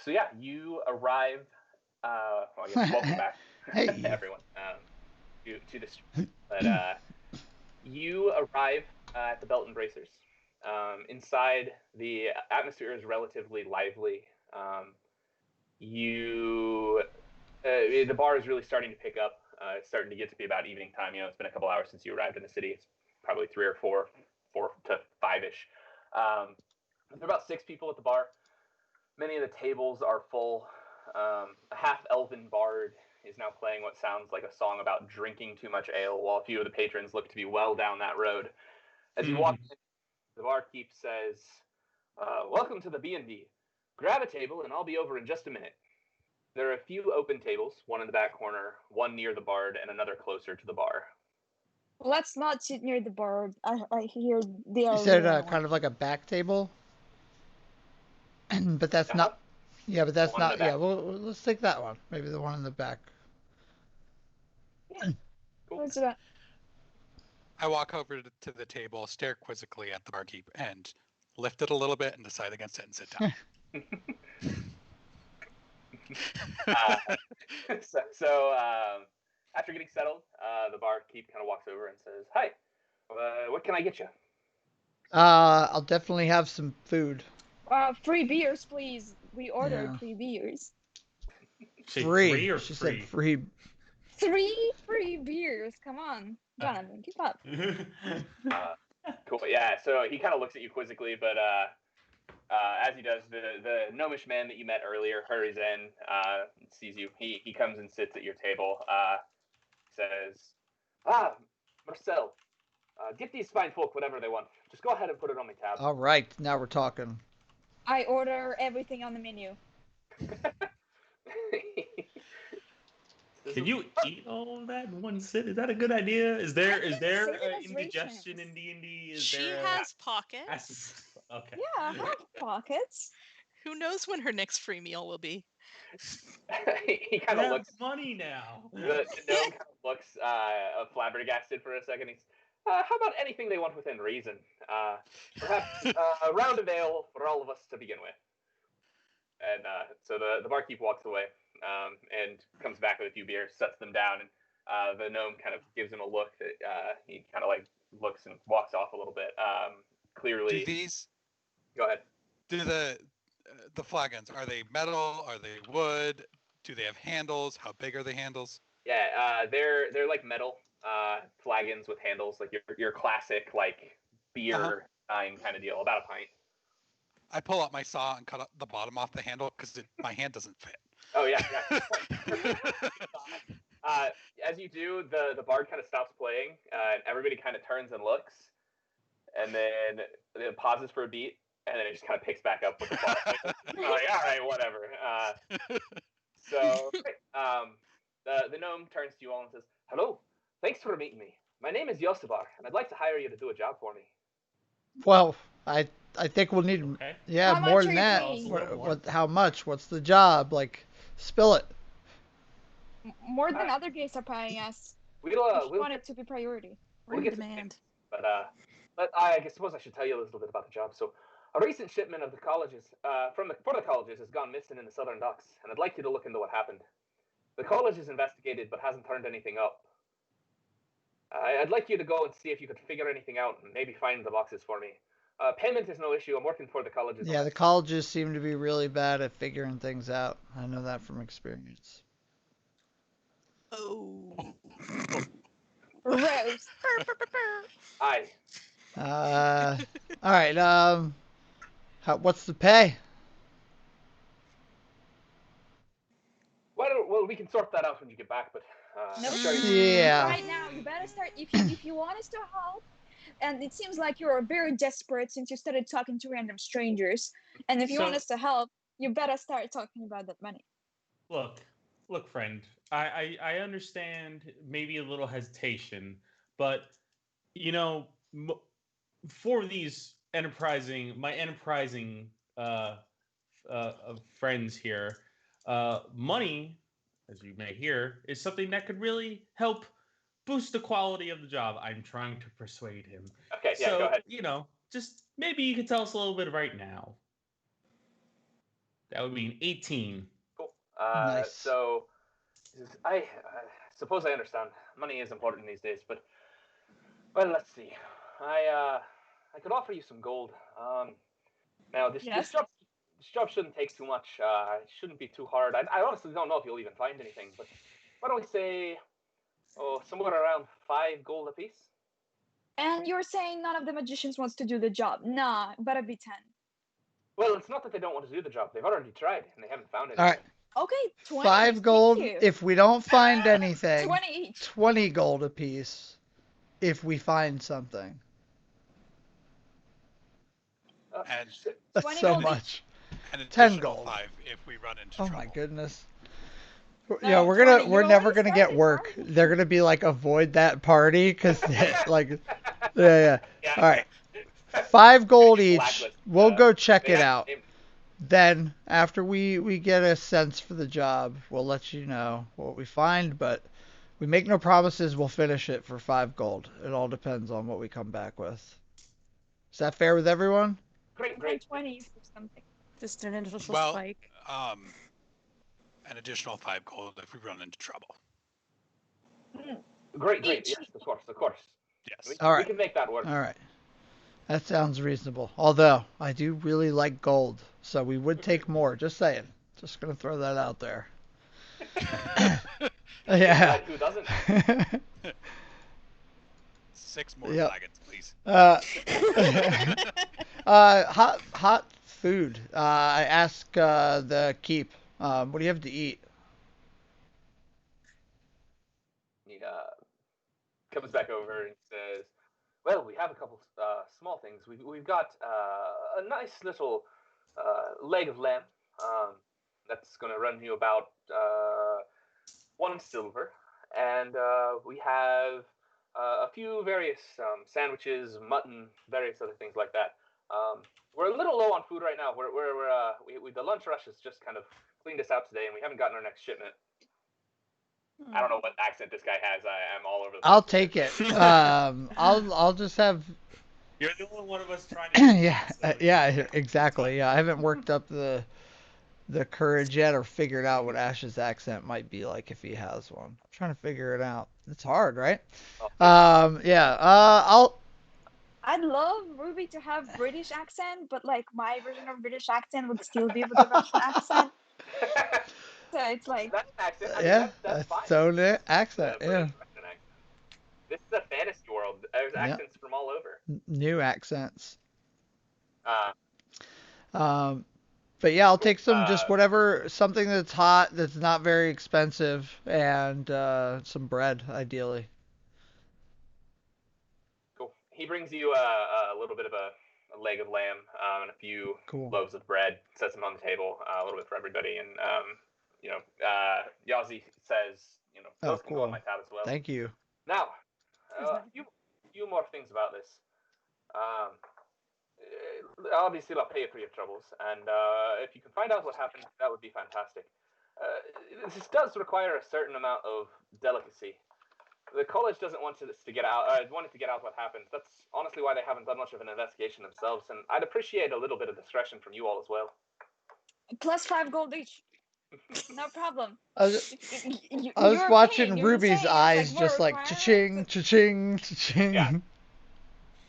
So yeah, you arrive. Well, I guess welcome back, Hey. everyone, to this. But you arrive at the Belt and Bracers. Inside, the atmosphere is relatively lively. You, the bar is really starting to pick up. It's starting to get to be about evening time. It's been a couple hours since you arrived in the city. It's probably 3 or 4 to 5-ish. There are about 6 people at the bar. Many of the tables are full. A half-elven bard is now playing what sounds like a song about drinking too much ale, while a few of the patrons look to be well down that road. As you walk in, the barkeep says, "Welcome to the B&B. Grab a table, and I'll be over in just a minute." There are a few open tables, one in the back corner, one near the bard, and another closer to the bar. Let's not sit near the bar. I hear they are You said really kind of like a back table, but that's Uh-huh. not. Yeah, but that's One in not. the Yeah, back. well, let's take that one. Maybe the one in the back. Cool. Let's do that. I walk over to the table, stare quizzically at the barkeep, and lift it a little bit and decide against it and sit down. So after getting settled, the barkeep kind of walks over and says, "Hi, what can I get you?" I'll definitely have some food. Free beers, please. We ordered Yeah. 3 beers. Say Free. free or She free? said free. 3 free beers. Come on, Jonathan, keep up. Cool. Yeah. So he kind of looks at you quizzically, but as he does, the gnomish man that you met earlier hurries in, sees you. He comes and sits at your table. Says, Marcel, get these fine folk whatever they want. Just go ahead and put it on my tab." All right, now we're talking. I order everything on the menu. Can you eat all that in one sit? Is that a good idea? Is there I can save it as indigestion rations. in D&D? Is She there has pockets. Okay. Yeah, I have pockets. Who knows when her next free meal will be? He I kind of have looks. money now. The gnome kind of looks flabbergasted for a second. He's, how about anything they want within reason? Perhaps a round of ale for all of us to begin with. And so the barkeep walks away and comes back with a few beers, sets them down, and the gnome kind of gives him a look that he kind of like looks and walks off a little bit. Clearly, go ahead. Do the flagons, are they metal? Are they wood? Do they have handles? How big are the handles? Yeah, they're like metal flagons with handles, like your classic like beer kind of deal, about a pint. I pull out my saw and cut the bottom off the handle because my hand doesn't fit. Oh yeah. As you do, the bard kind of stops playing, and everybody kind of turns and looks, and then it pauses for a beat, and then it just kind of picks back up with the bar. Like, all right, whatever. So the gnome turns to you all and says, "Hello, thanks for meeting me. My name is Yosibar, and I'd like to hire you to do a job for me." Well, I think we'll need Okay. yeah How more much than are you that. paying? What? How much? What's the job? Like, spill it. More than other gays are paying us. We'll If you want it to be priority. We're We'll in get to demand. But I suppose I should tell you a little bit about the job. So, a recent shipment of the colleges for the colleges has gone missing in the southern docks, and I'd like you to look into what happened. The college is investigated, but hasn't turned anything up. I'd like you to go and see if you could figure anything out, and maybe find the boxes for me. Payment is no issue. I'm working for the colleges. Yeah, the colleges seem to be really bad at figuring things out. I know that from experience. Oh. Roast. Aye. All right. What's the pay? Well, we can sort that out when you get back. But No, Yeah. right now you better start. If you want us to help, and it seems like you're very desperate since you started talking to random strangers, and if you want us to help, you better start talking about that money. Look, friend. I understand maybe a little hesitation, but for these my enterprising friends here, money, as you may hear, is something that could really help boost the quality of the job. I'm trying to persuade him. Okay, yeah, go ahead. Just maybe you could tell us a little bit right now. That would be an 18. Cool. Nice. So, I suppose I understand. Money is important these days, but well, let's see. I could offer you some gold. Now this Yes. this job shouldn't take too much. It shouldn't be too hard. I honestly don't know if you'll even find anything, but why don't we say, somewhere around 5 gold apiece? And you're saying none of the magicians wants to do the job? Nah, better be 10. Well, it's not that they don't want to do the job. They've already tried and they haven't found All anything. right. Okay, 20. 5 gold. Thank you. If we don't find anything, 20 each. 20 gold apiece. If we find something. And That's 20 so gold much. an 10 additional gold. 5 if we run into Oh trouble. my goodness. No, Yeah, 20. we're You never already gonna get started, work. bro. They're gonna be like, avoid that party, cause like, yeah. All right, 5 gold each. Blacklist, We'll go check they it have out. named- Then after we get a sense for the job, we'll let you know what we find. But we make no promises. We'll finish it for 5 gold. It all depends on what we come back with. Is that fair with everyone? Great, And then great. 20 for something. Just an initial Well, spike. an additional 5 gold if we run into trouble. Great. Each. Yes, of course. Yes. All We right. can make that work. All right. That sounds reasonable. Although I do really like gold, so we would take more. Just saying. Just gonna throw that out there. Yeah. Who doesn't? 6 more Yep. flagons, please. Hot food. I ask the keep. What do you have to eat? He comes back over and says, "Well, we have a couple small things. We've got a nice little leg of lamb. That's going to run you about 1 silver, and we have a few various sandwiches, mutton, various other things like that. We're a little low on food right now. The lunch rush has just kind of cleaned us out today, and we haven't gotten our next shipment. I don't know what accent this guy has. I'm all over the place. I'll take it. I'll just have. You're the only one of us trying to. Yeah, exactly. Yeah, I haven't worked up the courage yet or figured out what Ash's accent might be like if he has one. I'm trying to figure it out. It's hard, right? Yeah. I'd love Ruby to have British accent, but like my version of British accent would still be with the Russian accent. So it's like That's an accent. I mean, Yeah, that's fine. its own accent. The Yeah. British Russian accent. This is a fantasy world. There's Yeah. accents from all over. New accents. Uh, But yeah, I'll take some just Uh, whatever, something that's hot, that's not very expensive, and some bread, ideally. Cool. He brings you a little bit of a leg of lamb and a few Cool. loaves of bread, sets them on the table, a little bit for everybody, and Yazi says, Oh, those can go on cool. my tab as well. Thank you. Now, a few more things about this. Um, Obviously, I'll pay you for your troubles, and if you can find out what happened, that would be fantastic. This does require a certain amount of delicacy. The college doesn't want this to get out. Wanted to get out what happened. That's honestly why they haven't done much of an investigation themselves, and I'd appreciate a little bit of discretion from you all as well. plus 5 gold each. No problem. I was You're watching paying, you're Ruby's saying it's eyes more just like required. cha-ching, cha-ching, cha-ching. Yeah.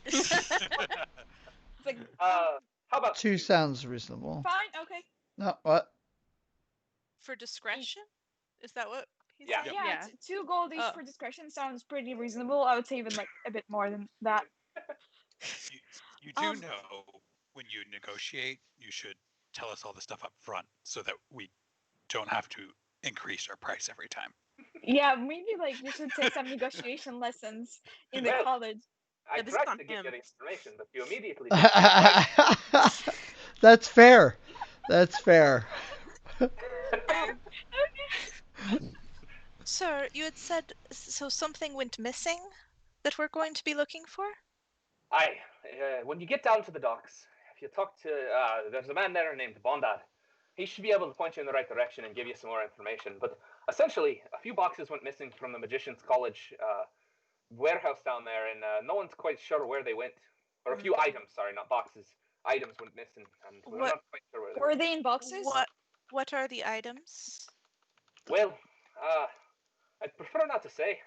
It's like, How about 2 sounds reasonable. fine, okay. No, what? For discretion? Is that what he Yeah. said? Yeah, 2 gold each Oh. for discretion sounds pretty reasonable. I would say even like a bit more than that. You do know when you negotiate, you should tell us all the stuff up front so that we don't have to increase our price every time. Yeah, maybe like you should take some negotiation lessons in the Well, college. I Yeah, this is tried on to give him. you the information, but you immediately. That's fair. That's fair. Sir, you had said so something went missing that we're going to be looking for? Aye, when you get down to the docks, if you talk to, there's a man there named Bondad. He should be able to point you in the right direction and give you some more information. But essentially, a few boxes went missing from the Magician's College warehouse down there, and no one's quite sure where they went. Or a few items, sorry, not boxes. items went missing, and we're What- not quite sure where they Were they in boxes? What are the items? Well, I'd prefer not to say.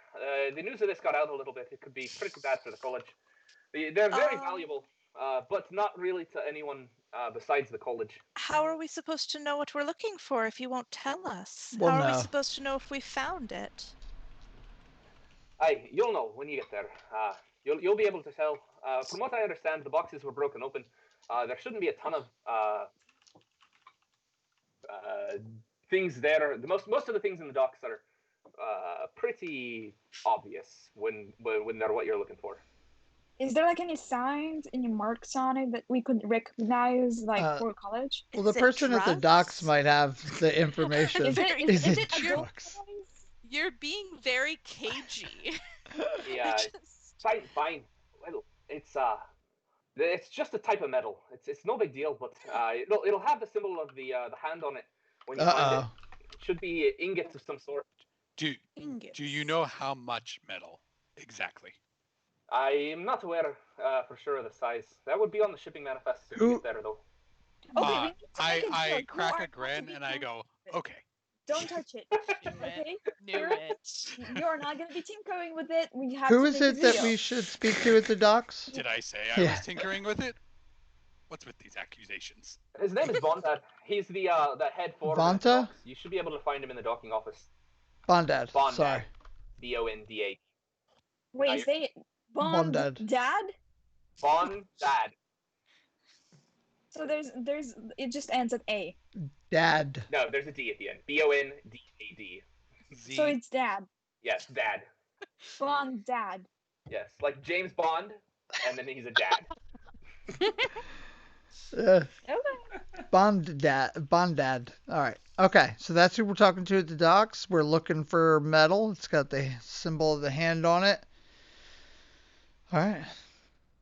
The news of this got out a little bit. It could be pretty bad for the college. They're very valuable, but not really to anyone besides the college. How are we supposed to know what we're looking for if you won't tell us? Well, How are we no. supposed to know if we found it? Aye, you'll know when you get there. You'll be able to tell. From what I understand, the boxes were broken open. There shouldn't be a ton of things there. Most of the things in the docks are pretty obvious when they're what you're looking for. Is there like any signs, any marks on it that we could recognize, like for college? Well, the Is it person at the docks drugs? might have the information. Is it Is it adult drugs? toys? You're being very cagey. Yeah, fine. Well, it's just a type of metal. It's no big deal, but it'll have the symbol of the hand on it when you find it. Uh-oh. It should be ingots of some sort. Do Ingots. you know how much metal exactly? I'm not aware for sure of the size. That would be on the shipping manifest if you Who- get there, though. Okay, we need to make a I deal. You crack are a not to grin be and I go, tinkering. okay. Don't touch it. Okay? Knew it. You're not gonna be tinkering with it. We have Who to is make a it that deal. we should speak to at the docks? Did I say I Yeah. was tinkering with it? What's with these accusations? His name is Bondad. He's the head foreman. at the Vanta? docks. You should be able to find him in the docking office. Bondad. Bondad. Sorry. Bondad. Wait, is they Bond Bondad. Dad? Bondad. So there's it just ends at A. Dad. No, there's a D at the end. Bondad. Z. So it's Dad. Yes, dad. Bond Dad. Yes, like James Bond, and then he's a dad. Uh, Okay. Bondad. All right. Okay. So that's who we're talking to at the docks. We're looking for metal. It's got the symbol of the hand on it. All right.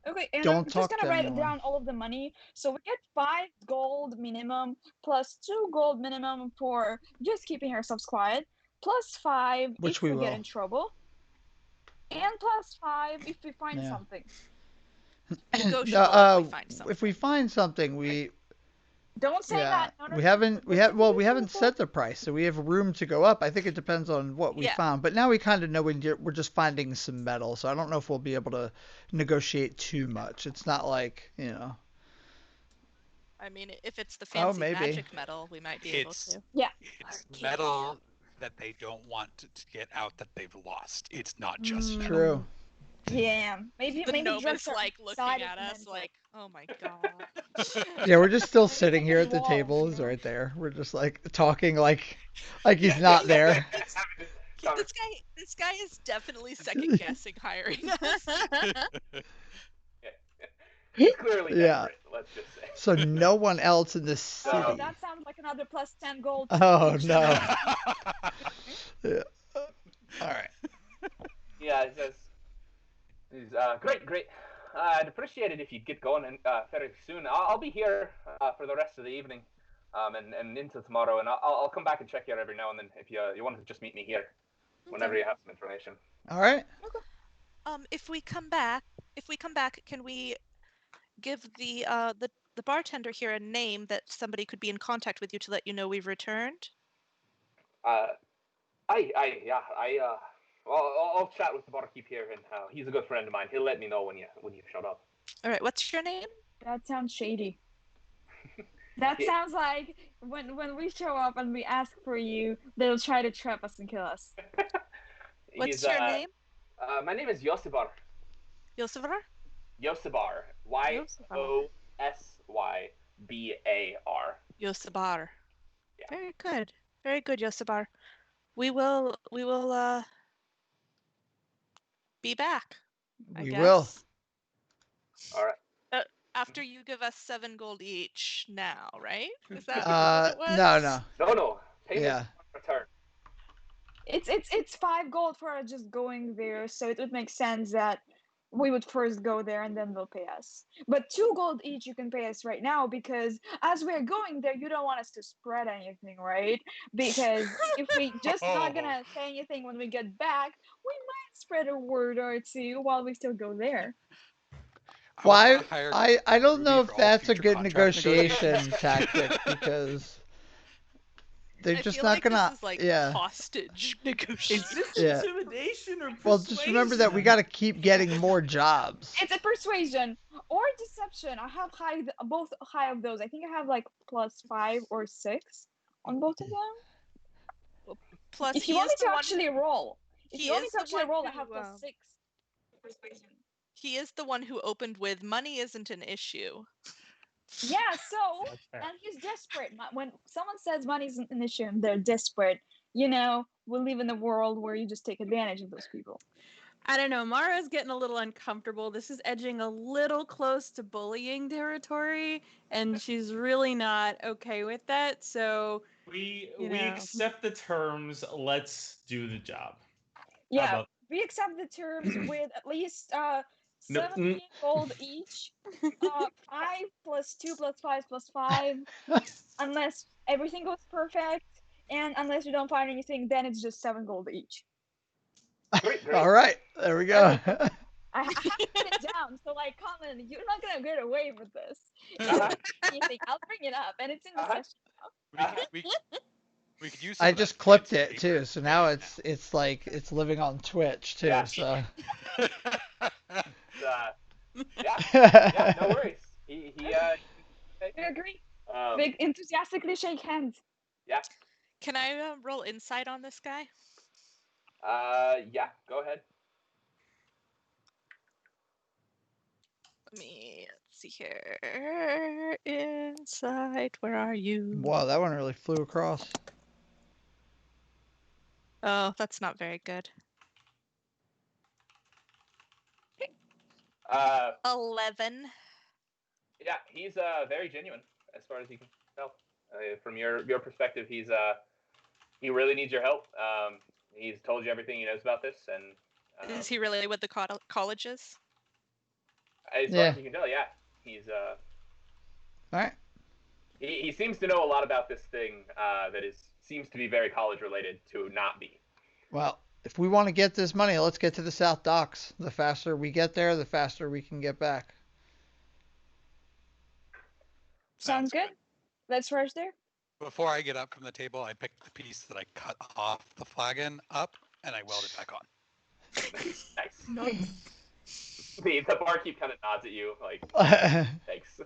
Okay, and Don't I'm just talk gonna to write anyone. down all of the money. So we get 5 gold minimum, plus 2 gold minimum for just keeping ourselves quiet, plus 5 Which if we we get will. in trouble, and plus 5 if we find Yeah. something. Negotiable if we find something. If we find something, we Don't say yeah that. No, no, we no, haven't we let's have well be we haven't truthful. set the price, so we have room to go up. I think it depends on what we Yeah. found, but now we kind of know we're just finding some metal, so I don't know if we'll be able to negotiate too much. It's not like I mean, if it's the fancy maybe. magic metal, we might be able It's to. it's metal that they don't want to get out that they've lost. It's not just metal. True. Yeah, maybe The maybe gnome drugs is are like looking exciting at us mental. like, oh my god. Yeah, we're just still sitting here at the Walls, table. you Is know? right there. We're just like talking like he's not there. This guy is definitely second guessing hiring us. He's clearly Yeah. desperate, let's just say. So no one else in the city. Oh, that sounds like another plus 10 gold. Oh each. no. Yeah. All right. Yeah, it says, great. I'd appreciate it if you'd get going and very soon. I'll be here for the rest of the evening, and into tomorrow, and I'll come back and check you out every now and then if you want to just meet me here whenever you have some information. All right. If we come back, can we give the bartender here a name that somebody could be in contact with you to let you know we've returned? I'll chat with the barkeep here, and he's a good friend of mine. He'll let me know when you've showed up. All right, what's your name? That sounds shady. That Yeah. sounds like when we show up and we ask for you, they'll try to trap us and kill us. What's your name? My name is Yosibar. Yosivar? Yosibar. Yossybar. Yosibar. Yeah. Very good. Very good, Yosibar. We will be back. I We guess. will. All right. After you give us 7 gold each now, right? Is that what it was? No. Payment Yeah. return. It's 5 gold for us just going there, so it would make sense that we would first go there and then they'll pay us. But 2 gold each you can pay us right now, because as we're going there, you don't want us to spread anything, right? Because if we just not gonna say anything when we get back, we might spread a word or two while we still go there. Why? hire I don't Ruby know for if all that's a future good contract negotiation negotiations. tactic because they're I just feel not like gonna. this is like Yeah. hostage Is negotiation. this Yeah. intimidation or Well, persuasion? just remember that we got to keep getting more jobs. It's a persuasion or deception. I have both high of those. I think I have like +5 or 6 on both of them. Plus, If you he want is me the to one. actually roll, if He you want me is to the actually one roll, I who. have +6 persuasion. He is the one who opened with money isn't an issue. Yeah, so That's fair. and he's desperate. When someone says money's an issue and they're desperate, you know, we live in a world where you just take advantage of those people. I don't know. Mara's getting a little uncomfortable. This is edging a little close to bullying territory, and she's really not okay with that. So We You we know. accept the terms. Let's do the job. How Yeah, about we accept the terms with at least No, 17 gold each. 5 + 2 + 5 + 5. Unless everything goes perfect, and unless we don't find anything, then it's just 7 gold each. Great. All right, there we go. I have to put it down, so like, Colin, you're not gonna get away with this. If Uh-huh. there's anything, I'll bring it up, and it's in the Uh-huh. session. We could use some I of that just clipped fancy it too, paper so now right it's like it's living on Twitch too. Yeah. So Yeah, no worries. He I agree. um, Big enthusiastically shake hands. yeah. Can I roll insight on this guy? Yeah, go ahead. Let me see here. Insight, where are you? wow, that one really flew across. Oh, that's not very good. Uh, 11. yeah, he's very genuine as far as you can tell. From your perspective, he really needs your help. He's told you everything he knows about this, and Is he really with the colleges? as far Yeah. as you can tell, yeah, he's All right. he seems to know a lot about this thing that seems to be very college related to not be. Well, if we want to get this money, let's get to the South Docks. The faster we get there, the faster we can get back. Sounds good. Let's rush there. Before I get up from the table, I pick the piece that I cut off the flagon up and I weld it back on. Nice. Nice. The barkeep kind of nods at you, like, thanks.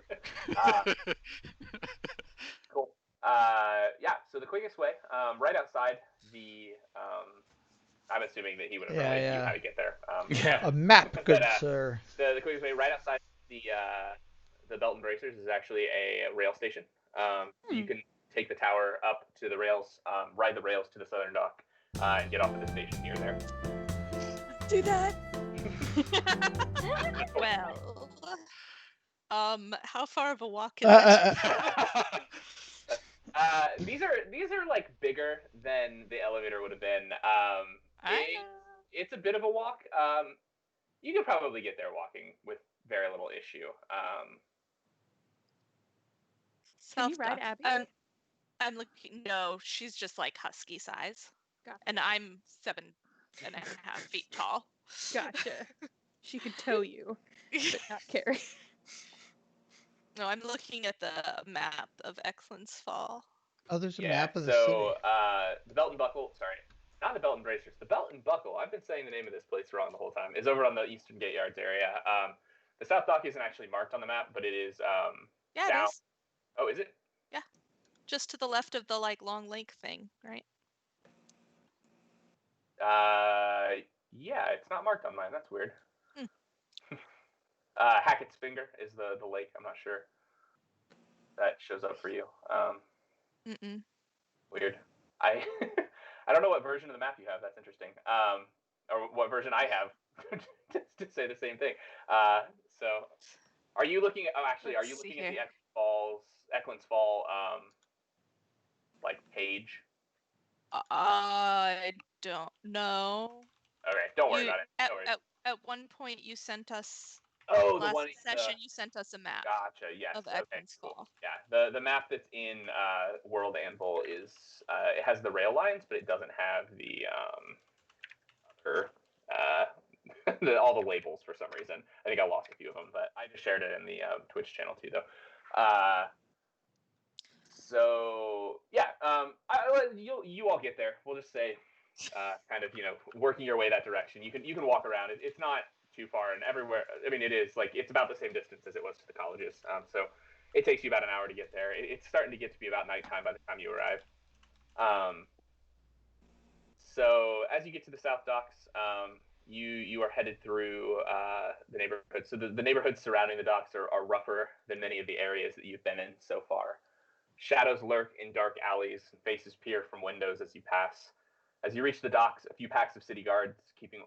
Cool. Yeah. So the quickest way, right outside the. I'm assuming that he would have Yeah, relayed to you yeah. how to get there. Yeah. A map, good But, sir. the quickest way, right outside the Belt and Bracers, is actually a rail station. You can take the tower up to the rails, ride the rails to the southern dock, and get off at the station near there. Do that. Well, how far of a walk is it? These are like bigger than the elevator would have been. It's a bit of a walk. You could probably get there walking with very little issue. Can you South ride Dock. Abby? I'm looking. No, she's just like husky size, Gotcha. and I'm 7.5 feet tall. Gotcha. She could tow you, but not carry. No, I'm looking at the map of Eclins Fall. Oh, there's a Yeah. map of the So city. the Belt and Buckle. Sorry, not the Belt and Bracers. The Belt and Buckle. I've been saying the name of this place wrong the whole time. Is over on the Eastern Gate Yards area. The South Dock isn't actually marked on the map, but it is Yeah, down. it is. Oh, is it? Just to the left of the like long lake thing, right? Yeah, it's not marked on mine. That's weird. Hmm. Hackett's Finger is the lake. I'm not sure that shows up for you. Mm-mm. Weird. I I don't know what version of the map you have. That's interesting. Or what version I have to say the same thing. So, are you looking at? Oh, actually, are you Let's see looking at the here. Eclins Fall like page? I don't know. Okay, don't worry about it. At, No worries. at one point, you sent us Oh, the last one. session. You sent us a map Gotcha. Yes. of Okay. Eclins Cool. Fall. Yeah. The map that's in World Anvil is it has the rail lines, but it doesn't have the other all the labels for some reason. I think I lost a few of them, but I just shared it in the Twitch channel too, though. So yeah, you all get there. We'll just say, kind of working your way that direction. You can walk around. It's not too far, and everywhere. I mean, it is like it's about the same distance as it was to the colleges. So it takes you about an hour to get there. It's starting to get to be about nighttime by the time you arrive. So as you get to the South Docks, you are headed through the neighborhood. So the neighborhoods surrounding the docks are rougher than many of the areas that you've been in so far. Shadows lurk in dark alleys, and faces peer from windows as you pass. As you reach the docks, a few packs of city guards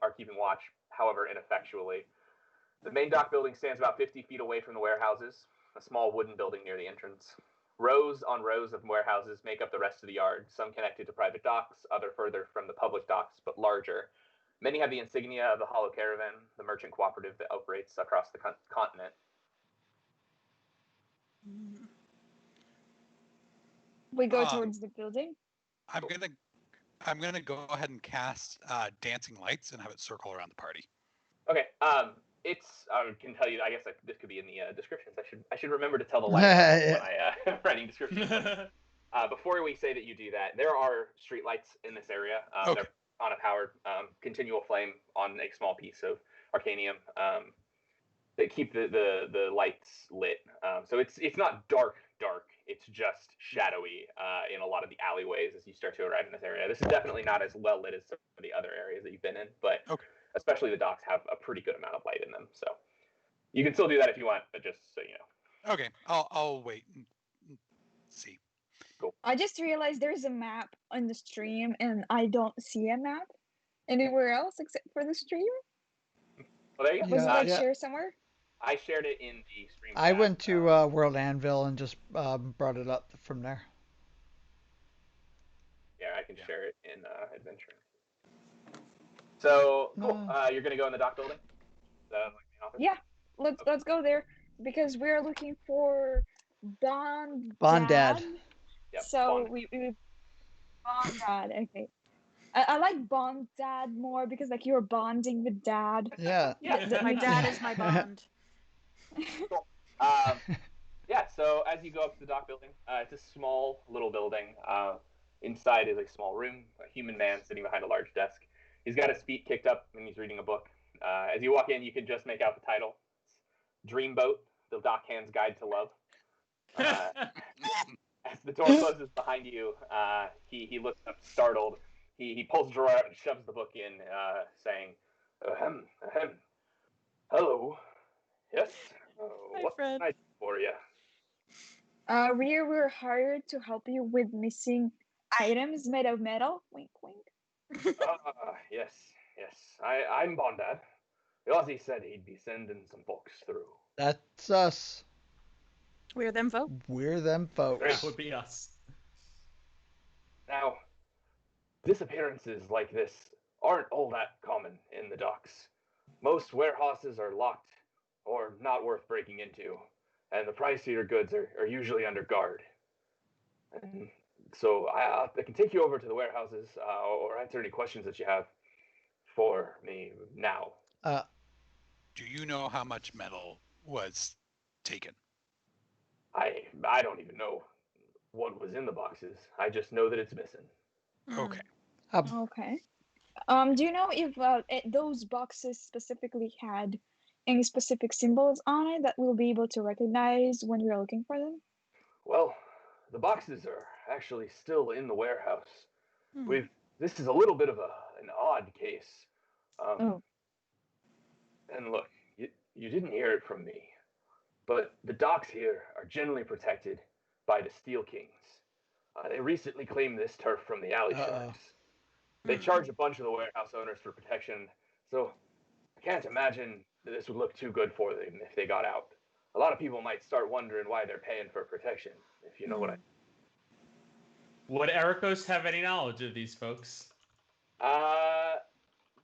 are keeping watch, however ineffectually. The main dock building stands about 50 feet away from the warehouses, a small wooden building near the entrance. Rows on rows of warehouses make up the rest of the yard, some connected to private docks, other further from the public docks, but larger. Many have the insignia of the Hollow Caravan, the merchant cooperative that operates across the continent. We go towards the building. I'm gonna go ahead and cast dancing lights and have it circle around the party. Okay. I can tell you. I guess this could be in the descriptions. I should remember to tell the light when I writing descriptions. Before we say that you do that, there are street lights in this area. Okay. They're on a powered continual flame on a small piece of arcanium. They keep the lights lit. So it's not dark. It's just shadowy in a lot of the alleyways as you start to arrive in this area. This is definitely not as well lit as some of the other areas that you've been in, but especially the docks have a pretty good amount of light in them. So you can still do that if you want, but just so you know. Okay, I'll wait and see. Cool. I just realized there's a map on the stream, and I don't see a map anywhere else except for the stream. Well, there you go. Was it shared somewhere? I shared it in the stream. I went to World Anvil and just brought it up from there. Yeah, I can share it in Adventure. So cool. You're gonna go in the dock building. Like the office? Yeah, let's go there because we're looking for Bond Dad. Yep, so we Bond Dad. Okay. I like Bond Dad more because like you're bonding with Dad. Yeah. My dad is my Bond. Cool. Yeah. So as you go up to the dock building, it's a small little building. Inside is a small room. A human man sitting behind a large desk. He's got his feet kicked up and he's reading a book. As you walk in, you can just make out the title. It's Dreamboat: The Dockhand's Guide to Love. As the door closes behind you, he looks up startled. He pulls the drawer out and shoves the book in, saying, ahem, ahem. Hello. Yes? What can I do for you? We were hired to help you with missing items made of metal. Wink, wink. Yes. I'm Bondad. The Aussie said he'd be sending some folks through. That's us. We're them folks. We're them folks. That would be us. Now, disappearances like this aren't all that common in the docks. Most warehouses are locked or not worth breaking into, and the price of your goods are usually under guard. And so I can take you over to the warehouses or answer any questions that you have for me now. Do you know how much metal was taken? I don't even know what was in the boxes. I just know that it's missing. Okay. Okay. Do you know if those boxes specifically had any specific symbols on it that we'll be able to recognize when we're looking for them? Well, the boxes are actually still in the warehouse. This is a little bit of an odd case. And look, you didn't hear it from me, but the docks here are generally protected by the Steel Kings. They recently claimed this turf from the alley sharks. They charge a bunch of the warehouse owners for protection, so I can't imagine that this would look too good for them if they got out. A lot of people might start wondering why they're paying for protection, if you know what I mean. Would Ericos have any knowledge of these folks?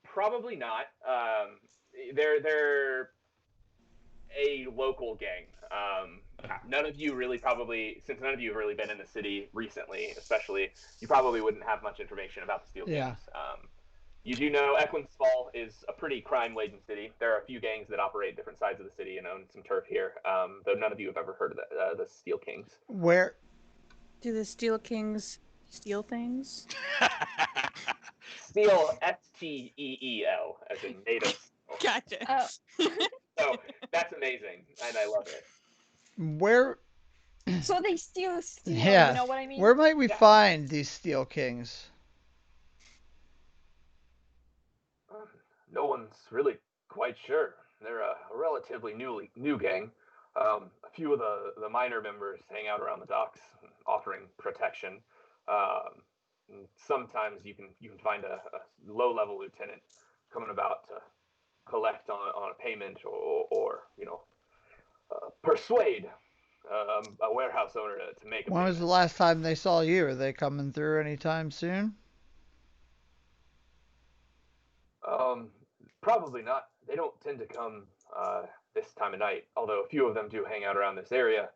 Probably not. They're a local gang. None of you really since none of you have really been in the city recently, especially, you probably wouldn't have much information about the Steel Kings. You do know Eclins Fall is a pretty crime-laden city. There are a few gangs that operate different sides of the city and own some turf here, though none of you have ever heard of the Steel Kings. Where? Do the Steel Kings steal things? Steel, Steel, as in native. Gotcha. Oh. So that's amazing, and I love it. Where? So they still steal, Yeah. you know what I mean? Where might we Yeah. find these Steel Kings? No one's really quite sure. They're a relatively new gang. A few of the minor members hang out around the docks, offering protection. Sometimes you can find a low level lieutenant coming about to collect on a payment or persuade a warehouse owner to make a When was payment. the last time they saw you? Are they coming through anytime soon? Probably not. They don't tend to come this time of night, although a few of them do hang out around this area.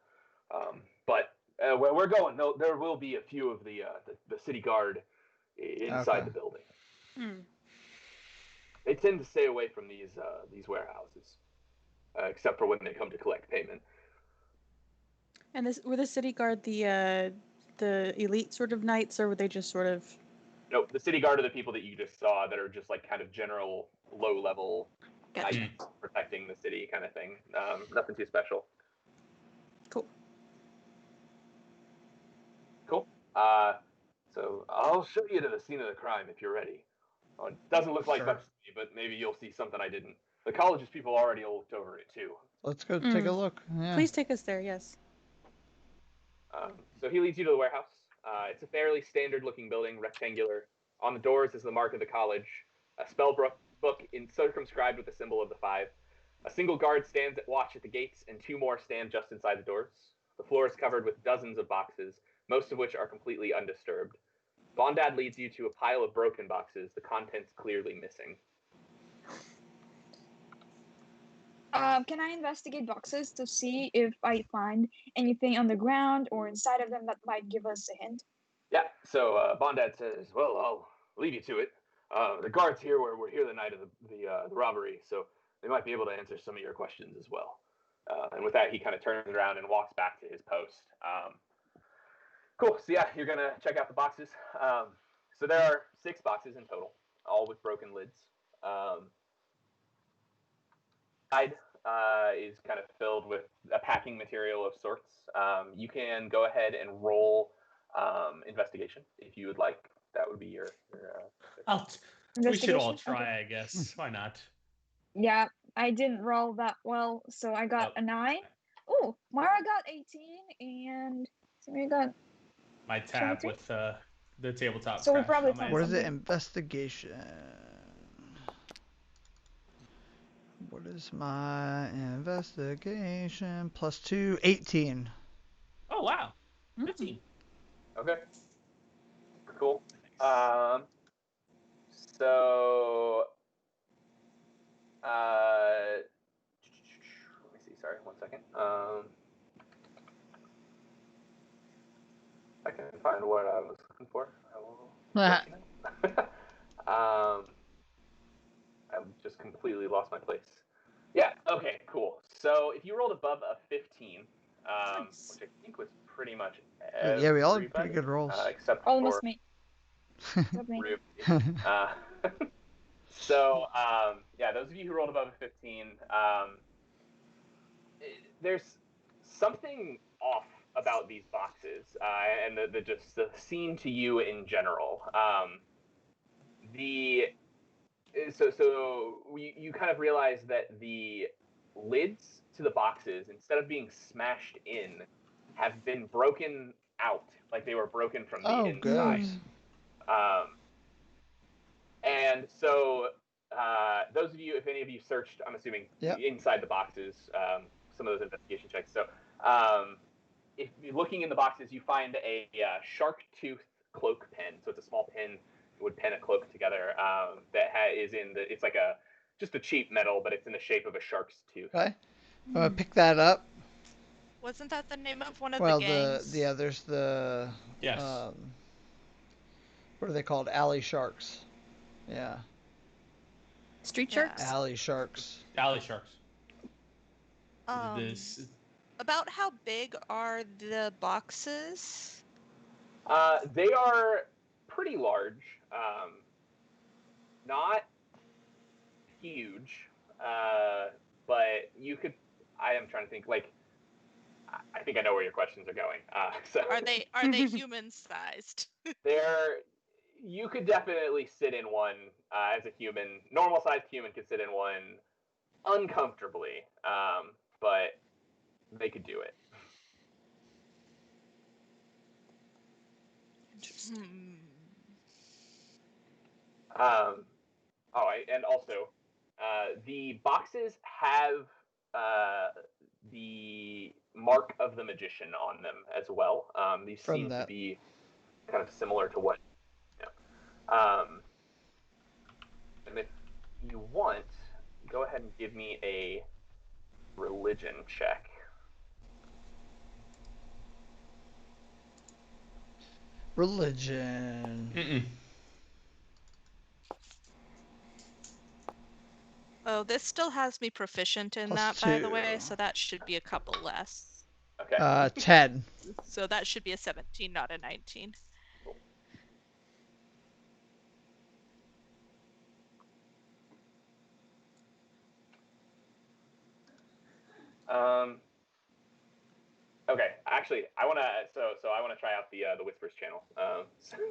But where we're going, there will be a few of the city guard inside Okay. the building. Hmm. They tend to stay away from these warehouses, except for when they come to collect payment. And were the city guard the elite sort of knights, or were they just sort of? No, the city guard are the people that you just saw that are just like kind of general low level Gotcha. knights protecting the city kind of thing. Nothing too special. Cool. Cool. So I'll show you to the scene of the crime if you're ready. Oh, it doesn't look like Sure. much to me, but maybe you'll see something I didn't. The college's people already looked over it too. Let's go take a look. Yeah. Please take us there. Yes. So he leads you to the warehouse. It's a fairly standard-looking building, rectangular. On the doors is the mark of the college, a spell book circumscribed with the symbol of the 5. A single guard stands at watch at the gates, and 2 more stand just inside the doors. The floor is covered with dozens of boxes, most of which are completely undisturbed. Bondad leads you to a pile of broken boxes, the contents clearly missing. Can I investigate boxes to see if I find anything on the ground or inside of them that might give us a hint? Yeah, so Bondad says, well, I'll leave you to it. The guards here were here the night of the robbery, so they might be able to answer some of your questions as well. And with that, he kind of turns around and walks back to his post. Cool, so yeah, you're going to check out the boxes. So there are 6 boxes in total, all with broken lids. Side is kind of filled with a packing material of sorts. You can go ahead and roll investigation if you would like. That would be your We should all Investigation? try, Okay. I guess. Why not? Yeah, I didn't roll that well, so I got a 9. Oh, Mara got 18, and Samir got. My tab 23? with the tabletop. So we crashed probably on my found What is it? something. Investigation. What is my investigation? +2, 18. Oh wow, Mm. 15. Okay. Cool. So let me see. Sorry, 1 second. I can find what I was looking for. I will let you know. I just completely lost my place. Yeah. Okay. Cool. So if you rolled above a 15, Nice. which I think was pretty much Yeah, we all had everybody, pretty good rolls. except Almost for me. Except me. Ruby. So yeah, those of you who rolled above a 15, there's something off about these boxes and the scene to you in general. The you kind of realize that the lids to the boxes, instead of being smashed in, have been broken out, like they were broken from the Oh, inside. good. And so those of you, if any of you searched, I'm assuming Yep. inside the boxes, some of those investigation checks. So if you're looking in the boxes, you find a shark tooth cloak pen. So it's a small pen that would pen a cloak together. Is in the. It's like just a cheap metal, but it's in the shape of a shark's tooth. Okay. I'm gonna pick that up. Wasn't that the name of one of Well, the gangs? there's Yes. what are they called? Alley sharks. Yeah. Street Yeah. sharks? Alley sharks. Alley sharks. Um, This about how big are the boxes? They are pretty large. Not huge, but you could. I am trying to think. Like, I think I know where your questions are going. So Are they human sized? they're you could definitely sit in one as a human. Normal sized human could sit in one uncomfortably, but they could do it. Hmm. And also, the boxes have the mark of the magician on them as well. These From seem to that. be kind of similar to what. You know. And if you want, go ahead and give me a religion check. Religion. Mm-mm. Oh, this still has me proficient in Plus that, by the 2. way, so that should be a couple less. Okay. 10. So that should be a 17, not a 19. Cool. Okay, actually, I wanna I wanna try out the Whispers channel.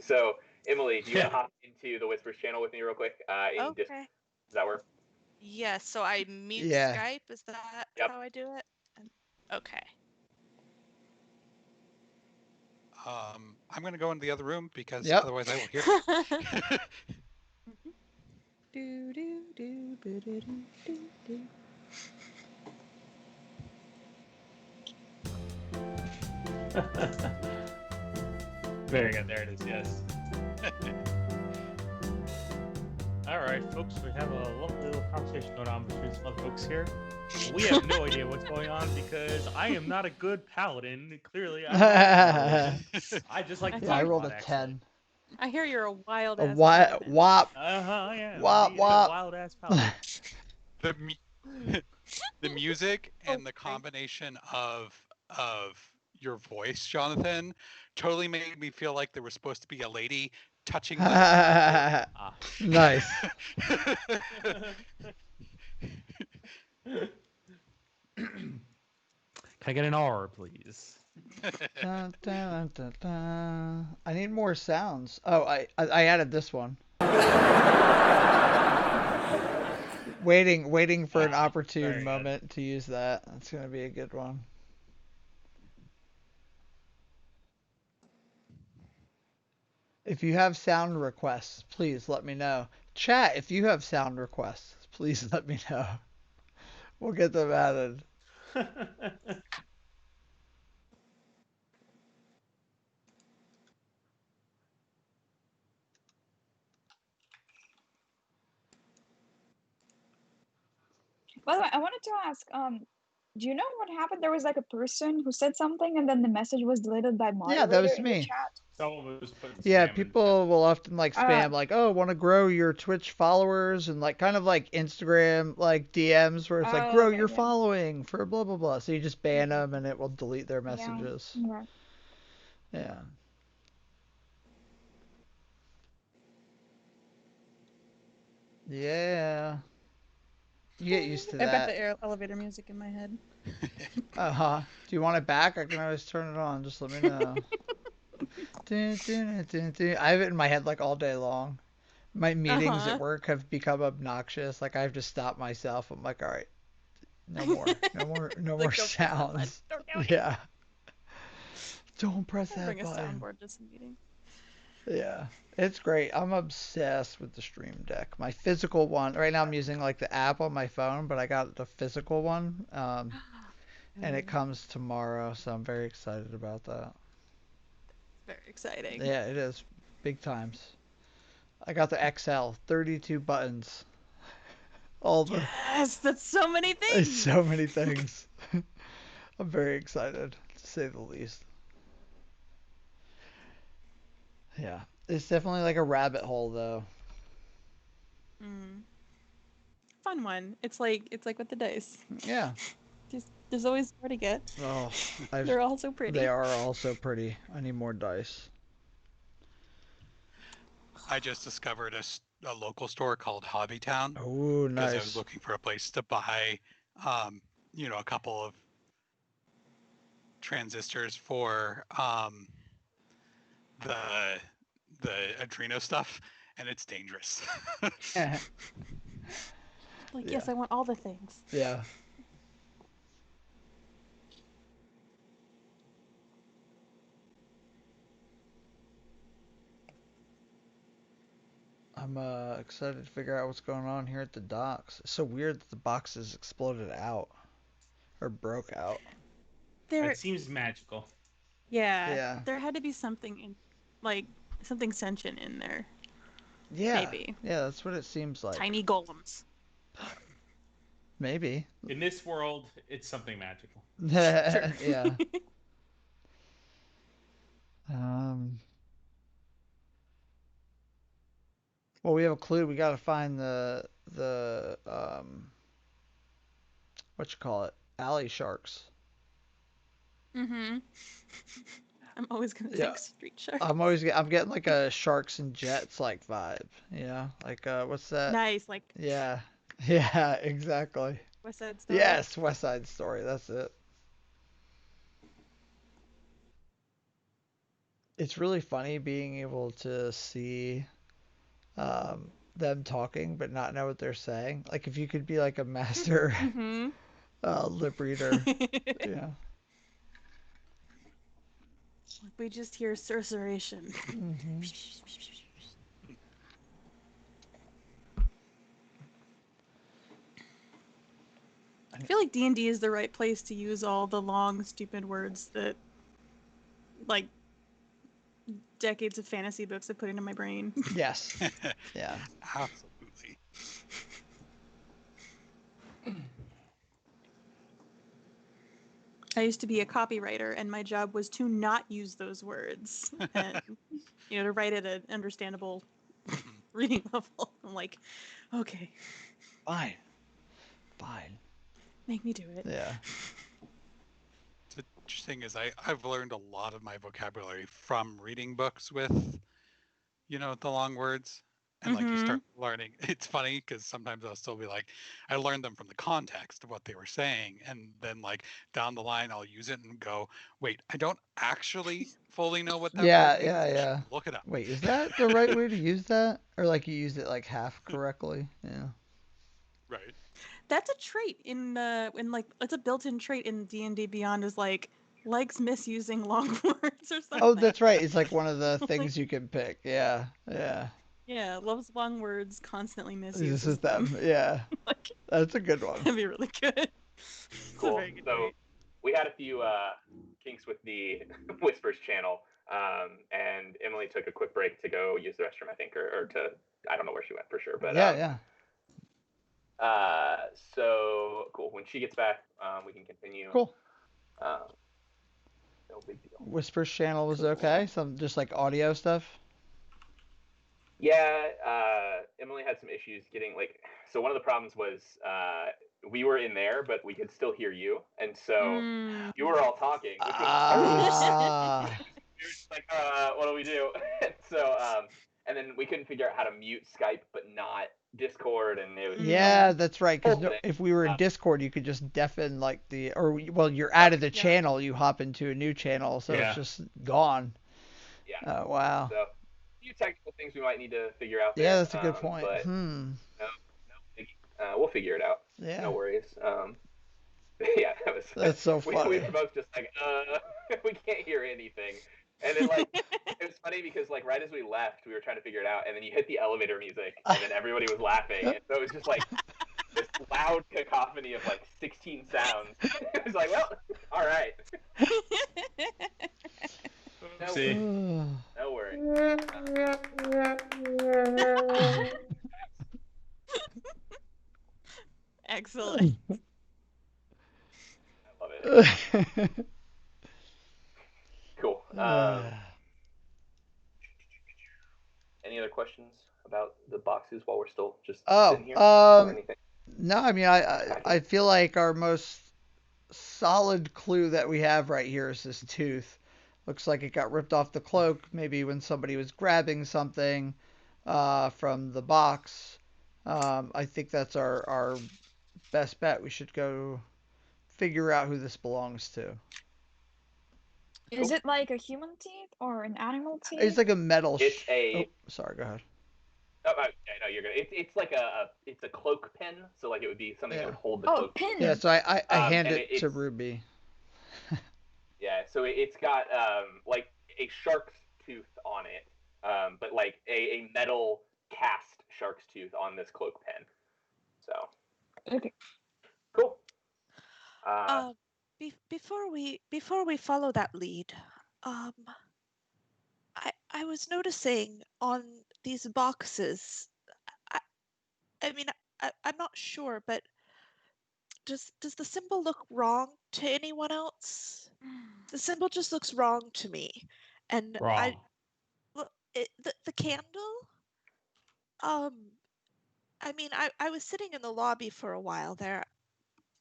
So Emily, do you wanna hop into the Whispers channel with me real quick? In Discord, Okay. does that work? Yes, so I mute Yeah. Skype. Is that Yep. how I do it? Okay. I'm going to go into the other room because Yep. otherwise I will hear. Do, do, do, do, do, do, do. Very good. There it is. Yes. All right, folks. We have a lovely little conversation going on between some other folks here. We have no idea what's going on because I am not a good paladin. Clearly, I just like to Yeah, I talk rolled lot, a actually. 10. I hear you're a wild A ass paladin. wop. Yeah. Wop, wop. Wild ass paladin. The music and the Okay. combination of your voice, Jonathan, totally made me feel like there was supposed to be a lady touching my Nice. Can I get an R, please? Dun, dun, dun, dun. I need more sounds. Oh, I added this one. Waiting for an opportune very moment to use that. That's gonna be a good one. If you have sound requests, please let me know. Chat, if you have sound requests, please let me know. We'll get them added. By the way, I wanted to ask, do you know what happened? There was like a person who said something and then the message was deleted by Yeah, that moderator was in the me. chat. Someone was putting Yeah, spam in. people will often like spam like, "Oh, want to grow your Twitch followers," and like kind of like Instagram like DMs where it's like, Oh, "Grow okay, your yeah. following for blah blah blah." So you just ban them and it will delete their Yeah. messages. Yeah. Yeah. Yeah. You get used to I've got that. the elevator music in my head. Uh-huh. Do you want it back? I can always turn it on. Just let me know. Dun, dun, dun, dun. I have it in my head like all day long. My meetings at work have become obnoxious. Like I have to stop myself. I'm like, all right, no more, no more, no Like, more don't press that button. sounds. Don't do it. Yeah. Don't press I'll that bring a button. soundboard to some meeting. Yeah. It's great. I'm obsessed with the Stream Deck. My physical one. Right now I'm using like the app on my phone, but I got the physical one. And it comes tomorrow, so I'm very excited about that. Very exciting. Yeah, it is. Big times. I got the XL, 32 buttons. All the Yes, that's so many It's things. so many things. I'm very excited, to say the least. Yeah. It's definitely like a rabbit hole, though. Mm. fun one. It's like with the dice. Yeah. Just there's always more to get. Oh, I've. They're all so pretty. They are all so pretty. I need more dice. I just discovered a local store called Hobbytown Oh, because I was nice. looking for a place to buy, um, a couple of transistors for the the Adreno stuff, and it's dangerous. Like, Yeah. yes, I want all the things. Yeah. I'm excited to figure out what's going on here at the docks. It's so weird that the boxes exploded out or broke out. There, It seems magical. yeah, Yeah. there had to be something in, like, something sentient in there. Yeah. Maybe. Yeah, that's what it seems like. Tiny golems. Maybe. In this world, it's something magical. Sure. Yeah. Um. Well, we have a clue. We got to find the what you call it, alley sharks. Mm-hmm. I'm always gonna Yeah. think street shark. I'm getting like a sharks and jets like vibe. You know, like what's that? Nice, like Yeah. Yeah. Exactly. West Side Story. Yes, West Side Story. That's it. It's really funny being able to see them talking but not know what they're saying. Like if you could be like a master Mm-hmm. lip reader. Yeah. We just hear cerceration. Hmm. I feel like D&D is the right place to use all the long, stupid words that, like, decades of fantasy books have put into my brain. Yes. Yeah. Absolutely. I used to be a copywriter, and my job was to not use those words and, to write at an understandable reading level. I'm like, okay, Fine. Fine. make me do it. Yeah. The interesting is I've learned a lot of my vocabulary from reading books with, the long words. And like you Mm-hmm. start learning, it's funny because sometimes I'll still be like, I learned them from the context of what they were saying. And then like down the line, I'll use it and go, wait, I don't actually fully know what that word Yeah, means. yeah, I should yeah. look it up. Wait, is that the right way to use that? Or like you used it like half correctly? Yeah. Right. That's a trait in like it's a built-in trait in D&D Beyond is like likes misusing long words or something. Oh, that's right. It's like one of the Like, things you can pick. Yeah. Yeah. yeah, loves long words, constantly This misuses is them. them. Yeah. Like, That's a good one. that'd be really good. It's a Cool. very good So trait. we had a few kinks with the Whispers channel, and Emily took a quick break to go use the restroom, I think, or to I don't know where she went for sure, but Yeah, yeah. so cool. When she gets back, we can continue. Cool. Um, no big deal. Whispers channel was Cool. okay. Some just like audio stuff. Yeah, Emily had some issues getting so one of the problems was we were in there, but we could still hear you, and so Mm. you were all talking, which was Ah. we were just like, what do we do? And then we couldn't figure out how to mute Skype, but not Discord, and it was Yeah, that's right. Because whole thing. if we were in Discord, you could just deafen like well, you're out of the channel, you hop into a new channel, so it's Yeah. just gone. Yeah. Oh, wow. So a few technical things we might need to figure out there. Yeah, that's a good point. But we'll figure it out. Yeah. No worries. Yeah, That's so we funny. were both just like, we can't hear anything. And then like it was funny because like right as we left, we were trying to figure it out, and then you hit the elevator music, and then everybody was laughing, and so it was just like this loud cacophony of like 16 sounds. It was like, well, all right. No, See. no worries. Excellent. I love it. Cool. Any other questions about the boxes while we're still just sitting here? Or anything? No, I mean, I feel like our most solid clue that we have right here is this tooth. Looks like it got ripped off the cloak, maybe when somebody was grabbing something from the box. I think that's our best bet. We should go figure out who this belongs to. Is it like a human teeth or an animal It's teeth? like a metal. It's a. Oh, sorry. Go ahead. Oh, yeah, no, you're good. It's like it's a cloak pin, so like it would be something that Yeah. would hold the Oh, cloak. Yeah. pin. So I hand And it to it's Ruby. yeah, so it's got like a shark's tooth on it, but like a metal cast shark's tooth on this cloak pin. So Okay. cool. Before we follow that lead, um, I was noticing on these boxes. I I mean I'm not sure, but does the symbol look wrong to anyone else? The symbol just looks wrong to me, and Wrong. the candle. Um, I mean, I was sitting in the lobby for a while there.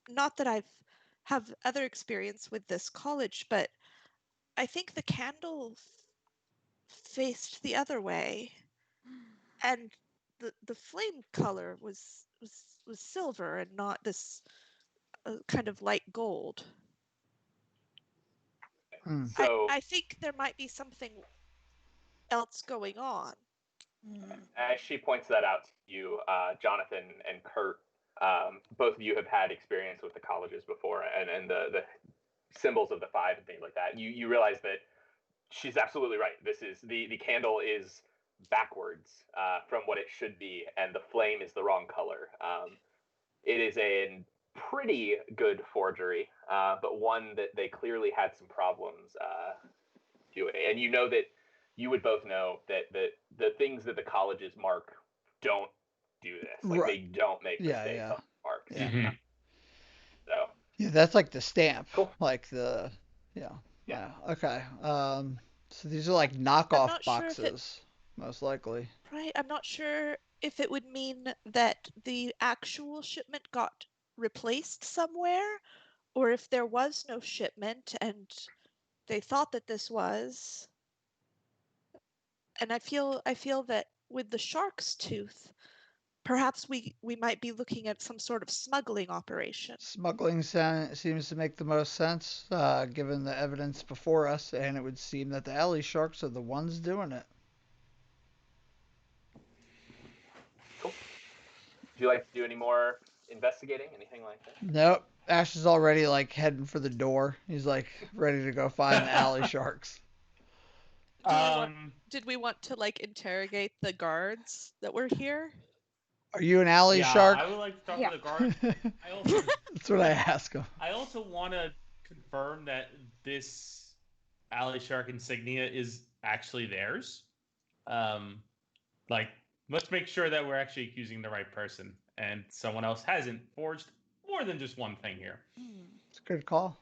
Not that I've have other experience with this college, but I think the candle faced the other way, and the flame color was silver and not this kind of light gold. Hmm. So I think there might be something else going on. as she points that out to you, Jonathan and Kurt, both of you have had experience with the colleges before, and the symbols of the five and things like that. You realize that she's absolutely right. This is the candle is backwards from what it should be, and the flame is the wrong color. It is a pretty good forgery, but one that they clearly had some problems doing. And you know that you would both know that the things that the colleges mark don't do this. Like they Right. don't make Yeah. mistakes Yeah. on marks. Yeah. Mhm. So Yeah. That's like the stamp. cool. Like the. Yeah. Yeah. Okay. So these are like I'm knockoff not sure if it boxes, most likely. right. I'm not sure if it would mean that the actual shipment got replaced somewhere, or if there was no shipment and they thought that this was. And I feel that with the shark's tooth, perhaps we might be looking at some sort of smuggling operation. Smuggling seems to make the most sense, given the evidence before us, and it would seem that the alley sharks are the ones doing it. Cool. Would you like to do any more investigating? Anything like that? Nope. Ash is already like heading for the door. He's like ready to go find the alley sharks. Did we want to like interrogate the guards that were here? Are you an alley Yeah, shark? I would like to talk Yeah. to the guard. I also, That's what I ask him. I also want to confirm that this Alley Shark insignia is actually theirs. Um, like, let's make sure that we're actually accusing the right person, and someone else hasn't forged more than just one thing here. It's a good call.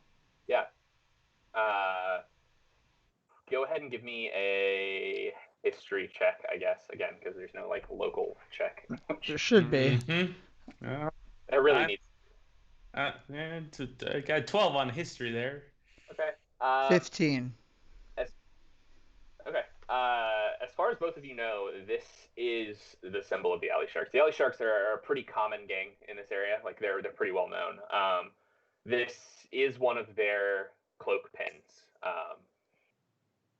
Yeah. Go ahead and give me a history check, I guess. Again, because there's no like local check. There should be. Mm-hmm. It really needs. I got 12 on history there. Okay. 15. As, okay. As far as both of you know, this is the symbol of the alley sharks. The alley sharks are a pretty common gang in this area. Like they're pretty well known. This is one of their cloak pins.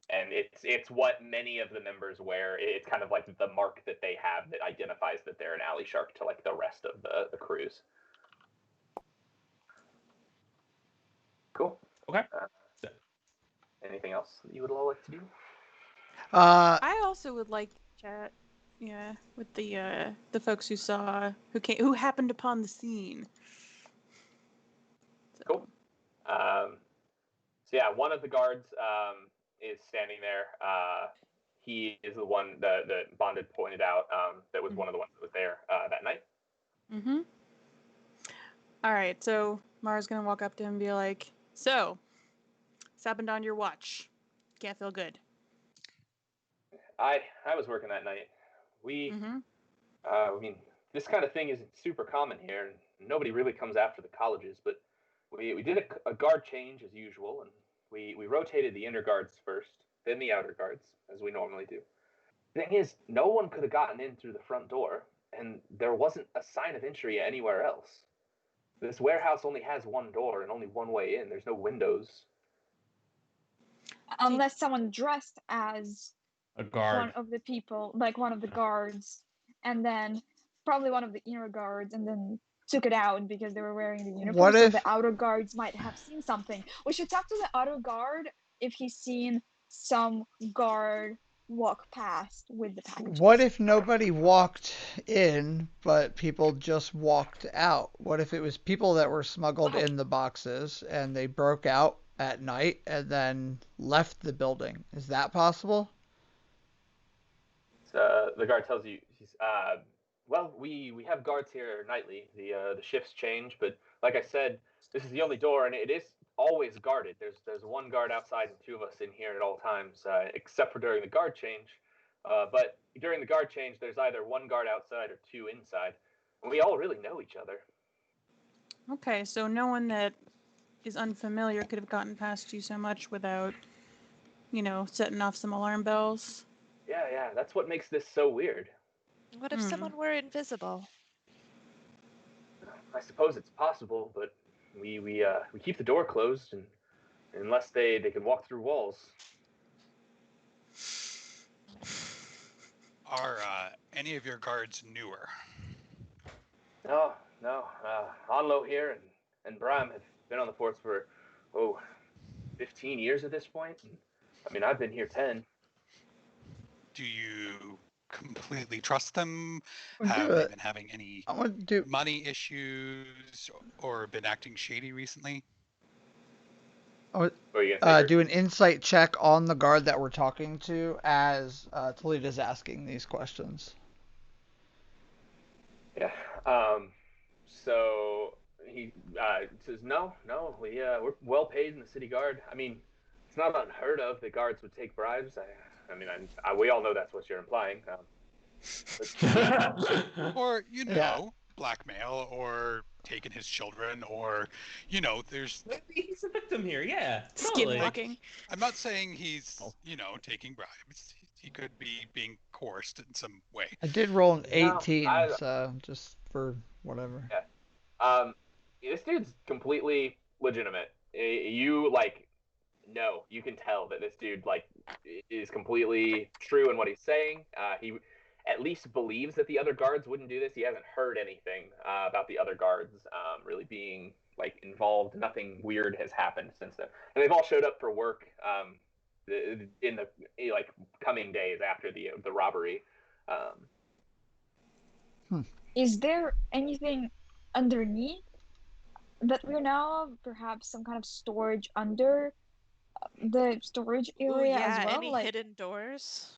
And it's what many of the members wear. It's kind of like the mark that they have that identifies that they're an alley shark to like the rest of the crews. Cool. Okay. Anything else that you would all like to do? I also would like to chat, yeah, with the folks who happened upon the scene. So. Cool. So yeah, one of the guards is standing there. He is the one that Bond had pointed out that was one of the ones that was there that night. Mm-hmm. All right, so Mara's gonna walk up to him and be like, "So, what's happened on your watch? Can't feel good." I was working that night. We, Mm-hmm. I mean, this kind of thing isn't super common here. Nobody really comes after the colleges, but we did a guard change as usual, and we rotated the inner guards first, then the outer guards, as we normally do. Thing is, no one could have gotten in through the front door, and there wasn't a sign of entry anywhere else. This warehouse only has one door and only one way in. There's no windows. Unless someone dressed as A guard. one of the people, like one of the guards, and then probably one of the inner guards, and then took it out because they were wearing the uniform. What so if- the outer guards might have seen something. We should talk to the outer guard if he's seen some guard walk past with the packages. What if nobody walked in, but people just walked out? What if it was people that were smuggled in the boxes and they broke out at night and then left the building? Is that possible? The guard tells you, well, we have guards here nightly. The shifts change, but like I said, this is the only door, and it is always guarded. There's one guard outside and two of us in here at all times, except for during the guard change. But during the guard change, there's either one guard outside or two inside. And we all really know each other. Okay, so no one that is unfamiliar could have gotten past you so much without, setting off some alarm bells. Yeah, that's what makes this so weird. What if someone were invisible? I suppose it's possible, but we keep the door closed, and unless they can walk through walls. Are any of your guards newer? No. Onlo here and Bram have been on the force for 15 years at this point. I mean, I've been here 10. Do you completely trust them? Well, Have do they it. been having any I want to do. money issues or been acting shady recently? What are you gonna say, Do an insight check on the guard that we're talking to as Toledo's asking these questions. Yeah. So he says, no, we're well paid in the city guard. I mean, it's not unheard of that guards would take bribes. We all know that's what you're implying. Or, Yeah. blackmail or taking his children or, there's... Maybe he's a victim here, yeah. Skin walking. I'm not saying he's, taking bribes. He could be being coerced in some way. I did roll an 18, No, so just for whatever. Yeah. This dude's completely legitimate. You you can tell that this dude is completely true in what he's saying. He at least believes that the other guards wouldn't do this. He hasn't heard anything about the other guards really being involved. Nothing weird has happened since then, and they've all showed up for work in the coming days after the robbery. Is there anything underneath that we know of? Perhaps some kind of storage under the storage area as well? Any hidden doors?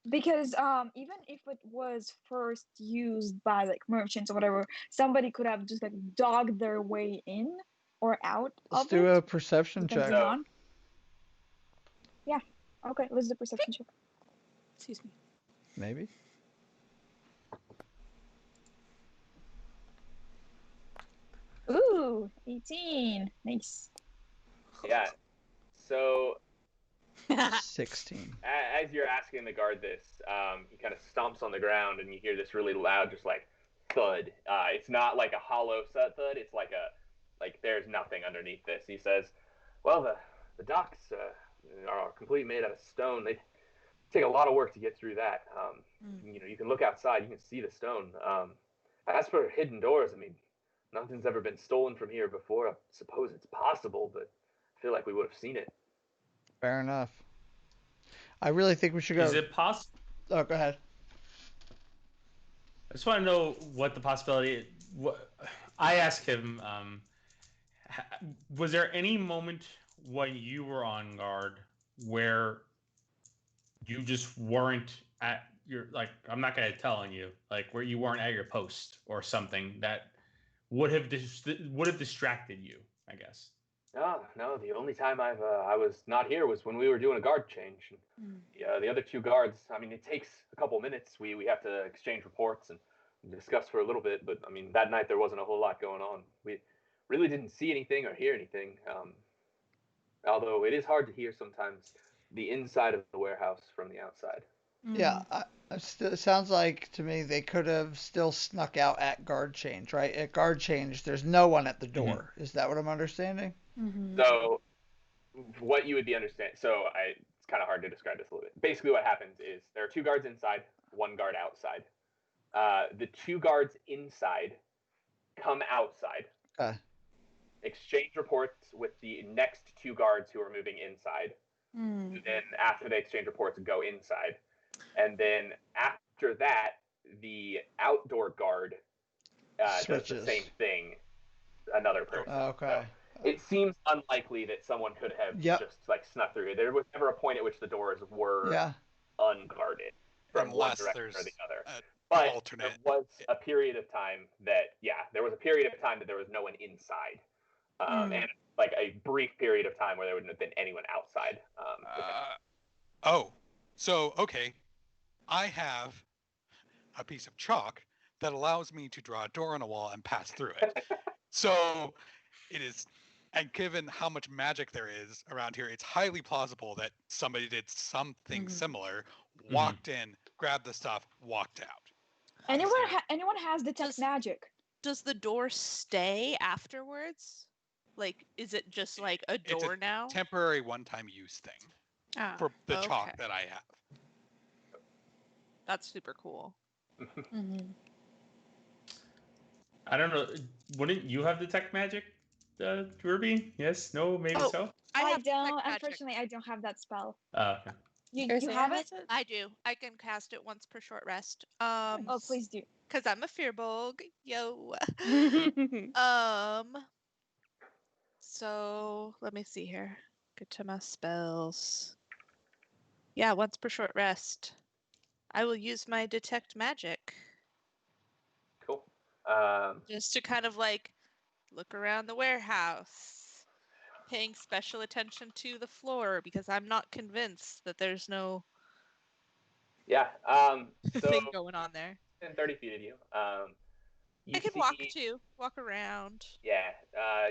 Because even if it was first used by merchants or whatever, somebody could have just dogged their way in or out Let's of do it. a perception check. Depending on. Yeah. Okay, let's do perception check. Excuse me. Maybe. Ooh, 18. Nice. Yeah. So 16. as you're asking the guard this, he kind of stomps on the ground, and you hear this really loud, just thud. It's not like a hollow thud. It's like there's nothing underneath this. He says, "Well, the docks are completely made out of stone. They take a lot of work to get through that. You can look outside, you can see the stone. As for hidden doors, I mean, nothing's ever been stolen from here before. I suppose it's possible, but I feel like we would have seen it." Fair enough. I really think we should go. Is it possible? Oh, go ahead. I just want to know what the possibility. I asked him. Was there any moment when you were on guard where you just weren't at your I'm not gonna tell on you, where you weren't at your post or something that would have distracted you, I guess? No. The only time I was not here was when we were doing a guard change. The other two guards. I mean, it takes a couple minutes. We have to exchange reports, and discussed for a little bit, but I mean, that night there wasn't a whole lot going on. We really didn't see anything or hear anything. Although it is hard to hear sometimes the inside of the warehouse from the outside. Yeah, it sounds like to me they could have still snuck out at guard change, right? At guard change, there's no one at the door. Is that what I'm understanding? So what you would be understanding. It's kind of hard to describe this a little bit. Basically, what happens is there are 2 guards inside, 1 guard outside. The 2 guards inside come outside, Okay. exchange reports with the next 2 guards who are moving inside. And then after they exchange reports, go inside. And then after that, the outdoor guard does the same thing. Another person. Okay. So it seems unlikely that someone could have just like snuck through. There was never a point at which the doors were unguarded from one direction or the other. But there was a period of time that there was no one inside, and like a brief period of time where there wouldn't have been anyone outside. Okay. I have a piece of chalk that allows me to draw a door on a wall and pass through it. So it is, and given how much magic there is around here, it's highly plausible that somebody did something similar, walked in, grabbed the stuff, walked out. Anyone has detect magic? Does the door stay afterwards? Like, is it just like a door now? Temporary one-time use thing for the chalk that I have. That's super cool. I don't know. Wouldn't you have detect magic, Ruby? Yes? No? Maybe so? I don't. Unfortunately, I don't have that spell. Okay. You have it? I do. I can cast it once per short rest. Please do. Because I'm a Fearbolg. Yo. So let me see here. Get to my spells. Yeah, once per short rest. I will use my detect magic. Cool. Just to kind of like look around the warehouse, paying special attention to the floor because I'm not convinced that there's no thing going on there. 30 feet of you. I can walk around. Yeah,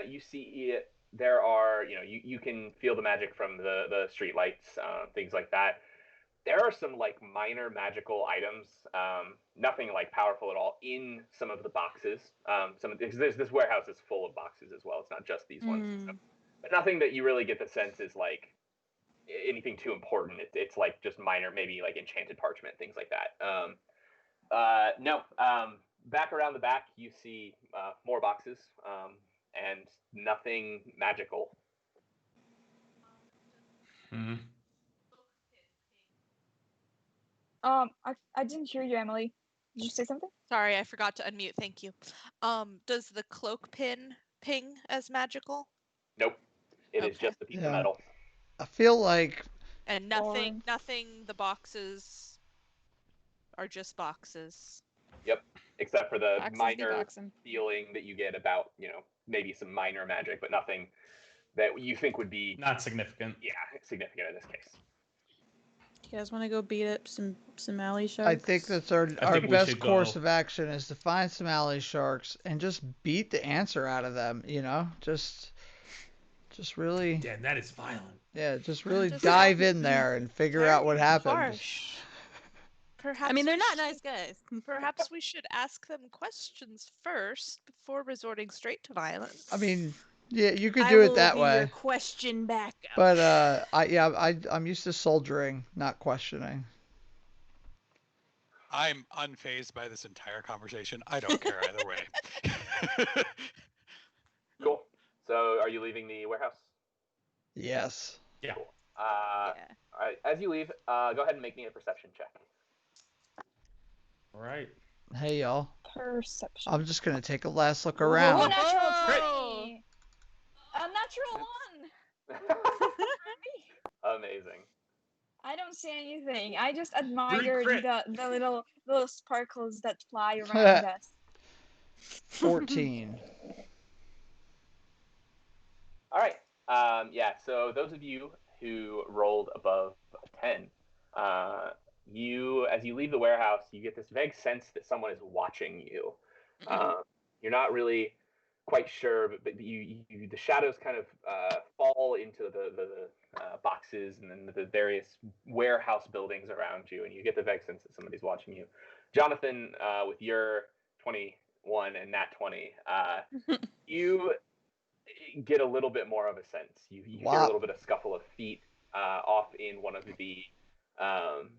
you see there are, you can feel the magic from the street lights, things like that. There are some like minor magical items, nothing like powerful at all in some of the boxes. This warehouse is full of boxes as well. It's not just these ones, but nothing that you really get the sense is like anything too important. It's like just minor, maybe like enchanted parchment, things like that. No. Back around the back, you see more boxes and nothing magical. I didn't hear you, Emily. Did you say something? Sorry, I forgot to unmute. Thank you. Does the cloak pin ping as magical? Nope. It is just a piece of metal. I feel like. And nothing. The boxes are just boxes. Yep. Except for the minor feeling that you get about, maybe some minor magic, but nothing that you think would be not significant. Yeah, significant in this case. You guys want to go beat up some alley sharks? I think that's our best course of action is to find some alley sharks and just beat the answer out of them. Just really. Damn, that is violent. Yeah, just really dive in there and figure out what happened. Perhaps they're not nice guys. Perhaps we should ask them questions first before resorting straight to violence. Yeah, you could do it that way. Your question back. But I'm used to soldiering, not questioning. I'm unfazed by this entire conversation. I don't care either way. Cool. So, are you leaving the warehouse? Yes. Yeah. Cool. All right. As you leave, go ahead and make me a perception check. All right. Hey, y'all. Perception. I'm just gonna take a last look around. Oh, natural 20. A natural 1. Amazing. I don't see anything. I just admire the little sparkles that fly around us. 14. All right. So those of you who rolled above 10, as you leave the warehouse, you get this vague sense that someone is watching you. You're not really quite sure, but the shadows kind of fall into the boxes and then the various warehouse buildings around you, and you get the vague sense that somebody's watching you. Jonathan, with your 21 and nat 20, you get a little bit more of a sense. You hear a little bit of scuffle of feet off in one of the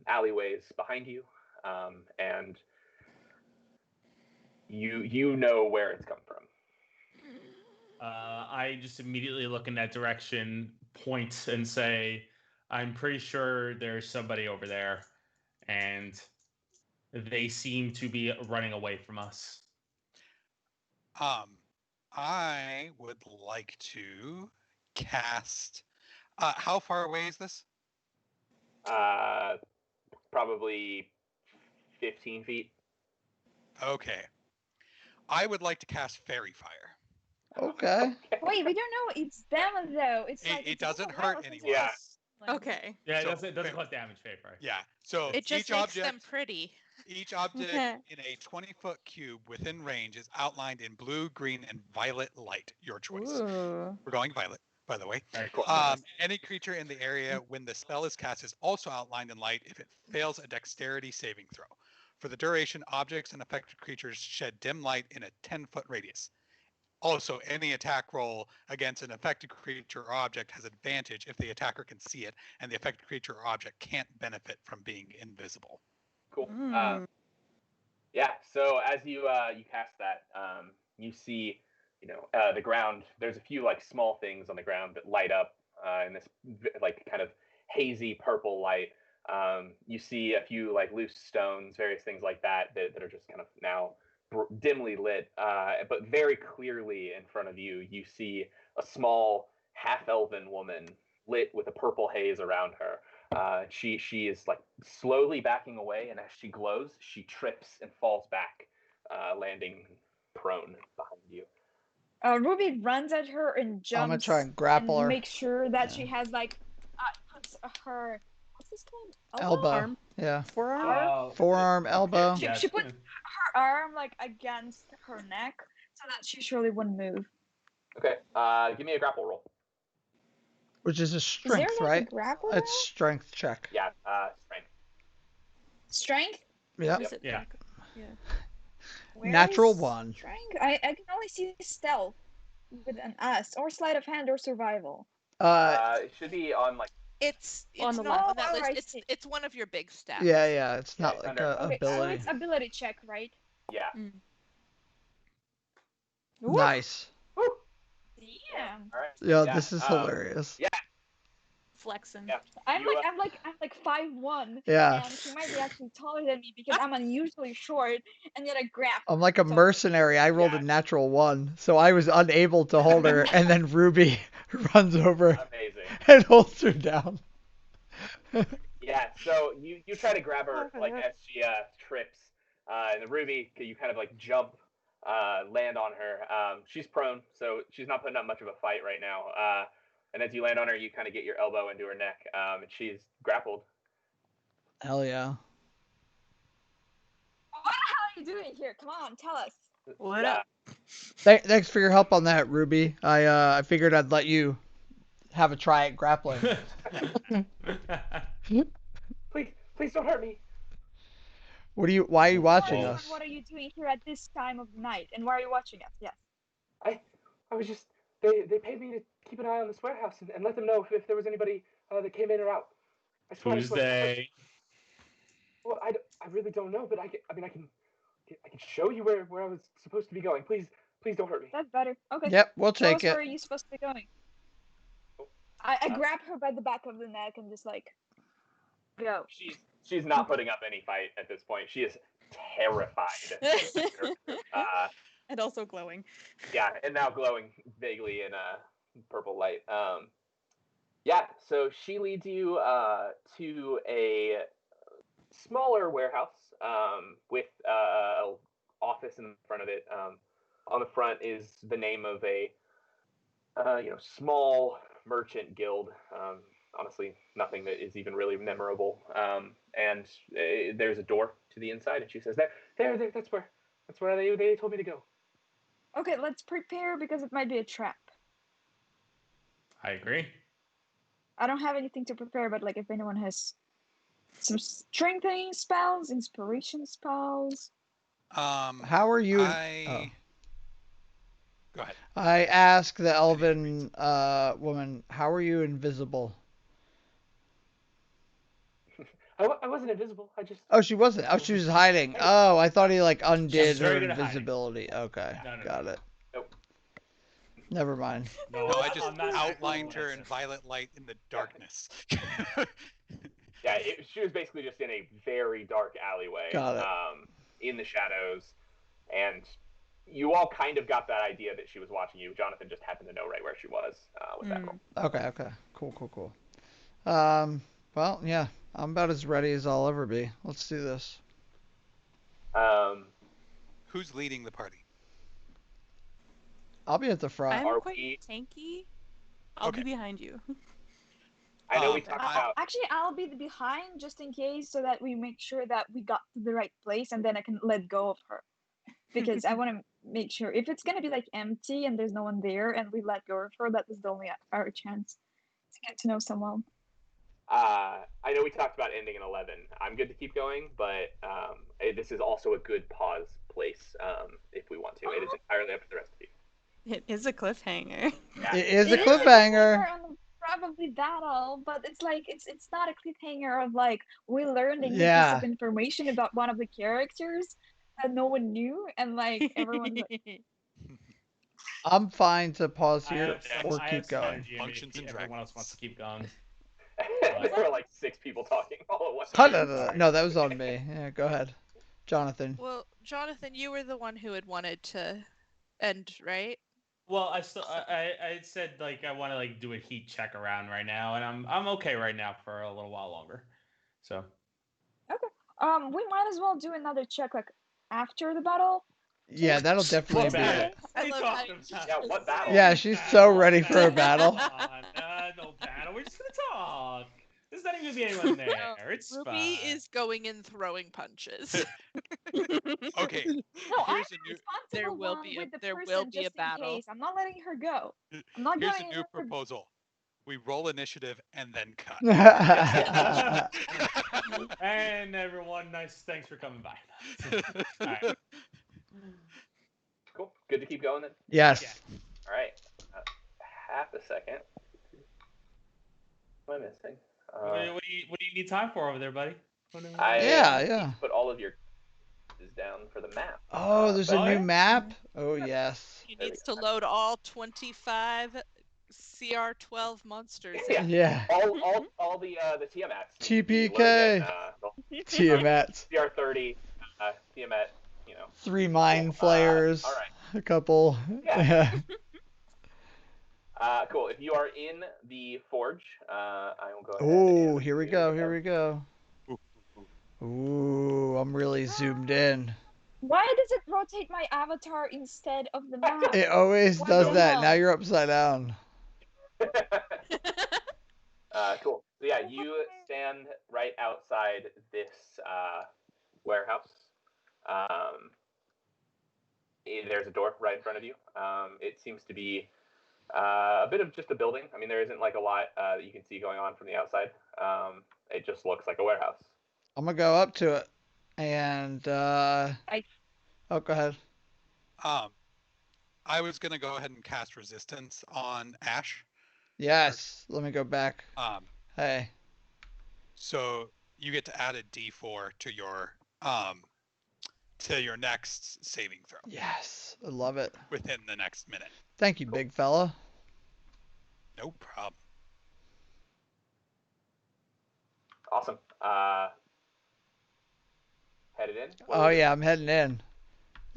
alleyways behind you, and you know where it's come from. I just immediately look in that direction, point, and say, I'm pretty sure there's somebody over there, and they seem to be running away from us. I would like to cast. How far away is this? Probably 15 feet. Okay. I would like to cast Fairy Fire. Okay. Wait, we don't know. It's them though. It doesn't hurt anyone. Yeah. Okay. Yeah, So, it doesn't cause damage, Fairy. Yeah. So It just each makes object, them pretty. each object in a 20-foot cube within range is outlined in blue, green, and violet light. Your choice. Ooh. We're going violet, by the way. Very cool. Any creature in the area when the spell is cast is also outlined in light if it fails a dexterity saving throw. For the duration, objects and affected creatures shed dim light in a 10-foot radius. Also, any attack roll against an affected creature or object has advantage if the attacker can see it, and the affected creature or object can't benefit from being invisible. Cool. Mm. Yeah. So as you cast that, you see, the ground. There's a few like small things on the ground that light up in this like kind of hazy purple light. You see a few like loose stones, various things like that are just kind of now dimly lit, but very clearly in front of you, you see a small half-elven woman lit with a purple haze around her. She is like slowly backing away, and as she glows, she trips and falls back, landing prone behind you. Ruby runs at her and jumps. I'm gonna try and grapple her. Make sure that she has like puts her what's this called? Elbow. Arm. Yeah. Forearm. Forearm, elbow. She puts her arm like against her neck so that she surely wouldn't move. Okay. Give me a grapple roll. Which is a strength, is there right? Like a grapple It's strength check. Yeah. Strength. Strength? Yeah. Is it Yeah. Yeah. Where Natural is 1. Strength? I can only see stealth with an S, or sleight of hand, or survival. It should be on like. It's On the not left. on that Oh, I list. see. It's one of your big stats. Yeah. It's Yeah, not it's like under- a Okay, so ability. it's ability check, right? Yeah. Nice. Damn. All right. Yo, Yeah, this is hilarious. Yeah. Flexing. Yeah. I'm You, like 5'1", Yeah. and she might be actually taller than me because I'm unusually short, and yet I grab. I'm like a So- mercenary. I rolled Yeah. a natural 1, so I was unable to hold her, and then Ruby runs over Amazing. and holds her down. Yeah, so you try to grab her like as she trips, and the Ruby, you kind of like jump, land on her. She's prone, so she's not putting up much of a fight right now. And as you land on her, you kind of get your elbow into her neck, and she's grappled. Hell yeah. What the hell are you doing here? Come on, tell us. What Yeah. up? Thanks for your help on that, Ruby. I figured I'd let you have a try at grappling. Please don't hurt me. Why are you watching Well, us? What are you doing here at this time of night? And why are you watching us? Yes. I was just they paid me to keep an eye on this warehouse and let them know if there was anybody that came in or out. I swear. Who's they? Well, I really don't know, but I can show you where I was supposed to be going. Please don't hurt me. That's better. Okay. Yep, we'll Tell take us it. where are you supposed to be going? I grab her by the back of the neck and just like go. She's not putting up any fight at this point. She is terrified. And also glowing. Yeah, and now glowing vaguely in purple light. Yeah, so she leads you to a smaller warehouse with an office in front of it. On the front is the name of a small merchant guild. honestly, nothing that is even really memorable. And there's a door to the inside, and she says, "There, that's where they told me to go." Okay, let's prepare because it might be a trap. I agree. I don't have anything to prepare, but like if anyone has some strengthening spells, inspiration spells. How are you? Go ahead. I asked the elven woman, how are you invisible? I wasn't invisible. Oh, she wasn't. Oh, she was hiding. Oh, I thought he like undid She's very her good at hiding. invisibility. Okay, No. got it. Nope. Never mind. No, I just outlined her in violet light in the darkness. Yeah, she was basically just in a very dark alleyway. Got it. In the shadows, and you all kind of got that idea that she was watching you. Jonathan just happened to know right where she was with that roll. Okay. Cool. Well, yeah, I'm about as ready as I'll ever be. Let's do this. Who's leading the party? I'll be at the front. I'm quite tanky. I'll be behind you. I know we talked about. Actually, I'll be behind just in case, so that we make sure that we got to the right place, and then I can let go of her. Because I want to make sure if it's gonna be like empty and there's no one there, and we let go of her, that is the only our chance to get to know someone. I know we talked about ending in 11. I'm good to keep going, but this is also a good pause place if we want to. It is entirely up to the rest of you. It is a cliffhanger. Yeah. It is a cliffhanger. Probably battle, but it's like it's not a cliffhanger of like we learned a new piece of information about one of the characters that no one knew, and like everyone's like, I'm fine to pause here or I keep going. Functions and everyone else wants to keep going. There were like 6 people talking all at once. No, that was on me. Yeah, go ahead, Jonathan. Well, Jonathan, you were the one who had wanted to end, right? Well, I said like I want to like do a heat check around right now, and I'm okay right now for a little while longer. So. Okay. We might as well do another check like after the battle. Yeah, that'll definitely be it. What battle? Yeah, she's so ready for a battle. No battle. We're just gonna talk. There's not even gonna be anyone there. It's Ruby fine. is going in throwing punches. Okay. No, I'm there will be a battle. Case. I'm not letting her go. I'm not Here's going a new proposal. We roll initiative and then cut. And everyone, thanks for coming by. All right. Cool. Good to keep going then? Yes. Yeah. All right. Half a second. What am I missing? What do you need time for over there, buddy? I need to put all of your down for the map. Oh, there's a new map? Oh, yes. He needs to load all 25 CR12 monsters. Yeah. All the Tiamats. TPK. Tiamats. CR30, Tiamat, 3 mind flayers. All right. A couple. Yeah. Cool. If you are in the forge, I will go ahead. Oh, here we go. Ooh, I'm really zoomed in. Why does it rotate my avatar instead of the map? It always does that. Now you're upside down. Cool. So yeah, you stand right outside this warehouse. There's a door right in front of you. It seems to be a bit of just a building. I mean, there isn't like a lot that you can see going on from the outside. It just looks like a warehouse. I'm gonna go up to it, and oh, go ahead. I was gonna go ahead and cast resistance on Ash. Yes. Let me go back. Hey. So you get to add a D4 to your next saving throw. Yes, I love it. Within the next minute. Thank you, big fella. No problem. Awesome. Headed in? Oh yeah, I'm heading in.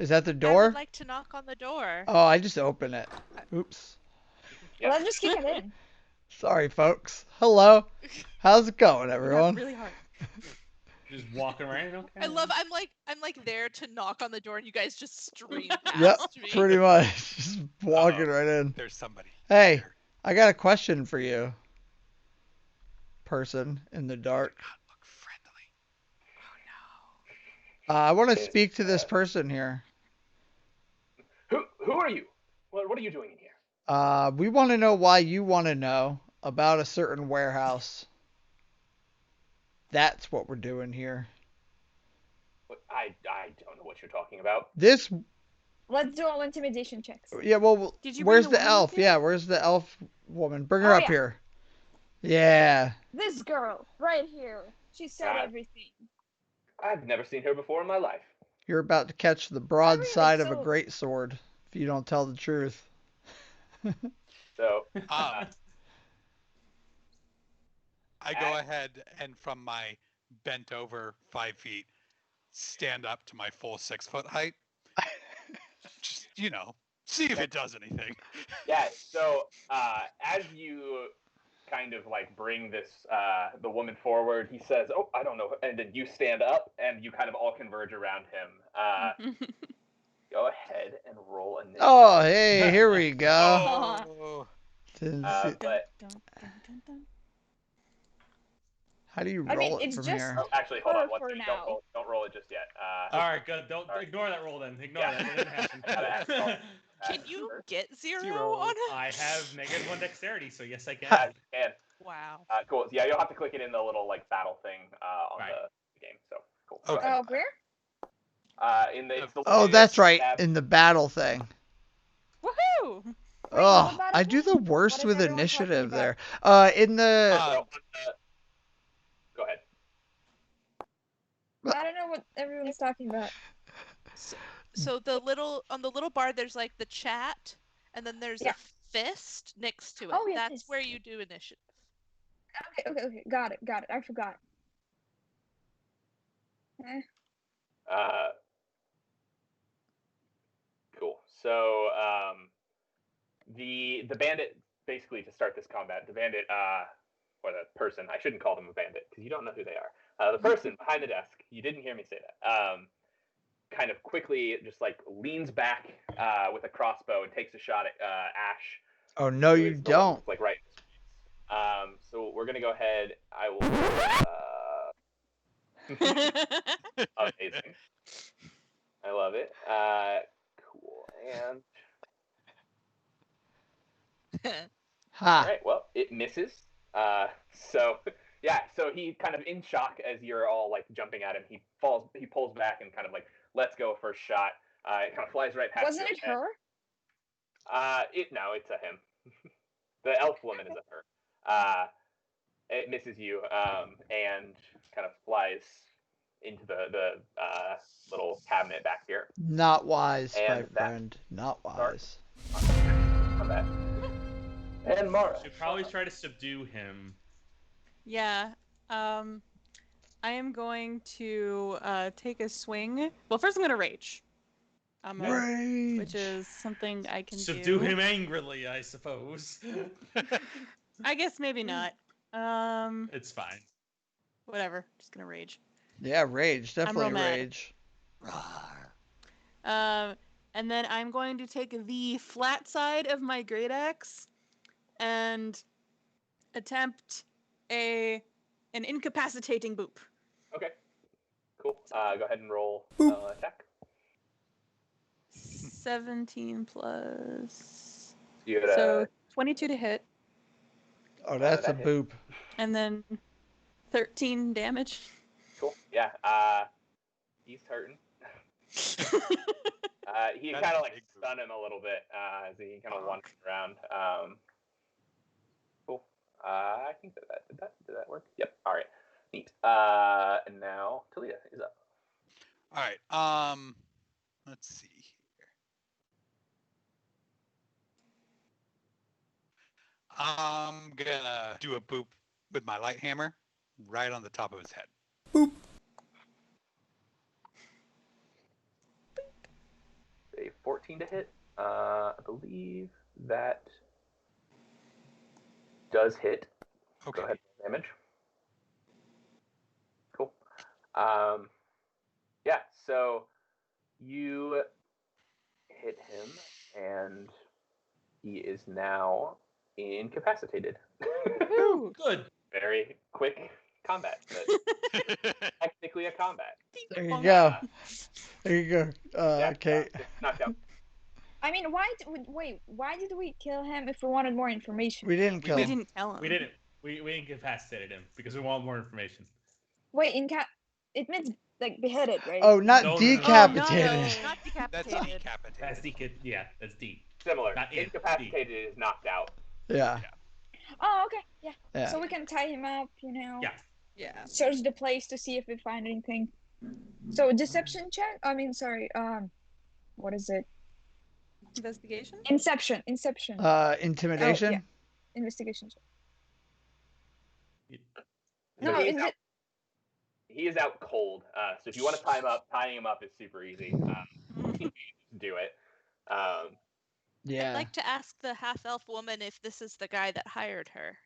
Is that the door? I would like to knock on the door. Oh, I just open it. Oops. Well, I'm just kick it in. Sorry, folks. Hello. How's it going, everyone? Really hard. Just walking around. Okay. I'm like there to knock on the door, and you guys just stream past Yep, me. pretty much. Just walking right in. There's somebody. Hey, there. I got a question for you. person in the dark. Not look friendly. I want to Yes, speak to this person here. Who are you? What are you doing in here? We want to know why you want to know about a certain warehouse. That's what we're doing here. I don't know what you're talking about. This, Let's do all intimidation checks. yeah, well, Did you bring where's the the woman with elf? you? Yeah, where's the elf woman? Bring her Oh, up yeah. here. Yeah. This girl, right here. She said God. everything. I've never seen her before in my life. You're about to catch the Oh, broadside really? of a So, great sword if you don't tell the truth. So, I go Ash- ahead and from my bent over 5 feet, stand up to my full 6 foot height. Just, see if it does anything. yeah. So, as you kind of like bring this the woman forward, he says, "Oh, I don't know," and then you stand up, and you kind of all converge around him. Go ahead and roll initiative. Oh, hey, here we go. Oh, But How do you I mean, roll it it's from just here? oh, actually, hold on. her for now. Don't roll it just yet. All right, good. Don't Sorry. ignore that roll then. Ignore Yeah. that. It didn't Gotta ask all- happen. Can ask you first. get zero, Zero. on it? I have -1 dexterity, so yes, I can. Yeah, you can. Wow. Cool. Yeah, you'll have to click it in the little like battle thing on Right. the game. So cool. Go Okay. ahead. Where? It's the Oh, that's right, tab. in the battle thing. Woohoo! Wait, Oh, what battle I do thing? the worst What is with everyone talking initiative about? there. In the So, go ahead. I don't know what everyone's talking about. So on the little bar, there's like the chat, and then there's Yeah. a fist next to it. Oh, yeah, That's fist. where you do initiative. Okay. Got it. I forgot. Cool. So the bandit, basically, to start this combat, the bandit or the person, I shouldn't call them a bandit because you don't know who they are. The person behind the desk, you didn't hear me say that. Kind of quickly just like leans back with a crossbow and takes a shot at Ash. Oh no, who you is the one don't. that's, like right. So we're gonna go ahead. I will. Amazing. I love it. Cool. And all Ha. right. Well, it misses. So yeah. So he kind of in shock as you're all like jumping at him. He falls. He pulls back and kind of like lets go first shot. It kind of flies right past. Wasn't your it head. her? No, it's a him. The elf woman is a her. It misses you and kind of flies into the little cabinet back here. Not wise, And my friend. Not wise. On that. And Mara. Should probably try to subdue him. Yeah. I am going to take a swing. Well, first I'm gonna rage. Rage. Which is something I can Subdue do. him angrily, I suppose. I guess maybe not. It's fine. Whatever. Just gonna rage. Yeah, rage. real Definitely mad. rage. And then I'm going to take the flat side of my great axe and attempt an incapacitating boop. Okay. Cool. Go ahead and roll attack. 17 plus. You got So 22 to hit, Oh, that's a that hits. boop. and then 13 damage. Cool. Yeah. He's hurting. He That's kind a of like big boop. stun him a little bit as he kind of wanders around. Cool. I think did that work? Yep. All right. Neat. And now Talia is up. All right. Let's see here. I'm gonna do a boop with my light hammer right on the top of his head. A 14 to hit. I believe that does hit. Okay. Go ahead, damage. Cool. Yeah. So you hit him, and he is now incapacitated. Woo! Good. very quick combat, but technically a combat. There you go. Uh, There you go. yeah, Kate. it's knocked out. I mean, wait, why did we kill him if we wanted more information? We didn't kill We him. didn't kill him. We didn't. We incapacitated him because we want more information. Wait, it means like beheaded, right? Oh, not No, no, no. decapitated. Oh, no, not That's decapitated. decapitated. That's D. Yeah, that's D. Similar. Not in, Incapacitated is knocked out. Yeah. Oh, okay, yeah. Yeah. So we can tie him up, you know. Yeah. Yeah. Search the place to see if we find anything. So deception check. I mean, sorry. What is it? Investigation? Inception. Intimidation. Oh, yeah. Investigation check. So No, is it? he is out cold. So if you want to tie him up, tying him up is super easy. Do it. Yeah. I'd like to ask the half-elf woman if this is the guy that hired her.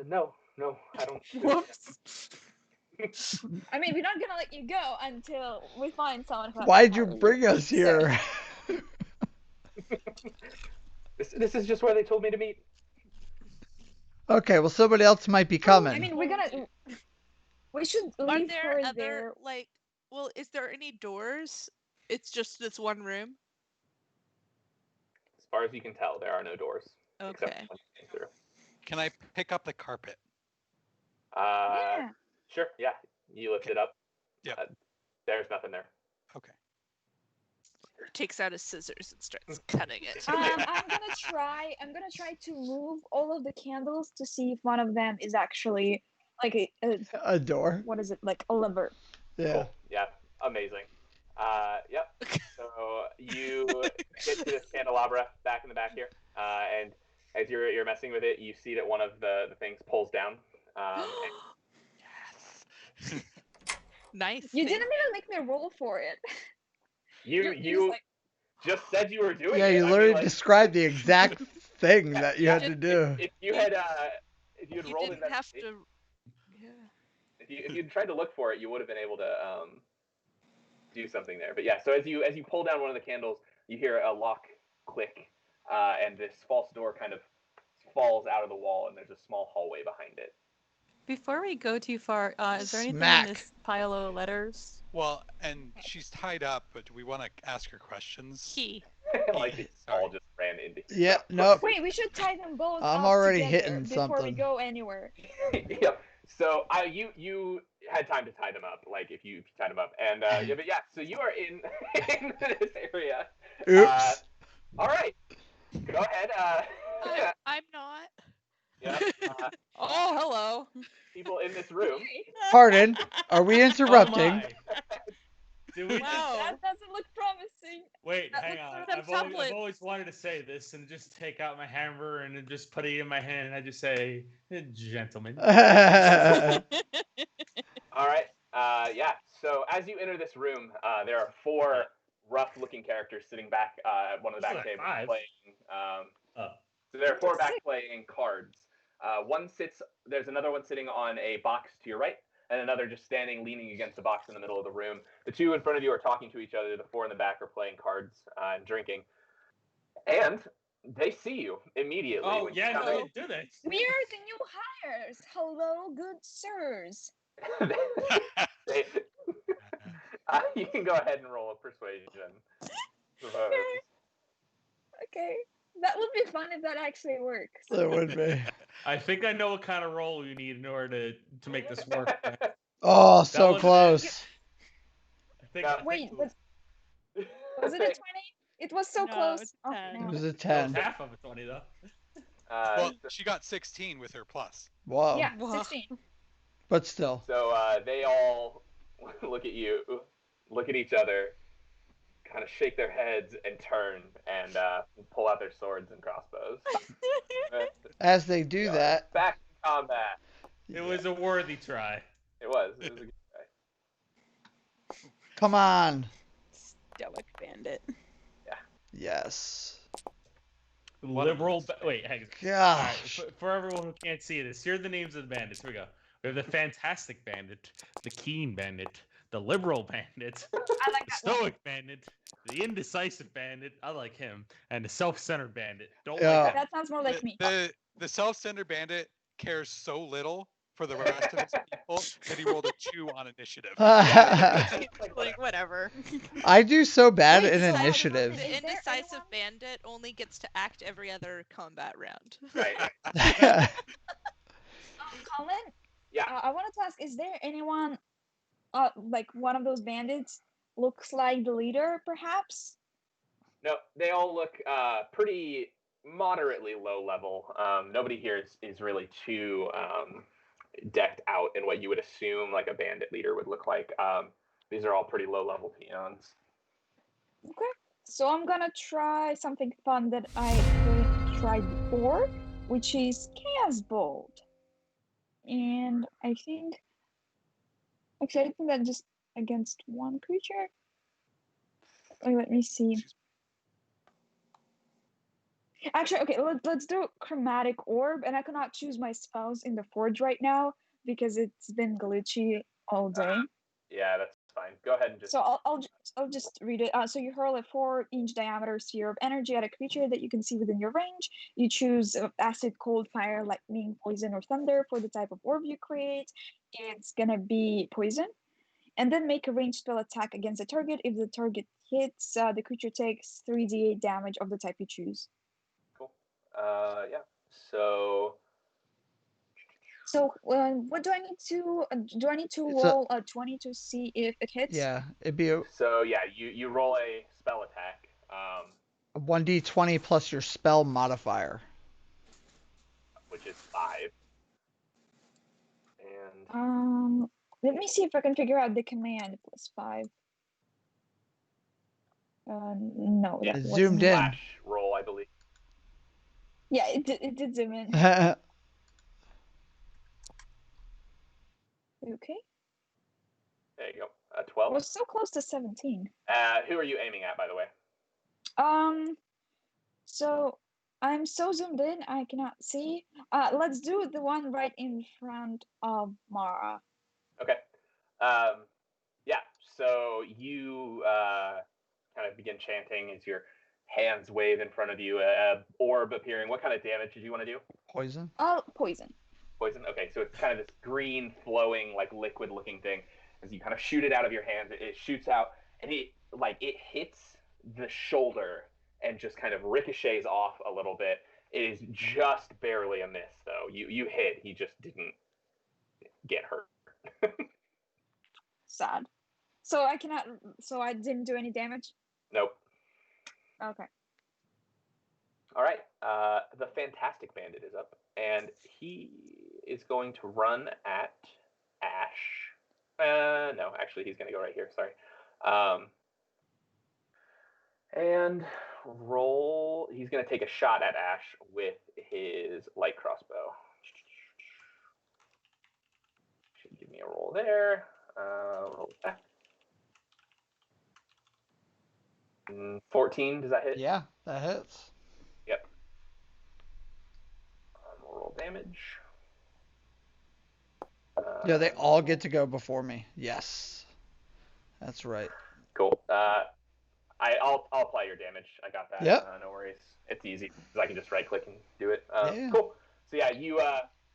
No, I don't. Whoops. I mean, we're not gonna let you go until we find someone. Why'd you bring us here? This is just where they told me to meet. Okay, well, somebody else might be coming. I mean, we should Are leave there her other there. well, is there any doors? It's just this one room. As far as you can tell, there are no doors. Okay. Except one through. Can I pick up the carpet? Yeah. Sure. Yeah. You lift it up. Yep. There's nothing there. Okay. Takes out his scissors and starts cutting it. I'm gonna try to move all of the candles to see if one of them is actually like A door. what is it, like a lever. Yeah. Cool. Yeah. Amazing. Yep. So you get to this candelabra back in the back here, and as you're messing with it, you see that one of the things pulls down. Yes. Nice. You thing. didn't even make me roll for it. You just said you were doing Yeah, it. you I mean, literally like, described the exact thing that you had to do. If you had You rolled didn't have to. Yeah. if you'd tried to look for it, you would have been able to do something there. But yeah, so as you pull down one of the candles, you hear a lock click, and this false door kind of falls out of the wall, and there's a small hallway behind it. Before we go too far, is there anything Smack. in this pile of letters? Well, and she's tied up, but do we want to ask her questions? Key. Like it all just ran into. Yeah, nope. Wait, we should tie them both I'm up already together hitting before we something. go anywhere. Yep. So you had time to tie them up, like if you tied them up, and yeah, but yeah. So you are in this area. Oops. All right. Go ahead. Yeah. I'm not. Yeah. Oh, hello. People in this room. Pardon, are we Oh interrupting? my. Did we just... Wow. That doesn't look promising. Wait, That hang looks on. sort of I've template. always wanted to say this and just take out my hammer and then just put it in my hand and I just say, gentlemen. All right. Yeah. So as you enter this room, there are four rough-looking characters sitting back at one of the back Like tables five. playing. So there are four back playing cards. There's another one sitting on a box to your right, and another just standing, leaning against the box in the middle of the room. The two in front of you are talking to each other. The four in the back are playing cards and drinking. And they see you immediately. Oh, when you yeah, come no, in. do they? We are the new hires. Hello, good sirs. You can go ahead and roll a persuasion. Suppose. Okay. That would be fun if that actually works. It would be. I think I know what kind of roll you need in order to make this work. Oh, so was- close. Wait, was it a 20? It was so No, close. it's Oh, 10. It no. was a That was 10. half of a 20, though. Well, she got 16 with her plus. Whoa. Yeah, Whoa. 16. But still. So they all look at you, look at each other, kind of shake their heads and turn and pull out their swords and crossbows. As they do Yeah. that. Back in combat. It was a worthy try. It was a good try. Come on. Stoic bandit. Yes. Liberal. Wait, hang on. Gosh. Alright, for everyone who can't see this, here are the names of the bandits. Here we go. We have the Fantastic Bandit, the Keen Bandit, the Liberal Bandit, I like the that one. Stoic Bandit, the Indecisive Bandit, I like him, and the Self-Centered Bandit. Don't Yeah. like him. That sounds more like me. The self-centered bandit cares so little for the rest of his people that he rolled a 2 on initiative. He's like, whatever. I do so bad Wait, in so initiative. The Is there indecisive anyone- bandit only gets to act every other combat round. Right. Colin, Yeah. I wanted to ask: is there anyone, like one of those bandits, looks like the leader, perhaps? No, they all look pretty moderately low level. Nobody here is really too decked out in what you would assume like a bandit leader would look like. These are all pretty low level peons. Okay. So I'm gonna try something fun that I haven't tried before, which is Chaos Bolt. And I think, actually, I think that just against one creature. Wait, let me see. Actually, okay, let's do Chromatic Orb, and I cannot choose my spells in the Forge right now because it's been glitchy all day. Yeah, that's fine. Go ahead and just. So I'll just read it. So you hurl a 4-inch diameter sphere of energy at a creature that you can see within your range. You choose acid, cold, fire, lightning, poison, or thunder for the type of orb you create. It's gonna be poison. And then make a ranged spell attack against the target. If the target hits, the creature takes 3d8 damage of the type you choose. Cool. Yeah. So. So what do I need to do? I need to It's roll a 20 to see if it hits. Yeah, it'd be a So yeah, you roll a spell attack. 1d20 plus your spell modifier. Which is 5. And Let me see if I can figure out the command +5. No, yeah, that It wasn't zoomed it. in. flash roll, I believe. Yeah, it did zoom in. Okay. There you go. I 12. was so close to 17. Who are you aiming at, by the way? So I'm so zoomed in, I cannot see. Let's do the one right in front of Mara. Okay. Yeah. So you kind of begin chanting as your hands wave in front of you. Orb appearing. What kind of damage did you want to do? Poison. Poison. Poison. Okay. So it's kind of this green, flowing, like liquid-looking thing. As you kind of shoot it out of your hands, it shoots out, and it hits the shoulder and just kind of ricochets off a little bit. It is just barely a miss, though. You hit. He just didn't get hurt. Sad. So I cannot. So I didn't do any damage. Nope. Okay. All right. The Fantastic Bandit is up, and he is going to run at Ash. No, actually, he's going to go right here. Sorry. And roll. He's going to take a shot at Ash with his light crossbow. Should give me a roll there. Roll back. 14. Does that hit? Yeah, that hits. Yep. We'll roll damage. Yeah, they all get to go before me. Yes, that's right. Cool. I'll apply your damage. I got that. Yep. No worries. It's easy because I can just right click and do it. Yeah. Cool. So yeah,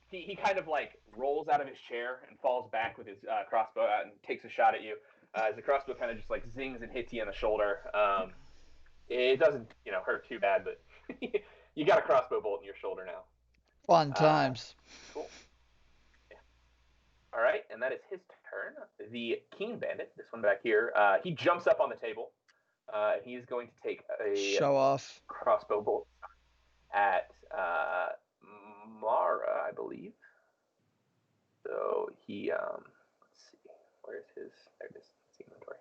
he kind of like rolls out of his chair and falls back with his crossbow out and takes a shot at you. As the crossbow kind of just like zings and hits you in the shoulder. It doesn't hurt too bad, but you got a crossbow bolt in your shoulder now. Fun times. Cool. Yeah. All right, and that is his turn. The Keen Bandit, this one back here, he jumps up on the table. He's going to take a Show off. crossbow bolt at Mara, I believe. So he, let's see, where's his? There it is. It's inventory.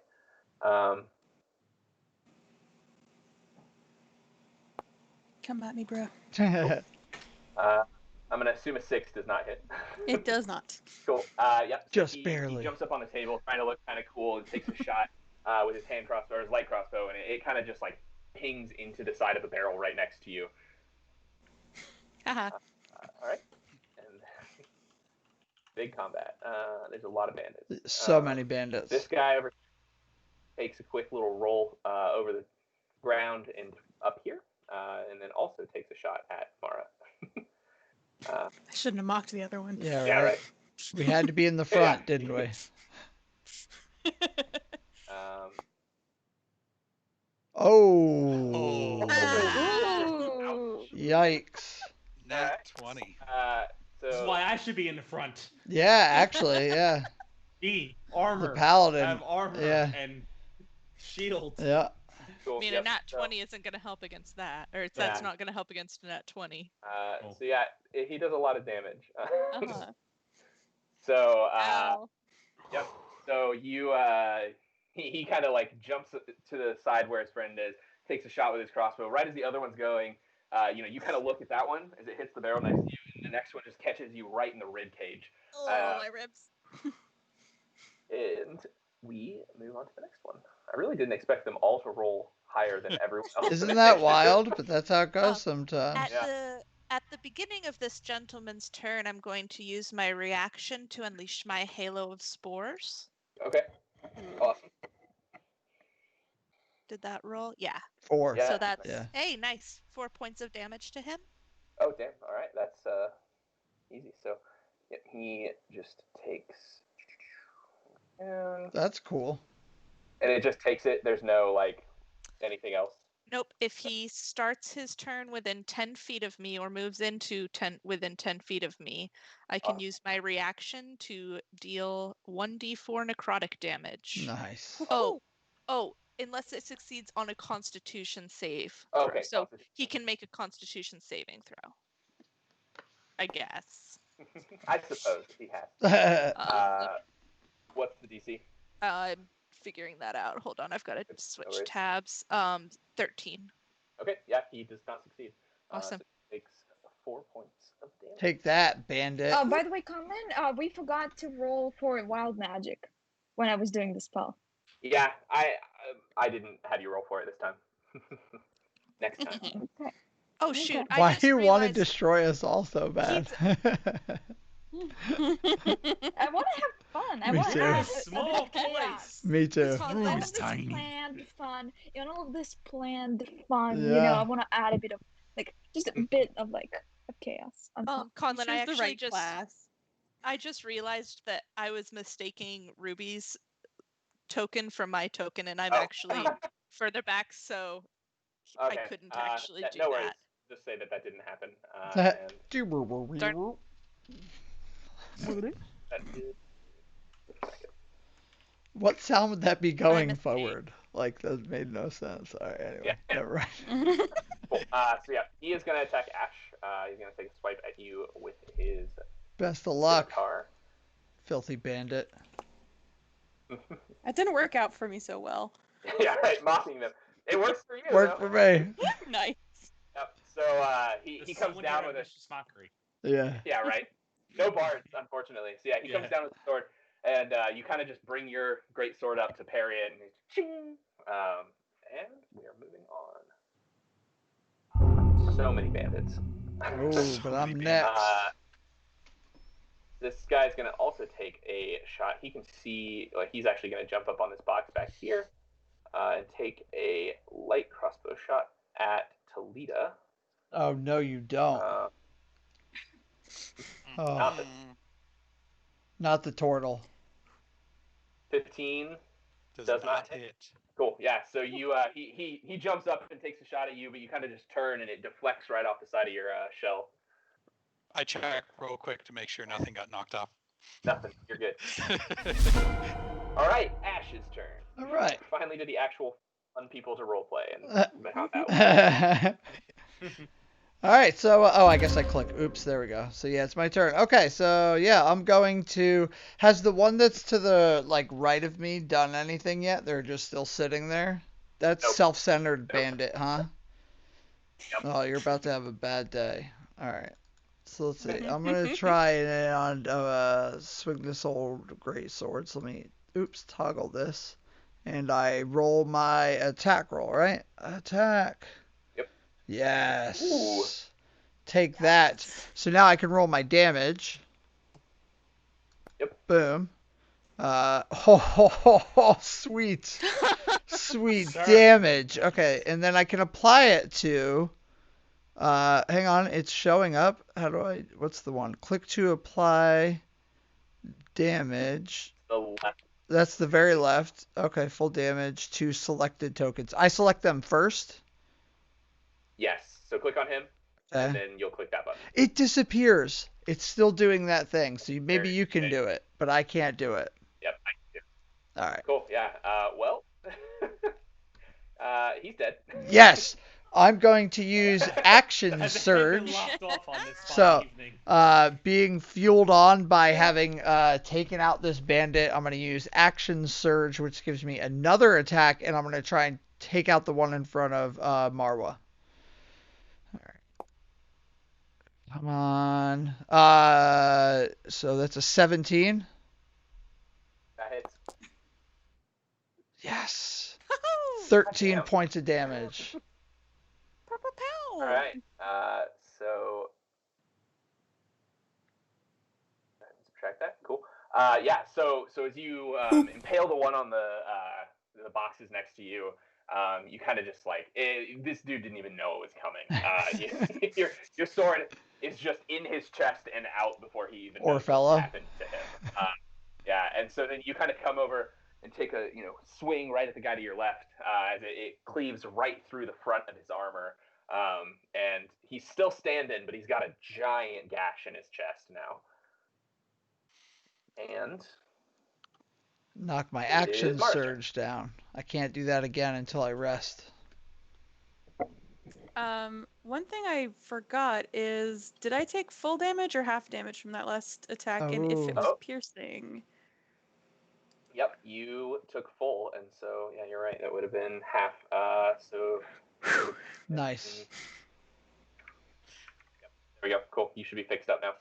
Come at me, bro. I'm gonna assume a 6 does not hit. It does not. Cool. Yep. So Just he barely. jumps up on the table, trying to look kind of cool, and takes a shot with his hand crossbow or his light crossbow, and it kind of just like pings into the side of the barrel right next to you. Haha. All right. And big combat. There's a lot of bandits. So many bandits. This guy over takes a quick little roll over the ground and up here, and then also takes a shot at Mara. I shouldn't have mocked the other one. Yeah, Yeah, right. right. We had to be in the Yeah, front, didn't we? Um, Oh. Ooh. Yikes. Nat 20. This is so why I should be in the front. Yeah, actually, yeah. B, The armor. paladin. Have armor Yeah. and shield. Yeah. cool. I mean, Yep. a nat So, 20 isn't going to help against that, or that's Yeah. not going to help against a nat 20. so yeah, he does a lot of damage. Uh-huh. So Ow. yep. So you he kind of like jumps to the side where his friend is, takes a shot with his crossbow. Right as the other one's going, you kind of look at that one as it hits the barrel next to you, and the next one just catches you right in the rib cage. Oh, my ribs. And we move on to the next one. I really didn't expect them all to roll higher than everyone else. Isn't that wild? But that's how it goes sometimes. At the beginning of this gentleman's turn, I'm going to use my reaction to unleash my halo of spores. Okay. Awesome. Did that roll? Yeah. 4. Yeah. So that's Yeah. hey, nice. 4 points of damage to him. Oh damn! All right, that's easy. So yeah, he just takes, and That's cool. it just takes it. There's no like anything else. Nope. If he starts his turn within 10 feet of me or moves into within 10 feet of me, I can use my reaction to deal 1d4 necrotic damage. Nice. Oh, unless it succeeds on a Constitution save throw. Okay. So he can make a Constitution saving throw. I guess. I suppose he has. That's What's the DC? I'm figuring that out. Hold on, I've got to switch worries. tabs. 13. Okay. Yeah, he does not succeed. Awesome. So he takes 4 points of damage. Take that, bandit. By the way, Conlon, we forgot to roll for wild magic when I was doing the spell. Yeah, I didn't have you roll for it this time. Next time. Okay. Oh shoot! Okay. I Why just do you want to realized destroy us all so bad? I want to have fun. I Me want too. to have a Small bit of chaos. place. Me too. Because all of this tiny. planned fun, all of this planned fun, Yeah. I want to add a bit of, just a bit of, of chaos on top. Conlon, I Choose the actually right class. I just realized that I was mistaking Ruby's token for my token, and I'm actually further back, so Okay. I couldn't actually do no worries. that. Just say that didn't happen. That did. What sound would that be going mistake. forward? Like, that made no sense. All right, anyway, Yeah. never mind. Cool. So yeah, he is going to attack Ash. He's going to take a swipe at you with his Best of luck, scimitar. filthy bandit. That didn't work out for me so well. Yeah, right. Mocking them. It works for you. Worked though. for me. Nice. Yep. So he comes down with a vicious mockery. Yeah. Yeah, right. No bards, unfortunately. So yeah, he comes down with the sword, and you kind of just bring your great sword up to parry it, and ching. And we are moving on. So many bandits. Oh, but I'm next. This guy's gonna also take a shot. He can see, like, he's actually gonna jump up on this box back here, and take a light crossbow shot at Talita. Oh no, you don't. Oh, not the turtle. 15 Does not hit. Cool. Yeah. So you he jumps up and takes a shot at you, but you kind of just turn and it deflects right off the side of your shell. I check real quick to make sure nothing got knocked off. Nothing. You're good. All right. Ash's turn. All right. Finally, to the actual fun people to roleplay and how that was. All right, so I guess I click. Oops, there we go. So yeah, it's my turn. Okay, so yeah, I'm going to. Has the one that's to the right of me done anything yet? They're just still sitting there. That's Nope. self-centered bandit, huh? Yep. Oh, you're about to have a bad day. All right. So let's see. I'm gonna try and swing this old great sword. So let me toggle this, and I roll my attack roll. Right? Attack. Yes. Ooh. Take that. So now I can roll my damage. Yep. Boom. Sweet. Sweet Sir. damage. Okay, and then I can apply it to Hang on, it's showing up. What's the one? Click to apply damage. The left. That's the very left. Okay, full damage to selected tokens. I select them first. Yes. So click on him, and Okay. then you'll click that button. It disappears. It's still doing that thing. So maybe you can Okay. do it, but I can't do it. Yep. I can do it. All right. Cool. Yeah. Well, he's dead. Yes, I'm going to use action As surge. locked off on this So, fine evening. being fueled on by having taken out this bandit, I'm going to use action surge, which gives me another attack, and I'm going to try and take out the one in front of Marwa. All right. Come on. So that's a 17. That hits. Yes. 13 Damn. points of damage. Pow, pow, pow. All right. So subtract that. Cool. Yeah. So as you impale the one on the boxes next to you, you kind of just like this dude didn't even know it was coming. Your sword is just in his chest and out before he even knows what happened to him. Yeah. And so then you kind of come over and take a swing right at the guy to your left as it cleaves right through the front of his armor. And he's still standing, but he's got a giant gash in his chest now. And Knock my action surge down. I can't do that again until I rest. One thing I forgot is, did I take full damage or half damage from that last attack? And if it was piercing? Yep, you took full, and so yeah, you're right. That would have been half. So nice. Yep, there we go. Cool. You should be fixed up now.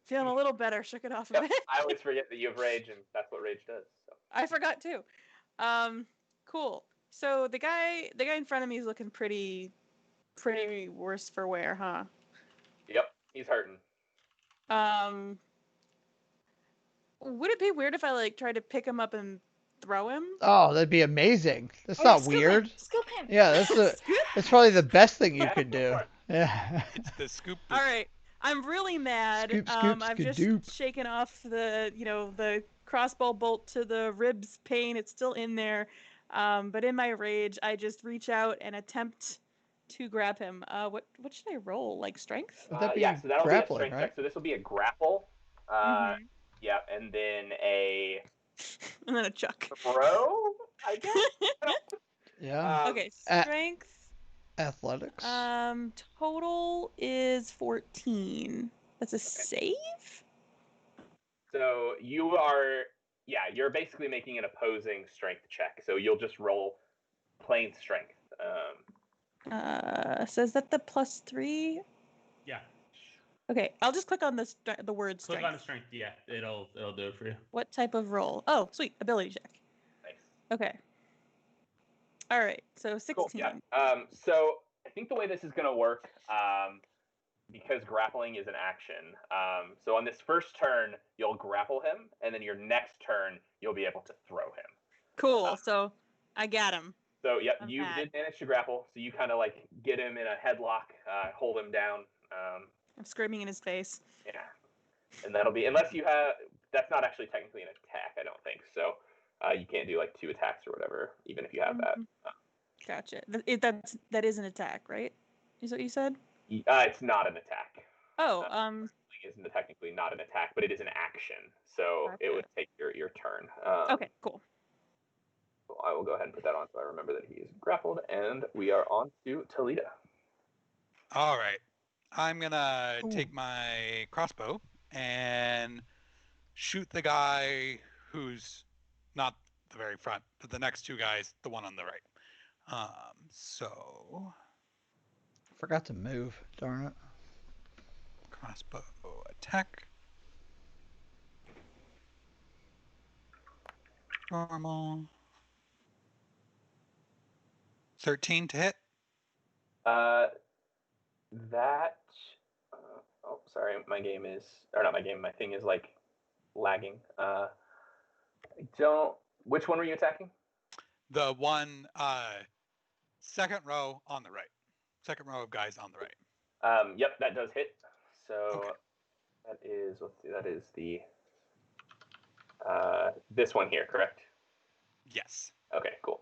Feeling a little better. Shook it off a Yep, bit. I always forget that you have rage, and that's what rage does. So. I forgot too. Cool. So the guy in front of me is looking pretty worse for wear, huh? Yep, he's hurting. Would it be weird if I like tried to pick him up and throw him? Oh, that'd be amazing. That's not weird. Scoop him. Yeah, that's probably the best thing you could do. Yeah. It's the scoop. All right. I'm really mad. I've just shaken off the crossbow bolt to the ribs pain. It's still in there. But in my rage, I just reach out and attempt to grab him. What should I roll? Like strength? Yeah, so that'll be a strength check. So this will be a grapple. Yeah, and then and then a chuck. Throw, I guess. Yeah. Okay, strength. Athletics. Total is 14. That's a save? So you're basically making an opposing strength check. So you'll just roll plain strength. So is that the +3? Yeah. Okay, I'll just click on the word strength. Click on the strength, yeah. It'll do it for you. What type of roll? Oh, sweet. Ability check. Nice. Okay. All right, so 16. Cool, yeah. So I think the way this is going to work, because grappling is an action, so on this first turn, you'll grapple him, and then your next turn, you'll be able to throw him. Cool, so I got him. So, yeah, you did manage to grapple, so you kind of like get him in a headlock, hold him down. I'm screaming in his face. Yeah. And that'll be, unless you have, that's not actually technically an attack, I don't think, so you can't do like 2 attacks or whatever, even if you have that. Gotcha. That is an attack, right? Is what you said? It's not an attack. Oh, isn't technically not an attack, but it is an action, so it would take your turn. Okay, cool. So I will go ahead and put that on so I remember that he is grappled, and we are on to Talita. All right. I'm going to take my crossbow and shoot the guy who's not the very front, but the next 2 guys, the one on the right. So... Forgot to move, darn it. Crossbow attack. Normal. 13 to hit. Sorry, my thing is like lagging. Which one were you attacking? The one, second row on the right. second row of guys on the right. Yep, that does hit. So Okay. that is, let's see, that is the this one here, correct? Yes. Okay, cool.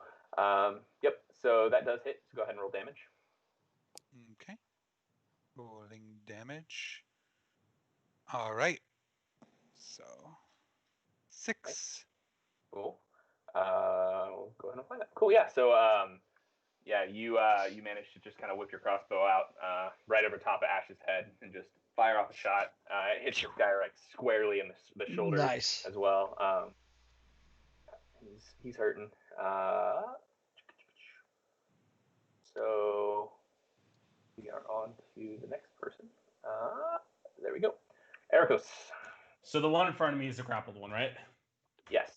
Yep, so that does hit. So go ahead and roll damage. Okay. Rolling damage. All right. So 6. Cool. We'll go ahead and apply that. Cool. Yeah. So yeah, you managed to just kind of whip your crossbow out right over top of Ash's head and just fire off a shot. It hits this guy like squarely in the shoulder Nice. as well. He's hurting. So we are on to the next person. There we go. Ericos. So the one in front of me is the grappled one, right? Yes.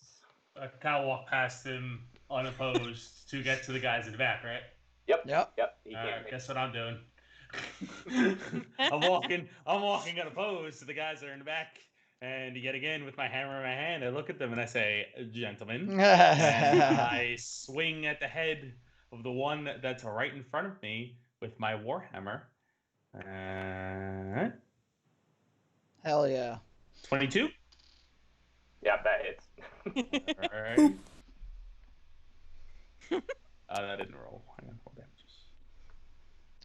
I kind of walk past him unopposed to get to the guys in the back, right? Yep. Yep. Yep. All right, guess what I'm doing? I'm walking unopposed to the guys that are in the back, and yet again with my hammer in my hand, I look at them and I say, "Gentlemen," and I swing at the head of the one that's right in front of me with my warhammer. Hell yeah. 22. Yeah, that hits. All right. That didn't roll. Hang on, roll damages.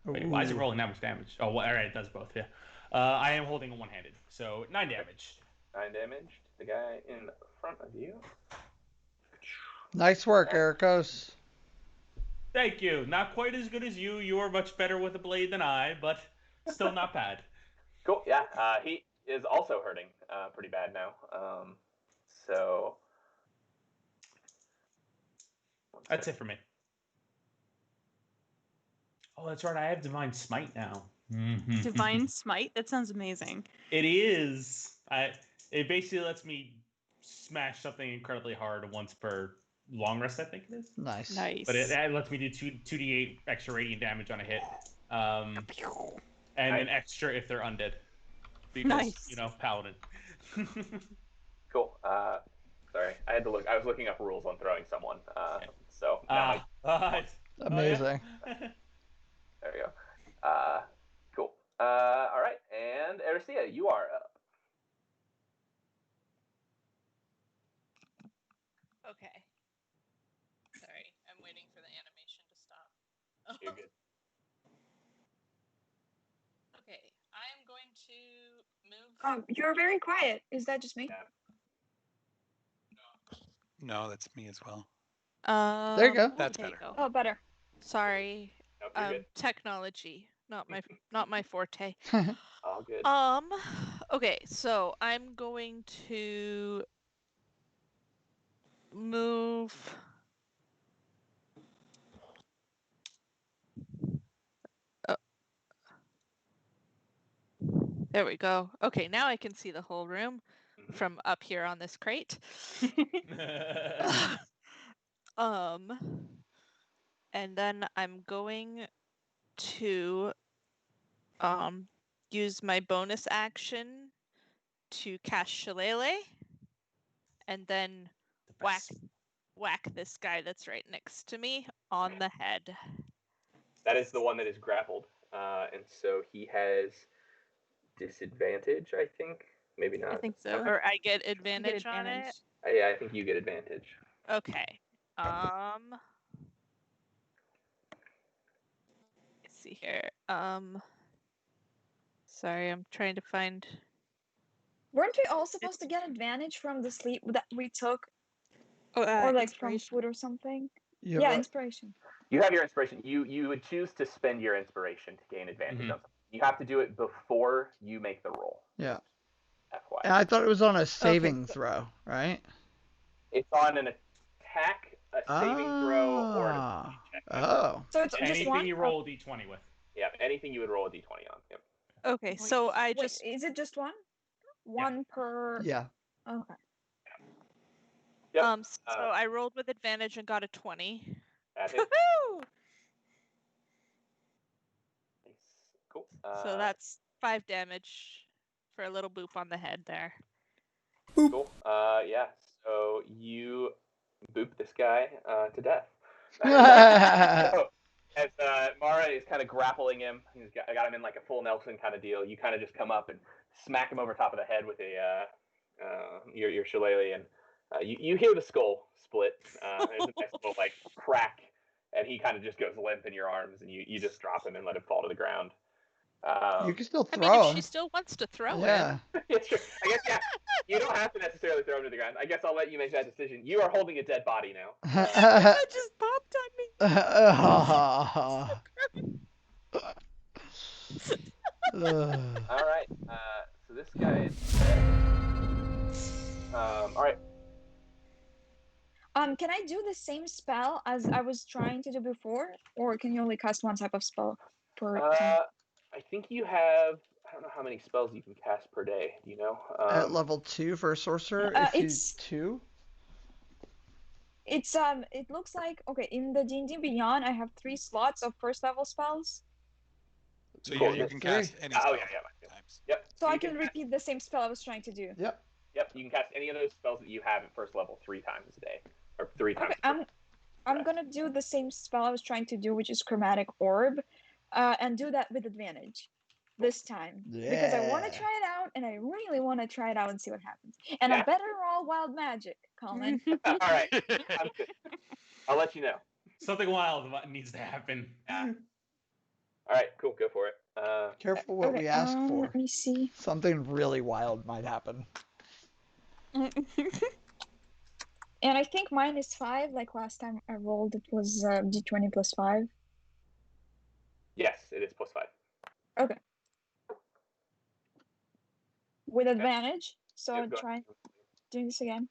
Wait, why is it rolling that much damage? Oh, well, all right, it does both. Yeah. I am holding a one-handed, so 9 damage. 9 damage. The guy in front of you. Nice work, Ericos. Thank you. Not quite as good as you. You are much better with a blade than I, but still not bad. Cool. Yeah. He is also hurting pretty bad now. So That's it for me. Oh, that's right. I have Divine Smite now. Divine Smite? That sounds amazing. It is. It basically lets me smash something incredibly hard once per long rest, I think it is. Nice. Nice. But it lets me do 2d8 extra radiant damage on a hit. And Nice. an extra if they're undead. Because, Nice. paladin. cool. Sorry, I had to look. I was looking up rules on throwing someone. So now Amazing. Oh, yeah. there we go. Cool. All right, and Ericia, you are up. Okay. Sorry, I'm waiting for the animation to stop. You're good. Okay, I am going to move. You're very quiet. Is that just me? Yeah. No, that's me as well. There you go. That's okay, better. go. Oh, better. Sorry. Nope, you're good. Technology, not my forte. All good. Okay, so I'm going to move. There we go. Okay, now I can see the whole room from up here on this crate. And then I'm going to use my bonus action to cast Shillelagh, and then whack this guy that's right next to me on the head. That is the one that is grappled, and so he has disadvantage. I think maybe not. I think so. Or I get advantage on it. Yeah, I think you get advantage. Okay. Let's see here. Sorry, I'm trying to find. Weren't we all supposed to get advantage from the sleep that we took? Or like from food or something? Yeah, inspiration. You have your inspiration. You would choose to spend your inspiration to gain advantage on something. You have to do it before you make the roll. Yeah. FYI. And I thought it was on a saving throw, right? It's on an attack, a saving throw, or an ability check. Oh. So it's anything just one? you roll a d20 with. Yeah, anything you would roll a d20 on. Yep. Okay, so I Wait, just. is it just one? One per. Yeah. Okay. Yep. So I rolled with advantage and got a 20. That hits. Woohoo! Nice. Cool. So that's 5 damage for a little boop on the head there. Cool. Yeah. So you boop this guy to death. So, as Mara and he's kind of grappling him. I got him in like a full Nelson kind of deal. You kind of just come up and smack him over top of the head with your shillelagh, and you hear the skull split. There's a nice little like crack, and he kind of just goes limp in your arms, and you just drop him and let him fall to the ground. You can still I throw mean, if him. she still wants to throw Yeah. him. It's true. I guess yeah. You don't have to necessarily throw him to the ground. I guess I'll let you make that decision. You are holding a dead body now. That just popped on me. All right. So this guy is dead. All right. Can I do the same spell as I was trying to do before, or can you only cast one type of spell per time? I think you have. I don't know how many spells you can cast per day. Do you know? At level 2 for a sorcerer, if you It's 2. it looks like okay in the D&D Beyond I have 3 slots of first level spells, So Cool, you that's can three. cast any Oh spell yeah. times. Yep. so You I can cast- repeat the same spell I was trying to do. Yep. Yep. You can cast any of those spells that you have at first level 3 times a day, or 3 times. Okay, I'm gonna do the same spell I was trying to do, which is Chromatic Orb, and do that with advantage this time because I want to Yeah. try it out, and I really want to try it out and see what happens. And Yeah. I better roll Wild Magic, Colin. All right. Sounds good. I'll let you know. Something wild needs to happen. Yeah. All right. Cool. Go for it. Careful what Okay, we ask for. let me see. Something really wild might happen. And I think mine is 5. Like last time I rolled, it was d20 plus 5. Yes, it is +5. Okay. With advantage, so Yep, I'll go try ahead. doing this again.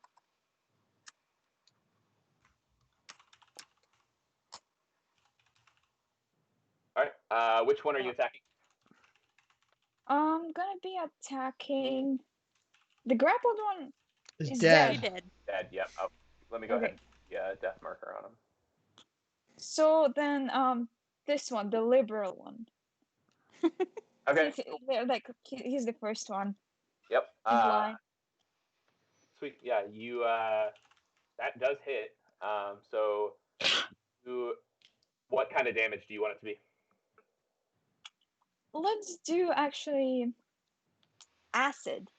All right. Which one are you attacking? I'm gonna be attacking the grappled one. Is He's dead. She did. Dead. Yep. Oh, let me go Okay. ahead. Yeah, death marker on him. So then, this one, the liberal one. Okay. They're like he's the first one Yep. in line. Sweet. Yeah. You. That does hit. So, what kind of damage do you want it to be? Let's do actually acid.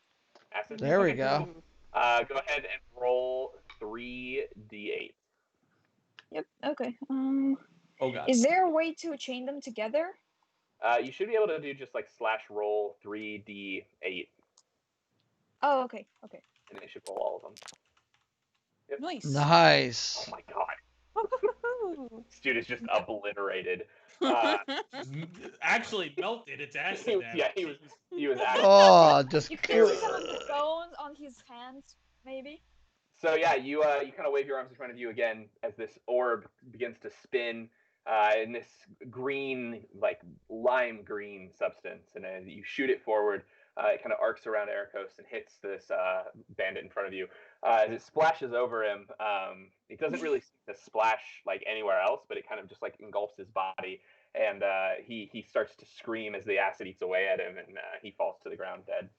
Acid. There we Okay. go. Go ahead and roll 3d8. Yep. Okay. Oh god. Is there a way to chain them together? You should be able to do just like /roll 3d8, Oh, okay. Okay. and it should roll all of them. Yep. Nice. Nice. Oh my god, Woohoo. this dude is just obliterated. Actually melted. It's acid. Yeah, he was acid. Oh, just. You can see some of the bones on his hands, maybe. So yeah, you kind of wave your arms in front of you again as this orb begins to spin in this green, like lime green substance, and as you shoot it forward, it kind of arcs around Ericos and hits this bandit in front of you. As it splashes over him, it doesn't really seem to splash like anywhere else, but it kind of just like engulfs his body, and he starts to scream as the acid eats away at him, and he falls to the ground dead.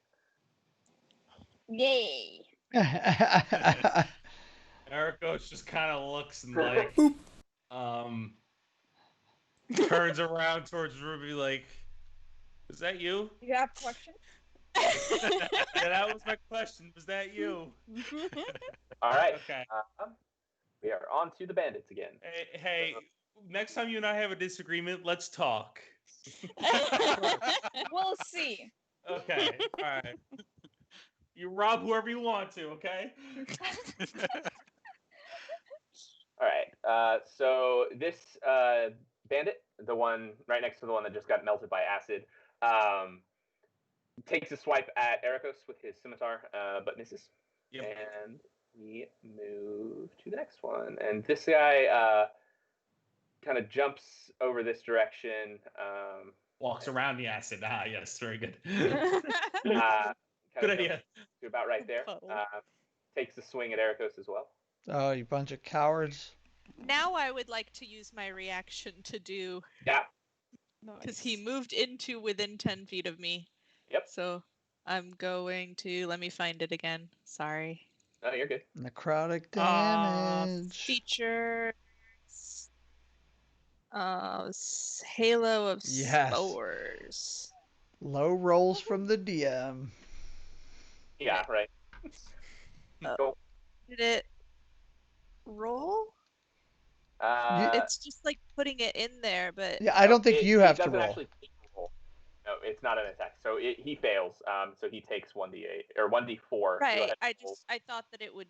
Yay! Ericos just kind of looks and like, turns around towards Ruby like, "Was that you?" You have questions? Yeah, that was my question. Was that you? All right. Okay. We are on to the bandits again. Hey, next time you and I have a disagreement, let's talk. We'll see. Okay. All right. You rob whoever you want to. Okay. All right. So this bandit, the one right next to the one that just got melted by acid, takes a swipe at Ericos with his scimitar, but misses. Yep. And we move to the next one. And this guy kind of jumps over this direction. Walks around the acid. Ah, yes, very good. Good idea. To about right there. Takes a swing at Ericos as well. Oh, you bunch of cowards. Now I would like to use my reaction to do. Yeah. Because he moved into within 10 feet of me. Yep. So I'm going to. Let me find it again. Sorry. No, you're good. Necrotic damage. Features. Halo of Yes. Spores. Low rolls from the DM. Yeah, right. Cool. Did it roll? It's just like putting it in there, but Yeah, I don't think you have to doesn't roll. actually take a roll. No, it's not an attack. So he fails. So he takes 1d8 or 1d4. right. I thought that it would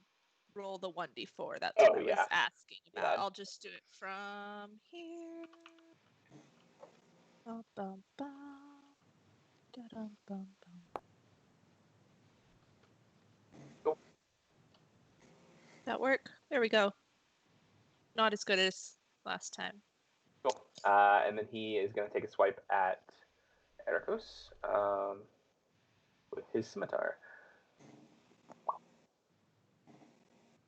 roll the 1d4. That's Oh, what I was yeah. asking about. Yeah. I'll just do it from here. Bum, bum, bum. Da-dum, bum, bum. Cool. That work? There we go. Not as good as last time. Cool. And then he is going to take a swipe at Ericos with his scimitar.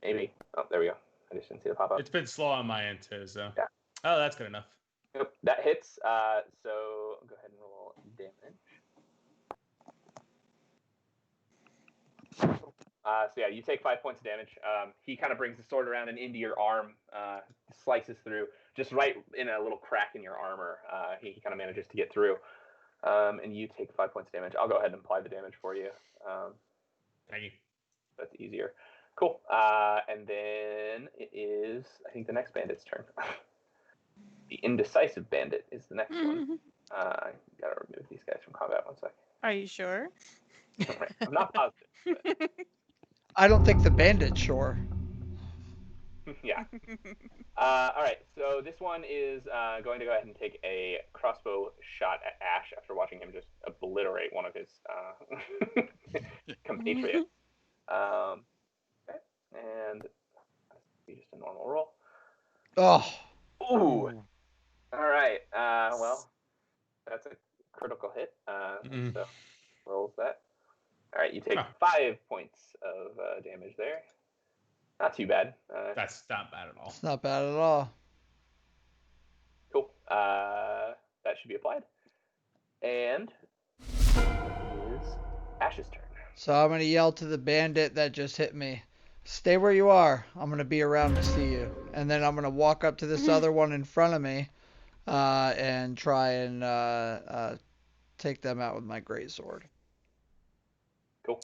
Maybe. Oh, there we go. I just didn't see the pop up. It's been slow on my end too, so. Yeah. Oh, that's good enough. Yep, that hits. So go ahead and roll damage. So yeah, you take 5 points of damage. He kind of brings the sword around and into your arm, slices through, just right in a little crack in your armor. He kind of manages to get through, and you take 5 points of damage. I'll go ahead and apply the damage for you. Thank you. That's easier. Cool. And then it is, I think, the next bandit's turn. The indecisive bandit is the next one. Gotta remove these guys from combat 1 sec. Are you sure? I'm not positive. But... I don't think the bandit's sure. Yeah. All right. So this one is going to go ahead and take a crossbow shot at Ash after watching him just obliterate one of his compatriots. Okay. And be just a normal roll. Oh. Ooh. All right. Well, that's a critical hit. So rolls that. All right. You take 5 points of damage there. Not too bad. That's not bad at all. It's not bad at all. Cool. That should be applied. And it is Ash's turn. So I'm gonna yell to the bandit that just hit me, "Stay where you are. I'm gonna be around to see you." And then I'm gonna walk up to this other one in front of me, and try and take them out with my greatsword. Cool.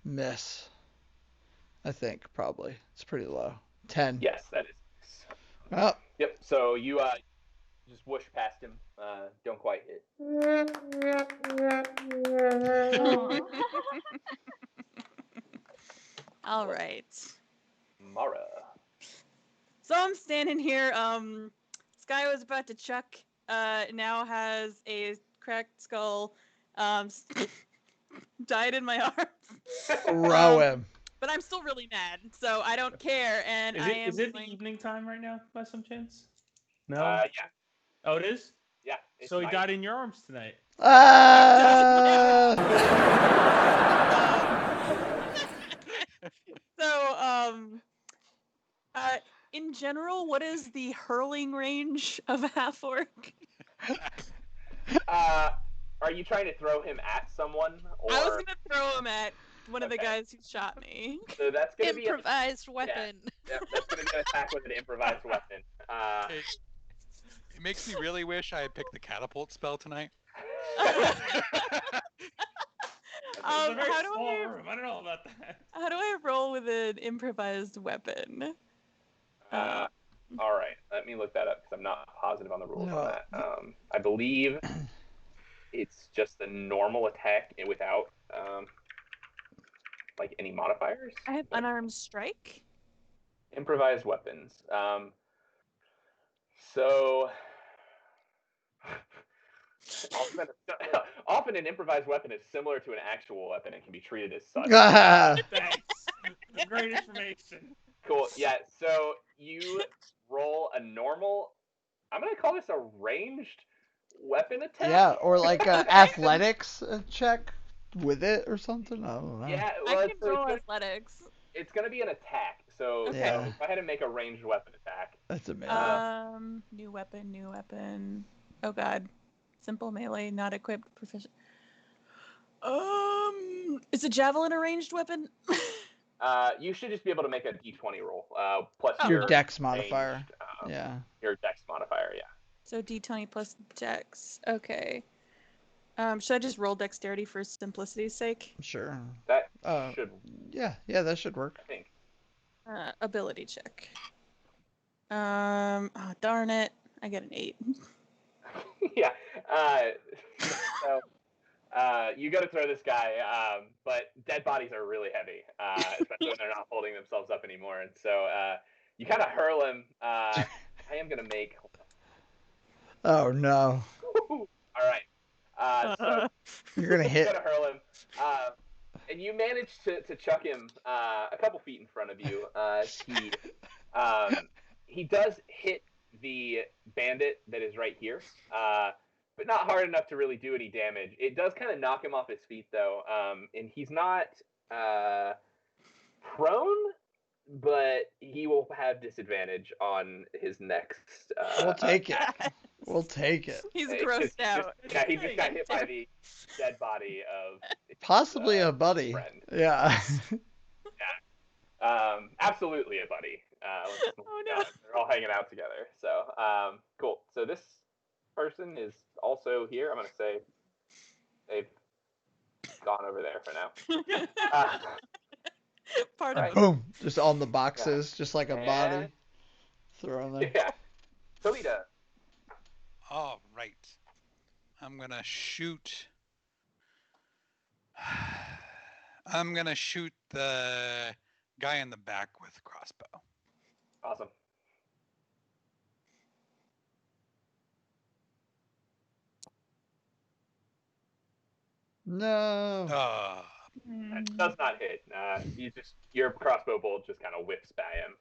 Miss. I think probably it's pretty low. 10. Yes, that is. Oh. Yep. So you just whoosh past him. Don't quite hit. All right. Mara. So I'm standing here. This guy was about to chuck. Now has a cracked skull. Died in my arms. Row him. But I'm still really mad, so I don't care. And is it the evening time right now, by some chance? No. Yeah. Oh, it is. Yeah. So he died in your arms tonight. In general, what is the hurling range of a half orc? Are you trying to throw him at someone? Or... I was gonna throw him at one of the guys who shot me. So that's gonna be improvised weapon. Yeah, that's gonna be an attack with an improvised weapon. It makes me really wish I had picked the catapult spell tonight. It's a very small room. I don't know about that. How do I roll with an improvised weapon? All right, let me look that up because I'm not positive on the rules on that. I believe it's just a normal attack without like any modifiers. I have unarmed strike. Improvised weapons. So often an improvised weapon is similar to an actual weapon and can be treated as such. Thanks. Great information. Cool. Yeah. So you roll a normal. I'm gonna call this a ranged weapon attack. Yeah, or like an athletics check with it or something. I don't know. Yeah. Well, I can roll athletics. It's gonna be an attack. So Yeah. go ahead and make a ranged weapon attack. That's amazing. New weapon. Oh god. Simple melee, not equipped, proficient. Is a javelin a ranged weapon? You should just be able to make a d20 roll plus Your your dex ranged, modifier. Yeah. your dex modifier. Yeah. So D20 plus Dex. Okay. Should I just roll dexterity for simplicity's sake? Sure. That Uh, should, Yeah, that should work. I think. Ability check. Oh, darn it. I get an 8. Yeah. So you go to throw this guy, but dead bodies are really heavy, especially when they're not holding themselves up anymore. And so you kind of hurl him. I am gonna make. Oh no. All right. So You're gonna you hit. gotta hurl him, and you manage to chuck him a couple feet in front of you. He does hit the bandit that is right here, but not hard enough to really do any damage. It does kind of knock him off his feet though, and he's not prone, but he will have disadvantage on his next. We'll take it. We'll take it. He's It's grossed out. Yeah, he just got hit by the dead body of Possibly a buddy. friend. Yeah. Absolutely a buddy. Oh, no. They're all hanging out together. So cool. So this person is also here. I'm gonna say they've gone over there for now. Pardon Right. me. Boom. Just on the boxes, just like a And- body. Thrown there. Yeah. Toledo. All right. I'm gonna shoot. I'm gonna shoot the guy in the back with a crossbow. Awesome. No. That does not hit. Your crossbow bolt just kind of whips by him.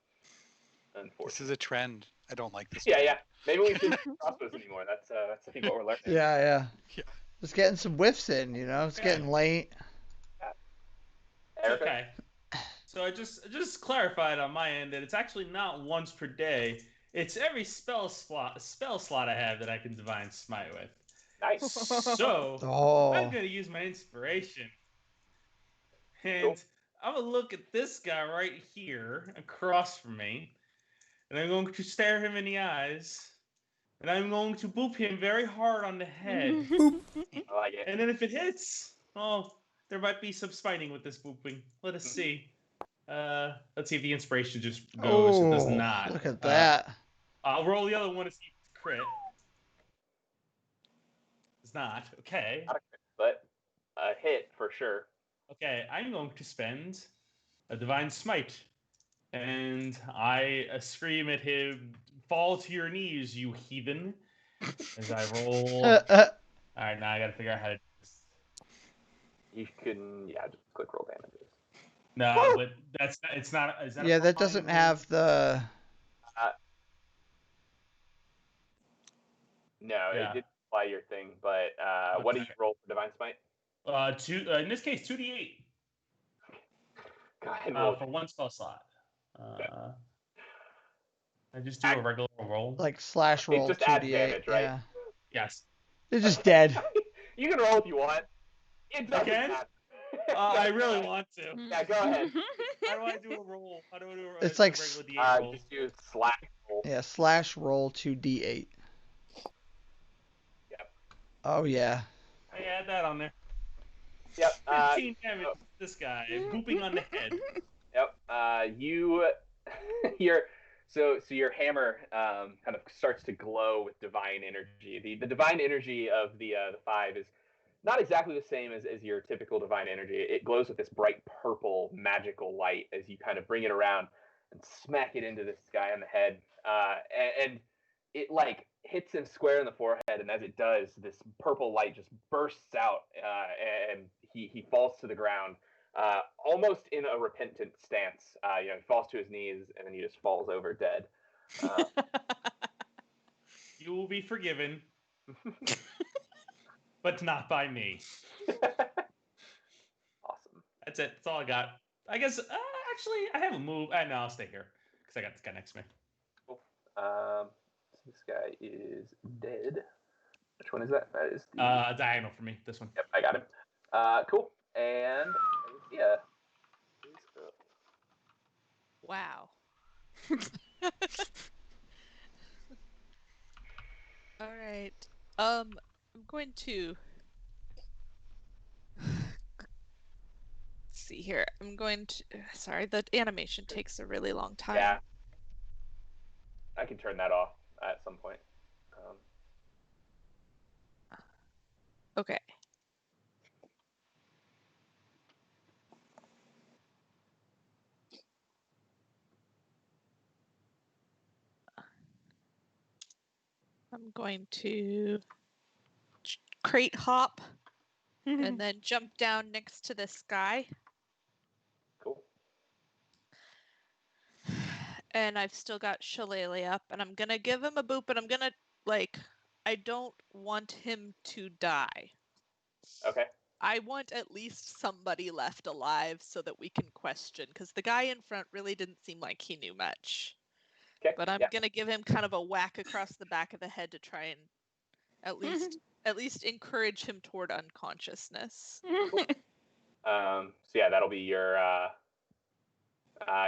This Unfortunately. is a trend. I don't like this. Yeah, trend. yeah. Maybe we shouldn't use crossbows anymore. That's I think what we're learning. Yeah. Yeah. Just getting some whiffs in, It's getting late. Erica? Okay. So I just clarified on my end that it's actually not once per day. It's every spell slot I have that I can divine smite with. Nice. So Oh. I'm gonna use my inspiration, and Cool. I'm gonna look at this guy right here across from me, and I'm going to stare him in the eyes, and I'm going to boop him very hard on the head. I like it. And then if it hits, there might be some spiting with this booping. Let us see. Let's see if the inspiration just goes. It does Oh, not. look at that. I'll roll the other one to see if it's a crit. It's not. Okay. Not a crit, but a hit for sure. Okay, I'm going to spend a divine smite, and I scream at him, "Fall to your knees, you heathen!" As I roll. All right, now I gotta figure out how to do this. You can, just click roll damages. No, but that's not. It's not. Is that a Yeah, that fine doesn't roll? have the. No, Yeah. it didn't apply your thing, but what do you Okay. roll for divine smite? In this case, 2d8 Go ahead and roll. for one spell slot. I just do a regular roll. Like slash roll just adds 2d8. damage, right? Yeah. Yes. They're just dead. You can roll if you want. It doesn't can? matter. I really want to. Yeah, go ahead. How do I do a roll? How do I do a It's a like regular d8 roll? Just do slash roll. Yeah, slash roll 2d8. Yep. Oh, yeah. I add that on there. Yep. 15 damage to this guy, booping on the head. Yep. Your hammer kind of starts to glow with divine energy. The divine energy of the 5 is not exactly the same as your typical divine energy. It glows with this bright purple magical light as you kind of bring it around and smack it into this guy on the head. And it like hits him square in the forehead, and as it does, this purple light just bursts out, and he falls to the ground, almost in a repentant stance. He falls to his knees, and then he just falls over dead. You will be forgiven, but not by me. Awesome. That's it. That's all I got. I guess, actually, I have a move. No, I'll stay here, because I got this guy next to me. Cool. So this guy is dead. Which one is that? That is the Diagonal for me, this one. Yep, I got him. Cool. And yeah. All right. I'm going to see here. I'm going to. Sorry, the animation takes a really long time. Yeah. I can turn that off at some point. Okay. I'm going to crate hop and then jump down next to this guy. Cool. And I've still got Shillelagh up, and I'm gonna give him a boop, and I'm gonna I don't want him to die. Okay. I want at least somebody left alive so that we can question, because the guy in front really didn't seem like he knew much. Okay. But I'm gonna give him kind of a whack across the back of the head to try and at least encourage him toward unconsciousness. Cool. So yeah, that'll be your.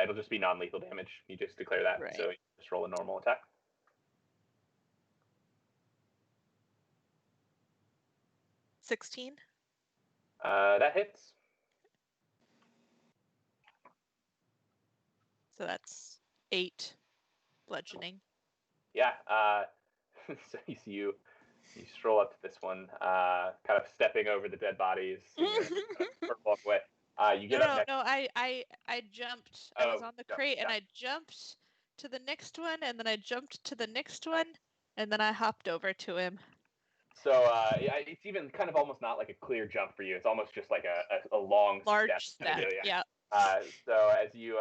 It'll just be non-lethal damage. You just declare that. Right. So you just roll a normal attack. 16. That hits. So that's 8 bludgeoning. Yeah. So you stroll up to this one, kind of stepping over the dead bodies. Walk away. You get up next. No. I jumped. I was on the crate and I jumped to the next one, and then I jumped to the next one, and then I hopped over to him. So it's even kind of almost not like a clear jump for you. It's almost just like a long large step. Yeah. So as you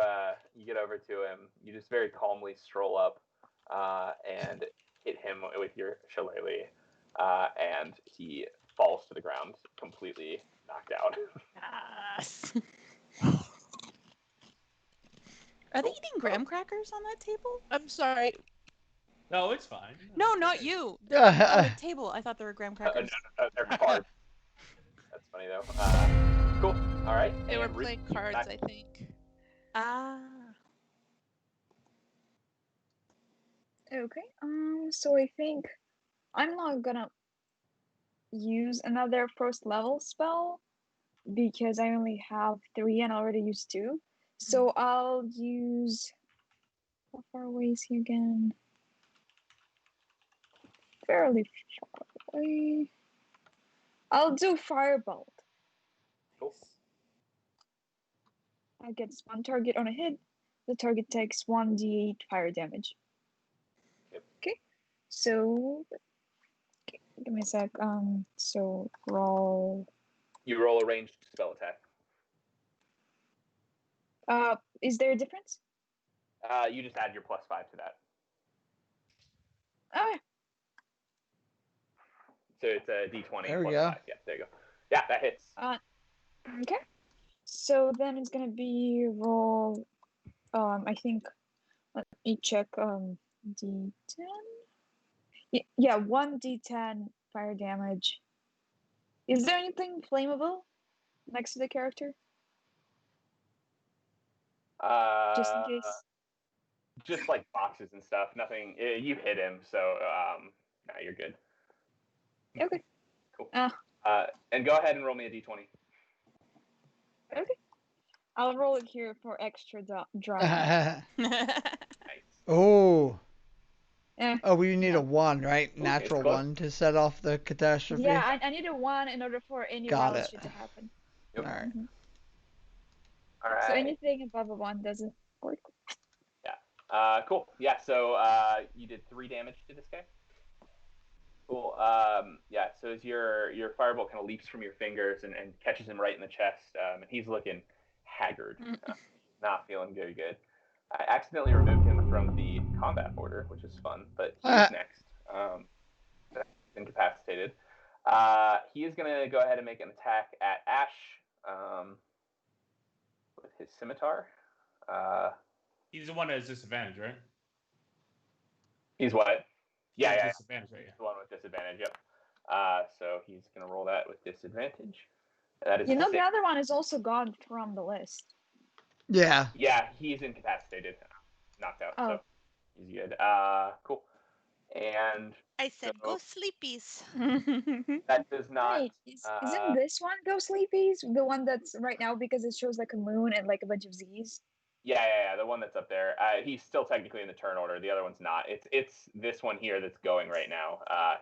get over to him, you just very calmly stroll up and hit him with your shillelagh, and he falls to the ground, completely knocked out. Yes. Are they eating graham crackers on that table? I'm sorry. No, it's fine. No, not you. On the table. I thought there were graham crackers. No, they're cards. That's funny though. Cool. All right. They were playing cards, I think. Okay. So I think I'm not gonna use another first level spell because I only have 3 and I already used 2. So I'll use. How far away is he again? Fairly far away. I'll do Firebolt. Cool. I get 1 target on a hit. The target takes 1d8 fire damage. Yep. Okay. So, give me a sec. So roll. You roll a ranged spell attack. Is there a difference? You just add your +5 to that. Okay. So it's a d20 there we +5. go. Yeah, there you go. Yeah, that hits. Okay. So then it's gonna be roll. I think. Let me check. D10. Yeah, 1d10 fire damage. Is there anything flammable next to the character? Just in case. Just like boxes and stuff. Nothing. You hit him, so no, you're good. Okay. Cool. And go ahead and roll me a d20. Okay. I'll roll it here for extra drama. Nice. Oh. Eh, Oh, we need no. a 1, right? Ooh, Natural it's close. 1 to set off the catastrophe. Yeah, I need a 1 in order for any Got wild it. shit to happen. Yep. All right. Mm-hmm. All right. So anything above a 1 doesn't work. Yeah. Cool. Yeah. So you did 3 damage to this guy. Cool. Yeah. So as your firebolt kind of leaps from your fingers and catches him right in the chest, and he's looking haggard, not feeling very good. I accidentally removed him from the combat order, which is fun, but he's next. Incapacitated. He is going to go ahead and make an attack at Ash with his scimitar. He's the one that has disadvantage, right? He's what? Yeah. Disadvantage, right? He's the one with disadvantage, yep. So he's going to roll that with disadvantage. That is the other one is also gone from the list. Yeah. Yeah, he's incapacitated. knocked out. Oh. So he's good. Cool. And I said so go sleepies. that does not. Wait, isn't this one Go Sleepies? The one that's right now because it shows like a moon and like a bunch of Z's? Yeah. The one that's up there. He's still technically in the turn order. The other one's not. It's this one here that's going right now. I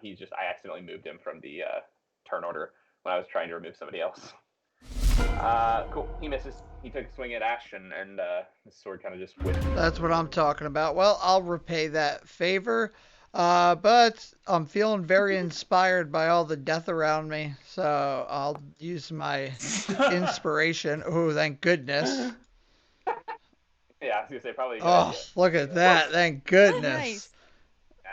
accidentally moved him from the turn order when I was trying to remove somebody else. Cool. He misses. He took a swing at Ash, and his sword kind of just whipped. That's what I'm talking about. Well, I'll repay that favor. But I'm feeling very inspired by all the death around me, so I'll use my inspiration. Oh, thank goodness. Yeah, I was gonna say probably a good Oh, idea. look at that. Thank goodness. Nice.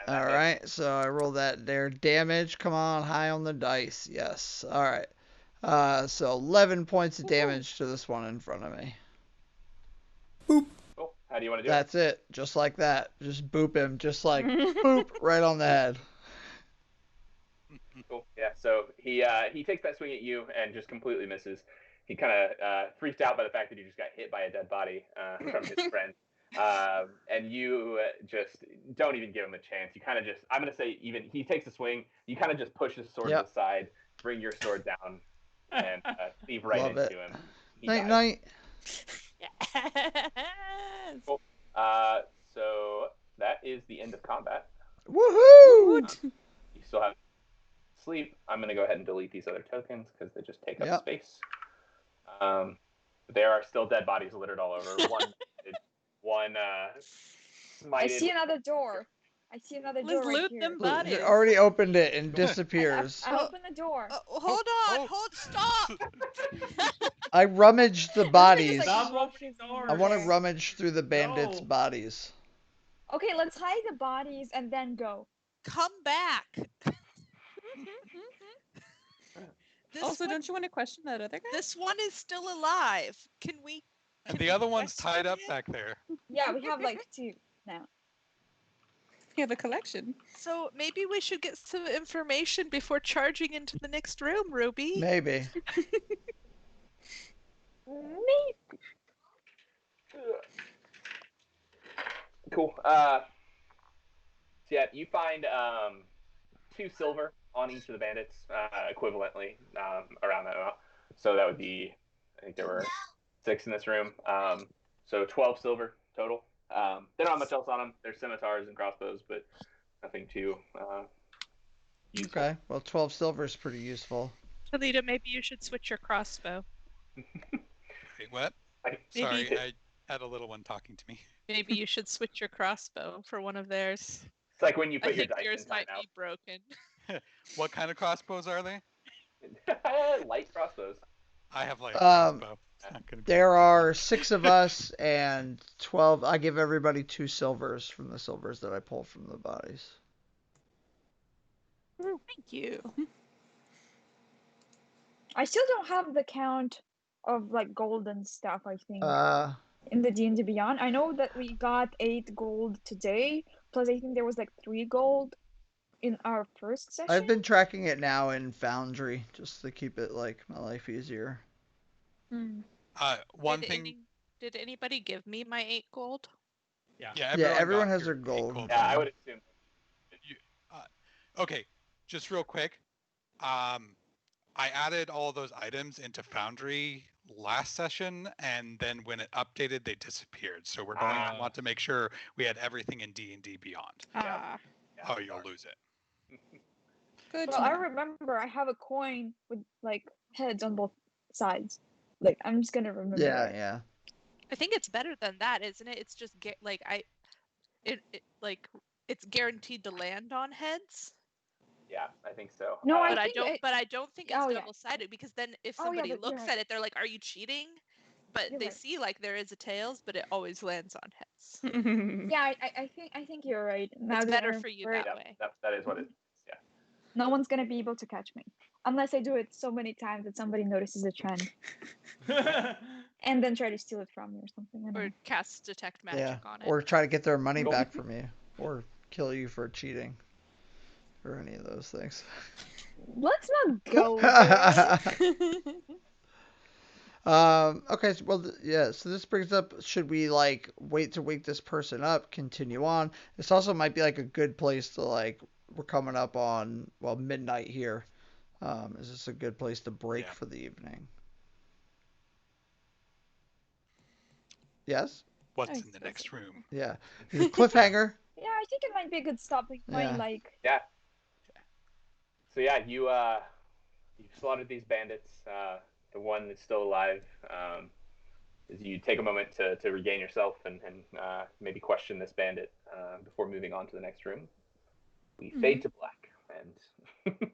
Yeah, All right, so I roll that there. Damage, come on, high on the dice. Yes. All right. So 11 points of damage to this one in front of me. Cool. How do you want to do That's it. Just like that. Just boop him. Just like boop right on the head. it? Cool. Yeah. So he takes that swing at you and just completely misses. He kind of freaked out by the fact that he just got hit by a dead body from his friend. And you just don't even give him a chance. You kind of just, I'm going to say, even he takes a swing, you kind of just push his sword to the side, bring your sword down, and leave right Love into it. him. He Night, dies. night. Yes. Cool. So that is the end of combat. Woohoo! You still have sleep. I'm going to go ahead and delete these other tokens because they just take up space. There are still dead bodies littered all over. One smited. I see another door. I see another door Let's right loot here. them It bodies. already opened it and disappears. I opened the door. Hold on, stop. I rummaged the Everything bodies. is, like, Stop opening rushes in doors. I want to there. rummage through the bandits' No. bodies. Okay, let's hide the bodies and then go. Come back. Also, don't you want to question that other guy? This one is still alive. Can we? And can the we other one's question tied up it? back there. Yeah, we have like 2 now. You have a collection. So maybe we should get some information before charging into the next room, Ruby. Maybe. Maybe. Cool. Yeah, you find 2 silver on each of the bandits, equivalently around that amount. So that would be, I think there were 6 in this room. So 12 silver total. They don't have much else on them. There's scimitars and crossbows, but nothing too useful. Okay. Well, 12 silver is pretty useful. Talita, maybe you should switch your crossbow. Wait, what? Maybe Sorry, you I had a little one talking to me. Maybe you should switch your crossbow for one of theirs. It's like when you I put your think dice yours in might timeout. be broken. What kind of crossbows are they? Light crossbows. I have like a crossbow. It's not gonna be There are 6 of us and 12. I give everybody 2 silvers from the silvers that I pull from the bodies. Thank you. I still don't have the count of like gold and stuff, I think. Uh, In the D&D Beyond. I know that we got 8 gold today, plus I think there was like 3 gold in our first session. I've been tracking it now in Foundry just to keep it like my life easier. One thing. Did anybody give me my 8 gold? Yeah, everyone got has your their gold. gold. Yeah, I would assume. Okay, just real quick. I added all those items into Foundry last session, and then when it updated, they disappeared. So we're going to want to make sure we had everything in D&D Beyond. Ah. Oh, you'll lose it. Good. Well, I remember I have a coin with like heads on both sides. Like I'm just gonna remember. Yeah, it. yeah. I think it's better than that, isn't it? It's just it's guaranteed to land on heads. Yeah, I think so. No, But I don't think it's Oh, yeah. double-sided, because then if Oh, yeah, somebody but you're looks right. at it, they're like, "Are you cheating?" But You're they right. see like there is a tails, but it always lands on heads. Yeah, I think you're right. Now It's that better I for you remember that it, way. That is what it is. Yeah. no one's gonna be able to catch me unless I do it so many times that somebody notices a trend and then try to steal it from me or something. I don't Or know. cast detect magic on it. Or try to get their money Cool. back from you. Or kill you for cheating. Or any of those things. Let's not go there. Okay, so, well, yeah, so this brings up, should we like wait to wake this person up, continue on? This also might be like a good place to like, we're coming up on, well, midnight here. Is this a good place to break Yeah. for the evening? Yes? What's I in the guess so. next room? Yeah. Is it cliffhanger? Yeah, I think it might be a good stopping point. Yeah. Like, Yeah. So yeah, you slaughtered these bandits. The one that's still alive. Is you take a moment to regain yourself and maybe question this bandit before moving on to the next room. We Mhm. fade to black, and